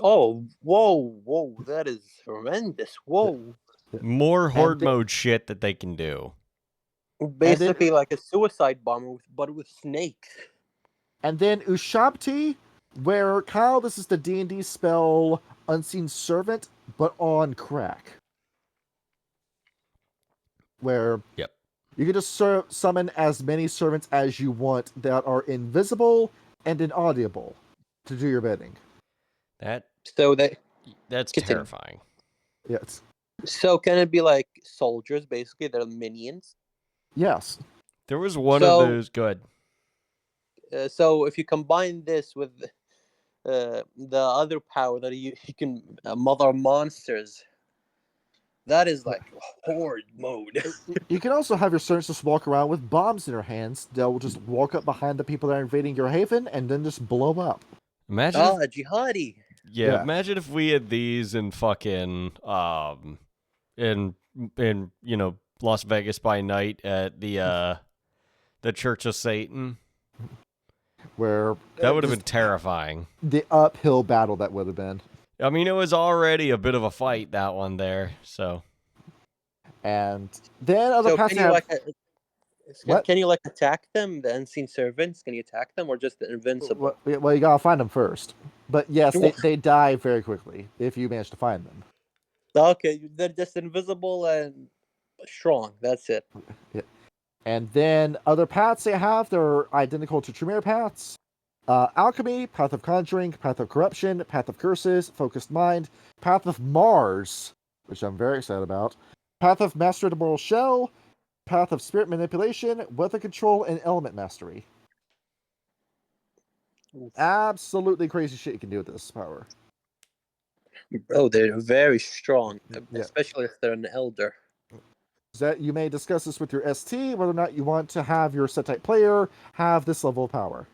Oh, whoa, that is horrendous. Whoa. More horde mode shit that they can do. Basically like a suicide bomber, but with snakes. And then Ushabti, where, Kyle, this is the D&D spell Unseen Servant, but on crack. Where you can just summon as many servants as you want that are invisible and inaudible to do your bidding. That's Continue. terrifying. Yes. So can it be like soldiers, basically? They're minions? Yes. There was one of those. Good. So if you combine this with the other power that you can mother monsters, that is like horde mode. You can also have your servants just walk around with bombs in their hands. They'll just walk up behind the people that are invading your haven and then just blow up. Imagine jihadi. Yeah, imagine if we had these in fucking in Las Vegas by night at the Church of Satan. Where that would have been terrifying. The uphill battle that would have been. I mean, it was already a bit of a fight, that one there. So, and then other paths can you attack them? The unseen servants? Can you attack them, or just the invincible? Well, you gotta find them first. But yes, they die very quickly if you manage to find them. Okay, they're just invisible and strong. That's it. Yeah. And then other paths they have, they're identical to Tremere paths. Alchemy, Path of Conjuring, Path of Corruption, Path of Curses, Focused Mind, Path of Mars, which I'm very excited about, Path of Master of the Moral Shell, Path of Spirit Manipulation, Weather Control, and Element Mastery. Absolutely crazy shit you can do with this power. Oh, they're very strong, especially if they're an elder. That you may discuss this with your ST, whether or not you want to have your Setite player have this level of power.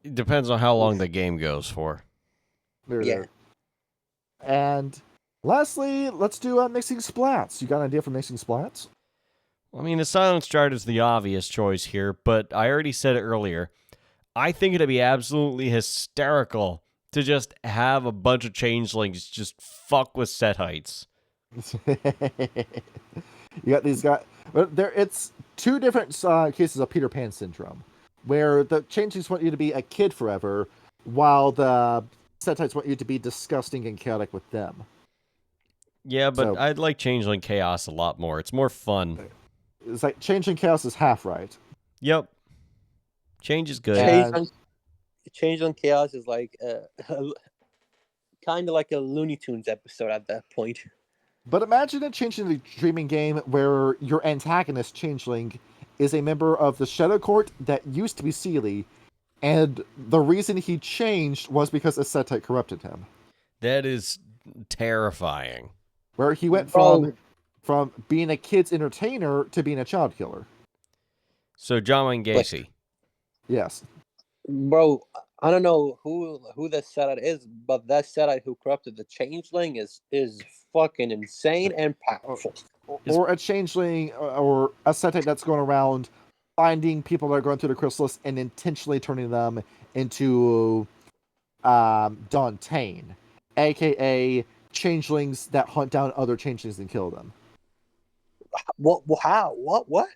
It depends on how long the game goes for. There. And lastly, let's do mixing splats. You got an idea for mixing splats? I mean, the Silent Stride is the obvious choice here, but I already said it earlier. I think it'd be absolutely hysterical to just have a bunch of changelings just fuck with Setites. You got these guys. It's two different cases of Peter Pan syndrome, where the changelings want you to be a kid forever, while the Setites want you to be disgusting and chaotic with them. Yeah, but I'd like Changeling Chaos a lot more. It's more fun. It's like Changeling Chaos is half right. Yep. Change is good. Changeling Chaos is like kind of like a Looney Tunes episode at that point. But imagine a Changeling Dreaming game where your antagonist, Changeling, is a member of the Shadow Court that used to be Seelie, and the reason he changed was because a Setite corrupted him. That is terrifying. Where he went from being a kid's entertainer to being a child killer. So John Wayne Gacy. Yes. Bro, I don't know who that Setite is, but that Setite who corrupted the Changeling is fucking insane and powerful. Or a Changeling, or a Setite that's going around finding people that are going through the chrysalis and intentionally turning them into Dantain, aka changelings that hunt down other changelings and kill them. What? How? What?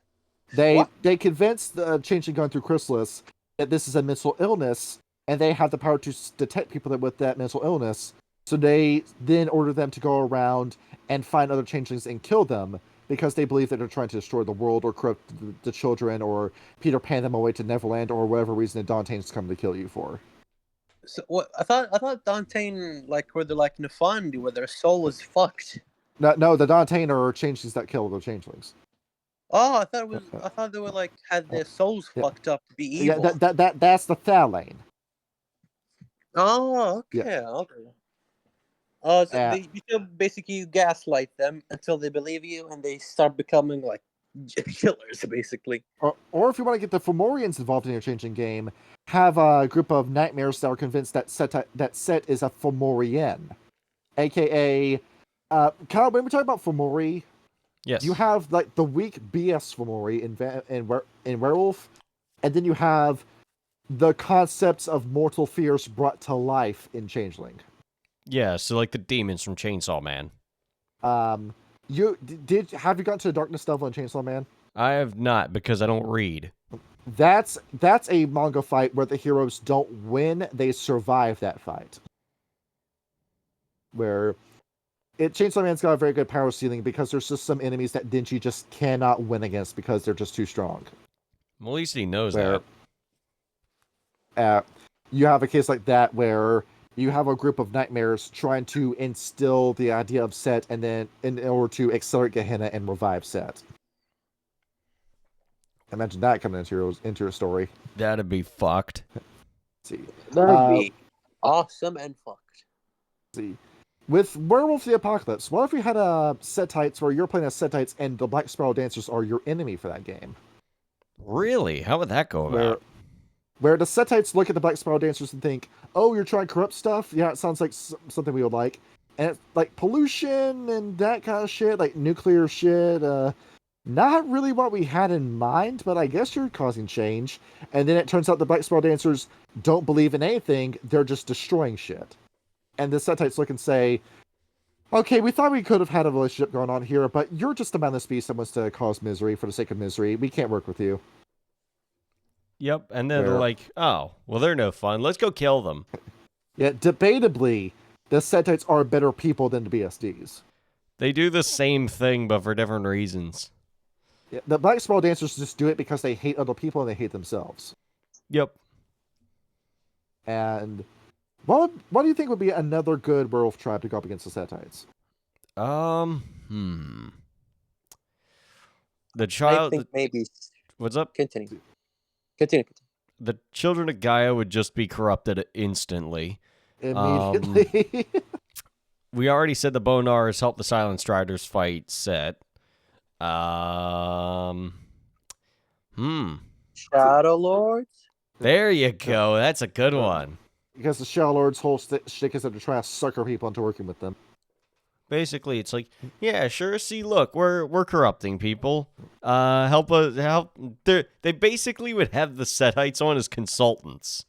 They convince the changeling going through chrysalis that this is a mental illness, and they have the power to detect people with that mental illness. So they then order them to go around and find other changelings and kill them, because they believe that they're trying to destroy the world or corrupt the children or Peter Pan them away to Neverland or whatever reason that Dante's coming to kill you for. So what? I thought Dante were they like Nefandi, where their soul is fucked. No, the Dante are changelings that kill the changelings. Oh, I thought they were like had their souls fucked up to be evil. Yeah, that's the Thalane. Oh, okay, Yeah. okay. Oh, so you still basically gaslight them until they believe you, and they start becoming like killers, basically. Or if you want to get the Fomorians involved in your changing game, have a group of nightmares that are convinced that Set is a Fomorian, aka Kyle. When we talk about Fomori, Yes. you have like the weak BS Fomori in Werewolf, and then you have the concepts of mortal fears brought to life in Changeling. Yeah, so like the demons from Chainsaw Man. Have you gotten to the Darkness level in Chainsaw Man? I have not, because I don't read. That's a manga fight where the heroes don't win, they survive that fight. Where Chainsaw Man's got a very good power ceiling because there's just some enemies that Denji just cannot win against because they're just too strong. Well, at least he knows that. You have a case like that where you have a group of nightmares trying to instill the idea of Set, and then in order to accelerate Gehenna and revive Set. Imagine that coming into your story. That'd be fucked. Let's see, That'd be awesome and fucked. See, with Werewolf the Apocalypse, what if we had a Setites where you're playing as Setites and the Black Spiral Dancers are your enemy for that game? Really? How would that go about? Where the Setites look at the Black Spiral Dancers and think, oh, you're trying to corrupt stuff? Yeah, it sounds like something we would like. And it's like pollution and that kind of shit, like nuclear shit. Not really what we had in mind, but I guess you're causing change. And then it turns out the Black Spiral Dancers don't believe in anything, they're just destroying shit. And the Setites look and say, okay, we thought we could have had a relationship going on here, but you're just a mindless beast that wants to cause misery for the sake of misery. We can't work with you. Yep, and then they're like, oh, well, they're no fun. Let's go kill them. Yeah, debatably, the Setites are better people than the BSDs. They do the same thing, but for different reasons. Yeah, the Black Spiral Dancers just do it because they hate other people and they hate themselves. Yep. And what do you think would be another good werewolf tribe to go up against the Setites? The child... I think maybe... What's up? Continue. The children of Gaia would just be corrupted instantly. Immediately. We already said the Bonars helped the Silent Striders fight Set. Shadow Lords? There you go. That's a good one. Because the Shadow Lord's whole shtick is that they're trying to sucker people into working with them. Basically, it's like, yeah, sure. See, look, we're corrupting people. Help us. Help. They basically would have the Setites on as consultants.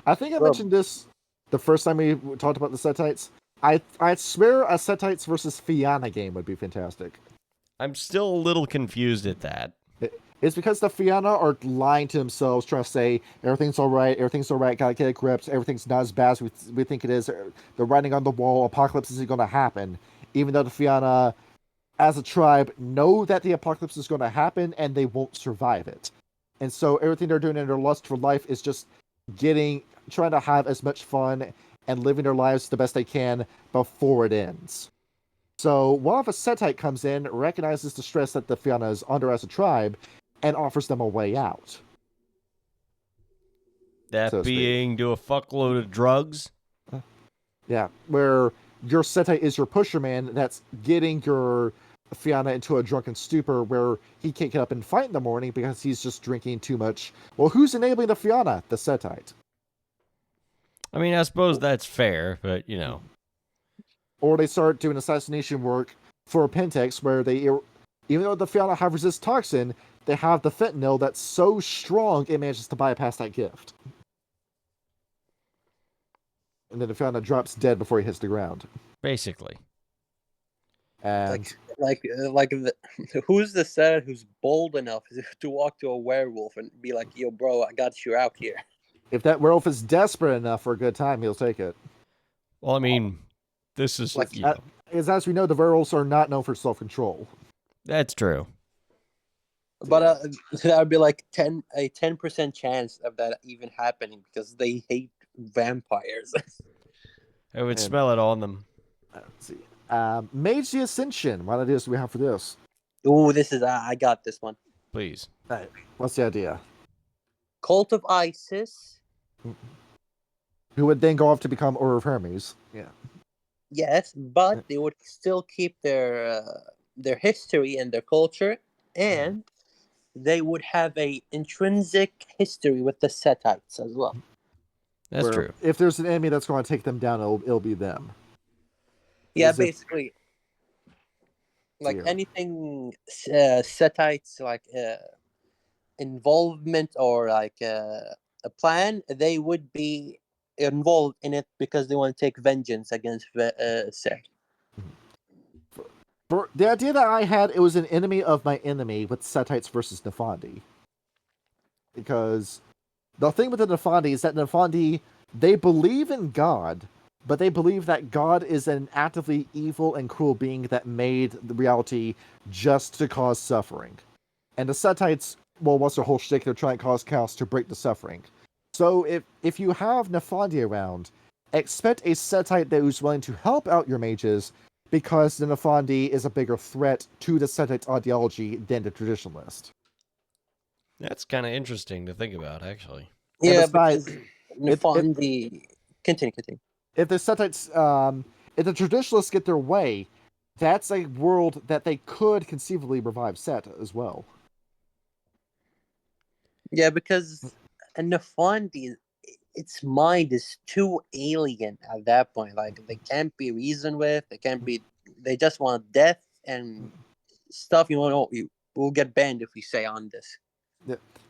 I think I mentioned this the first time we talked about the Setites. I swear a Setites versus Fianna game would be fantastic. I'm still a little confused at that. It's because the Fianna are lying to themselves, trying to say everything's all right, gotta get it gripped, everything's not as bad as we think it is. They're writing on the wall, apocalypse isn't going to happen. Even though the Fianna, as a tribe, know that the apocalypse is going to happen and they won't survive it. And so everything they're doing in their lust for life is just trying to have as much fun and living their lives the best they can before it ends. So what if a Setite comes in, recognizes the stress that the Fianna is under as a tribe, and offers them a way out? That being do a fuckload of drugs? Yeah, where your Setite is your pusher man that's getting your Fianna into a drunken stupor where he can't get up and fight in the morning because he's just drinking too much. Well, who's enabling the Fianna? The Setite. I mean, I suppose that's fair, but, you know. Or they start doing assassination work for Pentex where even though the Fianna have resist toxin, they have the fentanyl that's so strong it manages to bypass that gift. And then the Fianna drops dead before he hits the ground. Basically. And who's the Set who's bold enough to walk to a werewolf and be like, yo, bro, I got you out here? If that werewolf is desperate enough for a good time, he'll take it. Well, I mean, this is... Because as we know, the werewolves are not known for self-control. That's true. But that would be like a 10% chance of that even happening because they hate vampires. I would And- smell it on them. Let's see. Mage the Ascension. What ideas do we have for this? Ooh, this is I got this one. Please. What's the idea? Cult of Isis. Who would then go off to become Order of Hermes? Yeah. Yes, but they would still keep their history and their culture, and they would have a intrinsic history with the Setites as well. That's Where true. If there's an enemy that's going to take them down, it'll be them. Yeah, As if- basically, like Yeah. anything Setites like involvement or like a plan, they would be involved in it because they want to take vengeance against Set. For the idea that I had, it was an enemy of my enemy with Setites versus Nefandi. Because the thing with the Nefandi is that Nefandi, they believe in God, but they believe that God is an actively evil and cruel being that made the reality just to cause suffering. And the Setites, well, what's their whole shtick? They're trying to cause chaos to break the suffering. So if you have Nefandi around, expect a Setite that is willing to help out your mages, because the Nefandi is a bigger threat to the Setite ideology than the Traditionalist. That's kind of interesting to think about, actually. Yeah, besides, because Nefandi. Continue. If the Setites, if the Traditionalists get their way, that's a world that they could conceivably revive Set as well. Yeah, because Nefandi, its mind is too alien at that point. Like they can't be reasoned with. They can't be. They just want death and stuff. You know, we'll get banned if we say on this.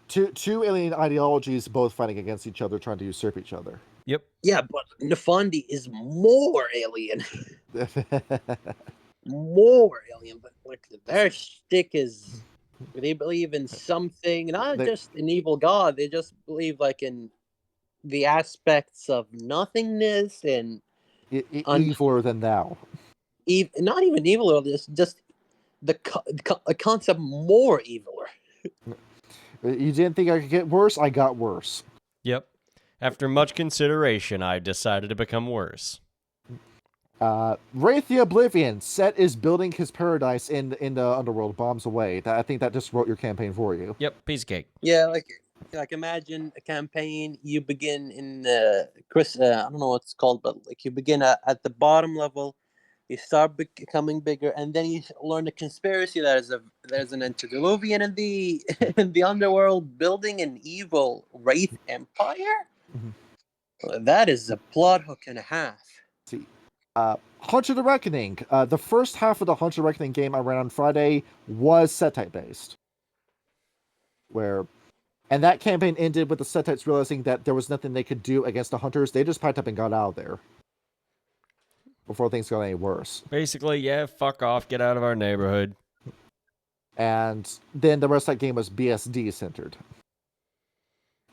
Two alien ideologies both fighting against each other, trying to usurp each other. Yep. Yeah, but Nefandi is more alien. More alien, but like their shtick is they believe in something, not just an evil god. They just believe like in the aspects of nothingness and Eviler than thou. not even evil. It's just the concept more eviler. You didn't think I could get worse? I got worse. Yep. After much consideration, I decided to become worse. Wraith the Oblivion. Set is building his paradise in the underworld, bombs away. I think that just wrote your campaign for you. Yep, piece of cake. Yeah, like imagine a campaign. You begin in Chris. I don't know what it's called, but like you begin at the bottom level. You start becoming bigger, and then you learn the conspiracy that there's an antediluvian in the in the underworld building an evil wraith empire. Mm-hmm. That is a plot hook and a half. See, Hunter the Reckoning. The first half of the Hunter the Reckoning game I ran on Friday was Setite based, and that campaign ended with the Setites realizing that there was nothing they could do against the Hunters. They just packed up and got out of there before things got any worse. Basically, yeah, fuck off, get out of our neighborhood. And then the rest of that game was BSD centered.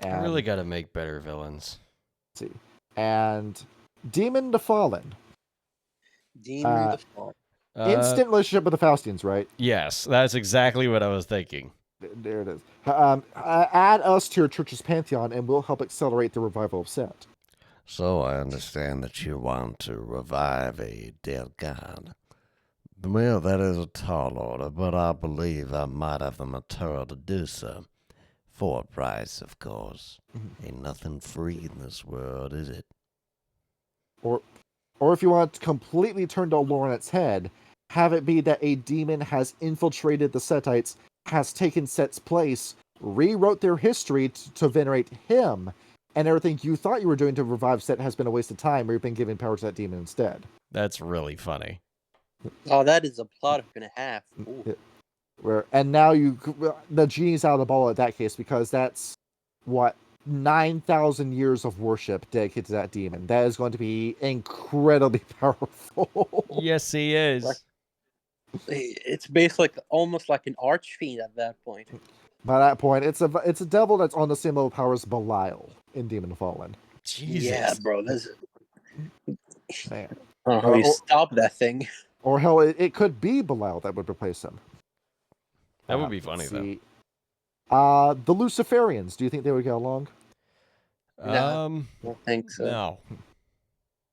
I really gotta make better villains. Let's see. And Demon the Fallen. Demon the Fall. Instant relationship with the Faustians, right? Yes, that's exactly what I was thinking. There it is. Add us to your church's pantheon and we'll help accelerate the revival of Set. So I understand that you want to revive a dead god. Well, that is a tall order, but I believe I might have the material to do so. For a price, of course. Ain't nothing free in this world, is it? Or if you want to completely turn the lore on its head, have it be that a demon has infiltrated the Setites, has taken Set's place, rewrote their history to venerate him, and everything you thought you were doing to revive Set has been a waste of time, or you've been giving power to that demon instead. That's really funny. Oh, that is a plot hook and a half. And now the genie's out of the ball at that case, because that's 9,000 years of worship dedicated to that demon. That is going to be incredibly powerful. Yes, he is. It's basically almost like an archfiend at that point. By that point, it's a devil that's on the same level of power as Belial in Demon Fallen. Jesus. Yeah, bro. Man. I don't know how you stop that thing. Or hell, it could be Belial that would replace him. That would be funny, let's though. see. The Luciferians, do you think they would get along? No, I don't think so.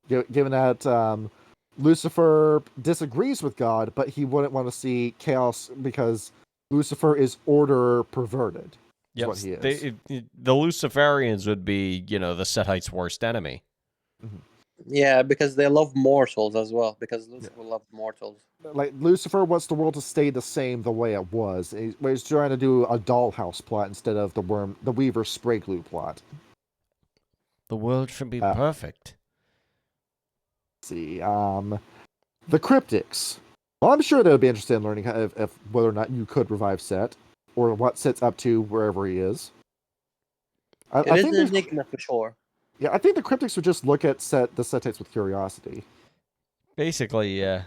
No. Given that Lucifer disagrees with God, but he wouldn't want to see chaos because Lucifer is order perverted. Is Yep. what he is. The Luciferians would be, the Setites' worst enemy. Yeah, because they love mortals as well. Because Lucifer loved mortals. Like Lucifer wants the world to stay the same the way it was. He's trying to do a dollhouse plot instead of the Weaver spray glue plot. The world should be perfect. Let's see, the Cryptics. Well, I'm sure they would be interested in learning if whether or not you could revive Set, or what Set's up to wherever he is. I It is think an enigma for sure. Yeah, I think the Cryptics would just look at the Setites with curiosity. Basically, yeah.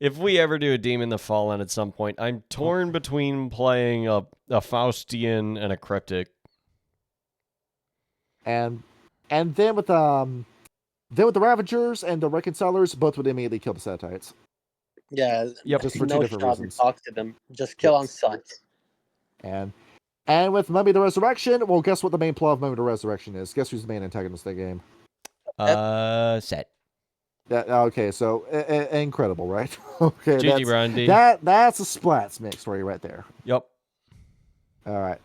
If we ever do a Demon the Fallen at some point, I'm torn between playing a Faustian and a Cryptic. And then with the Ravagers and the Reconcilers, both would immediately kill the Setites. Yeah, Yep. Just for two no different shot reasons. to talk to them. Just kill on sight. And with Mummy the Resurrection, well, guess what the main plot of Mummy the Resurrection is? Guess who's the main antagonist of the game? Set. Okay, so incredible, right? Okay, GG, Randy. that's a splats mix for you right there. Yep. All right,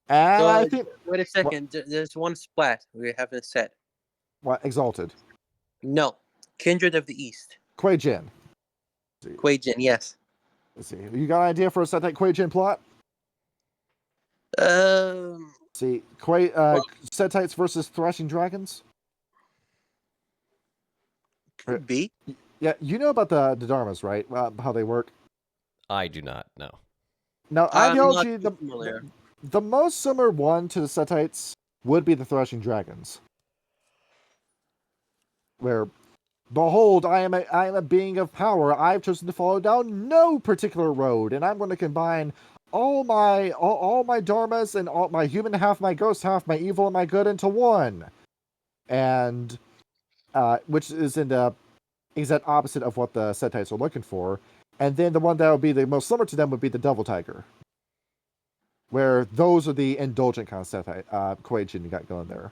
and So, I think wait a second. There's one splat we haven't said. what Exalted, No. Kindred of the East. Kuei Jin. Kuei Jin, yes. Let's see, you got an idea for a Setite Kuei Jin plot? See, Setites versus Thrashing Dragons. Could be. Yeah, you know about the Dharmas, right? How they work. I do not know. Now, I'm ideology, not familiar. the most similar one to the Setites would be the Thrashing Dragons. Where, behold, I am a being of power. I've chosen to follow down no particular road, and I'm going to combine all my dharmas and all my human half, my ghost half, my evil and my good into one. And which is in the exact opposite of what the Setites are looking for. And then the one that would be the most similar to them would be the Devil Tiger. Where those are the indulgent kind of Setite Kuei Jin you got going there.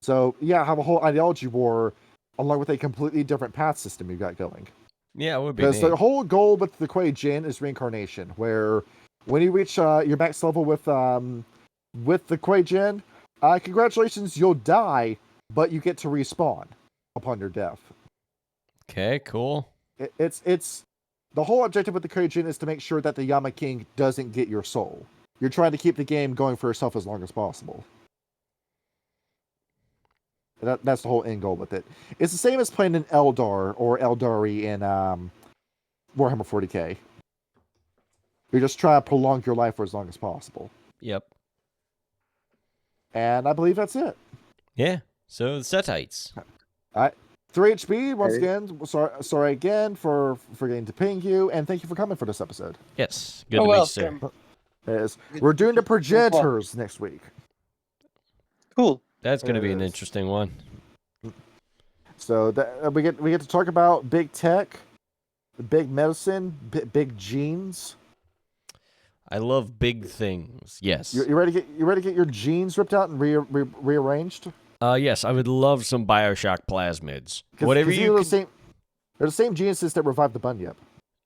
So, yeah, have a whole ideology war along with a completely different path system you got going. Yeah, it would be Because neat. the whole goal with the Kuei Jin is reincarnation, where when you reach your max level with the Kuei Jin, congratulations, you'll die, but you get to respawn upon your death. Okay, cool. It's the whole objective with the Kuei Jin is to make sure that the Yama King doesn't get your soul. You're trying to keep the game going for yourself as long as possible. That's the whole end goal with it. It's the same as playing an Eldar or Eldari in Warhammer 40k. You're just trying to prolong your life for as long as possible. Yep. And I believe that's it. Yeah. So the Setites. 3HB, once again, sorry again for forgetting to ping you, and thank you for coming for this episode. Yes. Good to meet you, sir. We're doing the progenitors next week. Cool. That's going to be an interesting one. So we get to talk about big tech, big medicine, big genes. I love big things. Yes. You ready to get your genes ripped out and rearranged? Yes, I would love some Bioshock plasmids. Whatever you. They're the same geniuses that revived the Bunyip.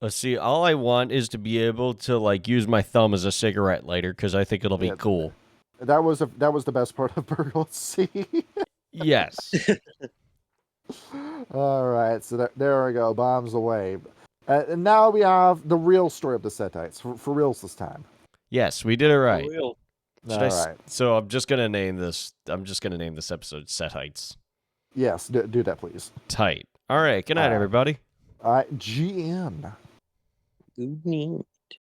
Let's see. All I want is to be able to use my thumb as a cigarette lighter because I think it'll be cool. That was the best part of Burgle C. Yes. All right, so there we go. Bombs away. And now we have the real story of the Setites for reals this time. Yes, we did it right. For real. So I'm just gonna name this. I'm just gonna name this episode Setites. Yes, do that, please. Tight. All right. Good night, everybody. All right, GN. Good news.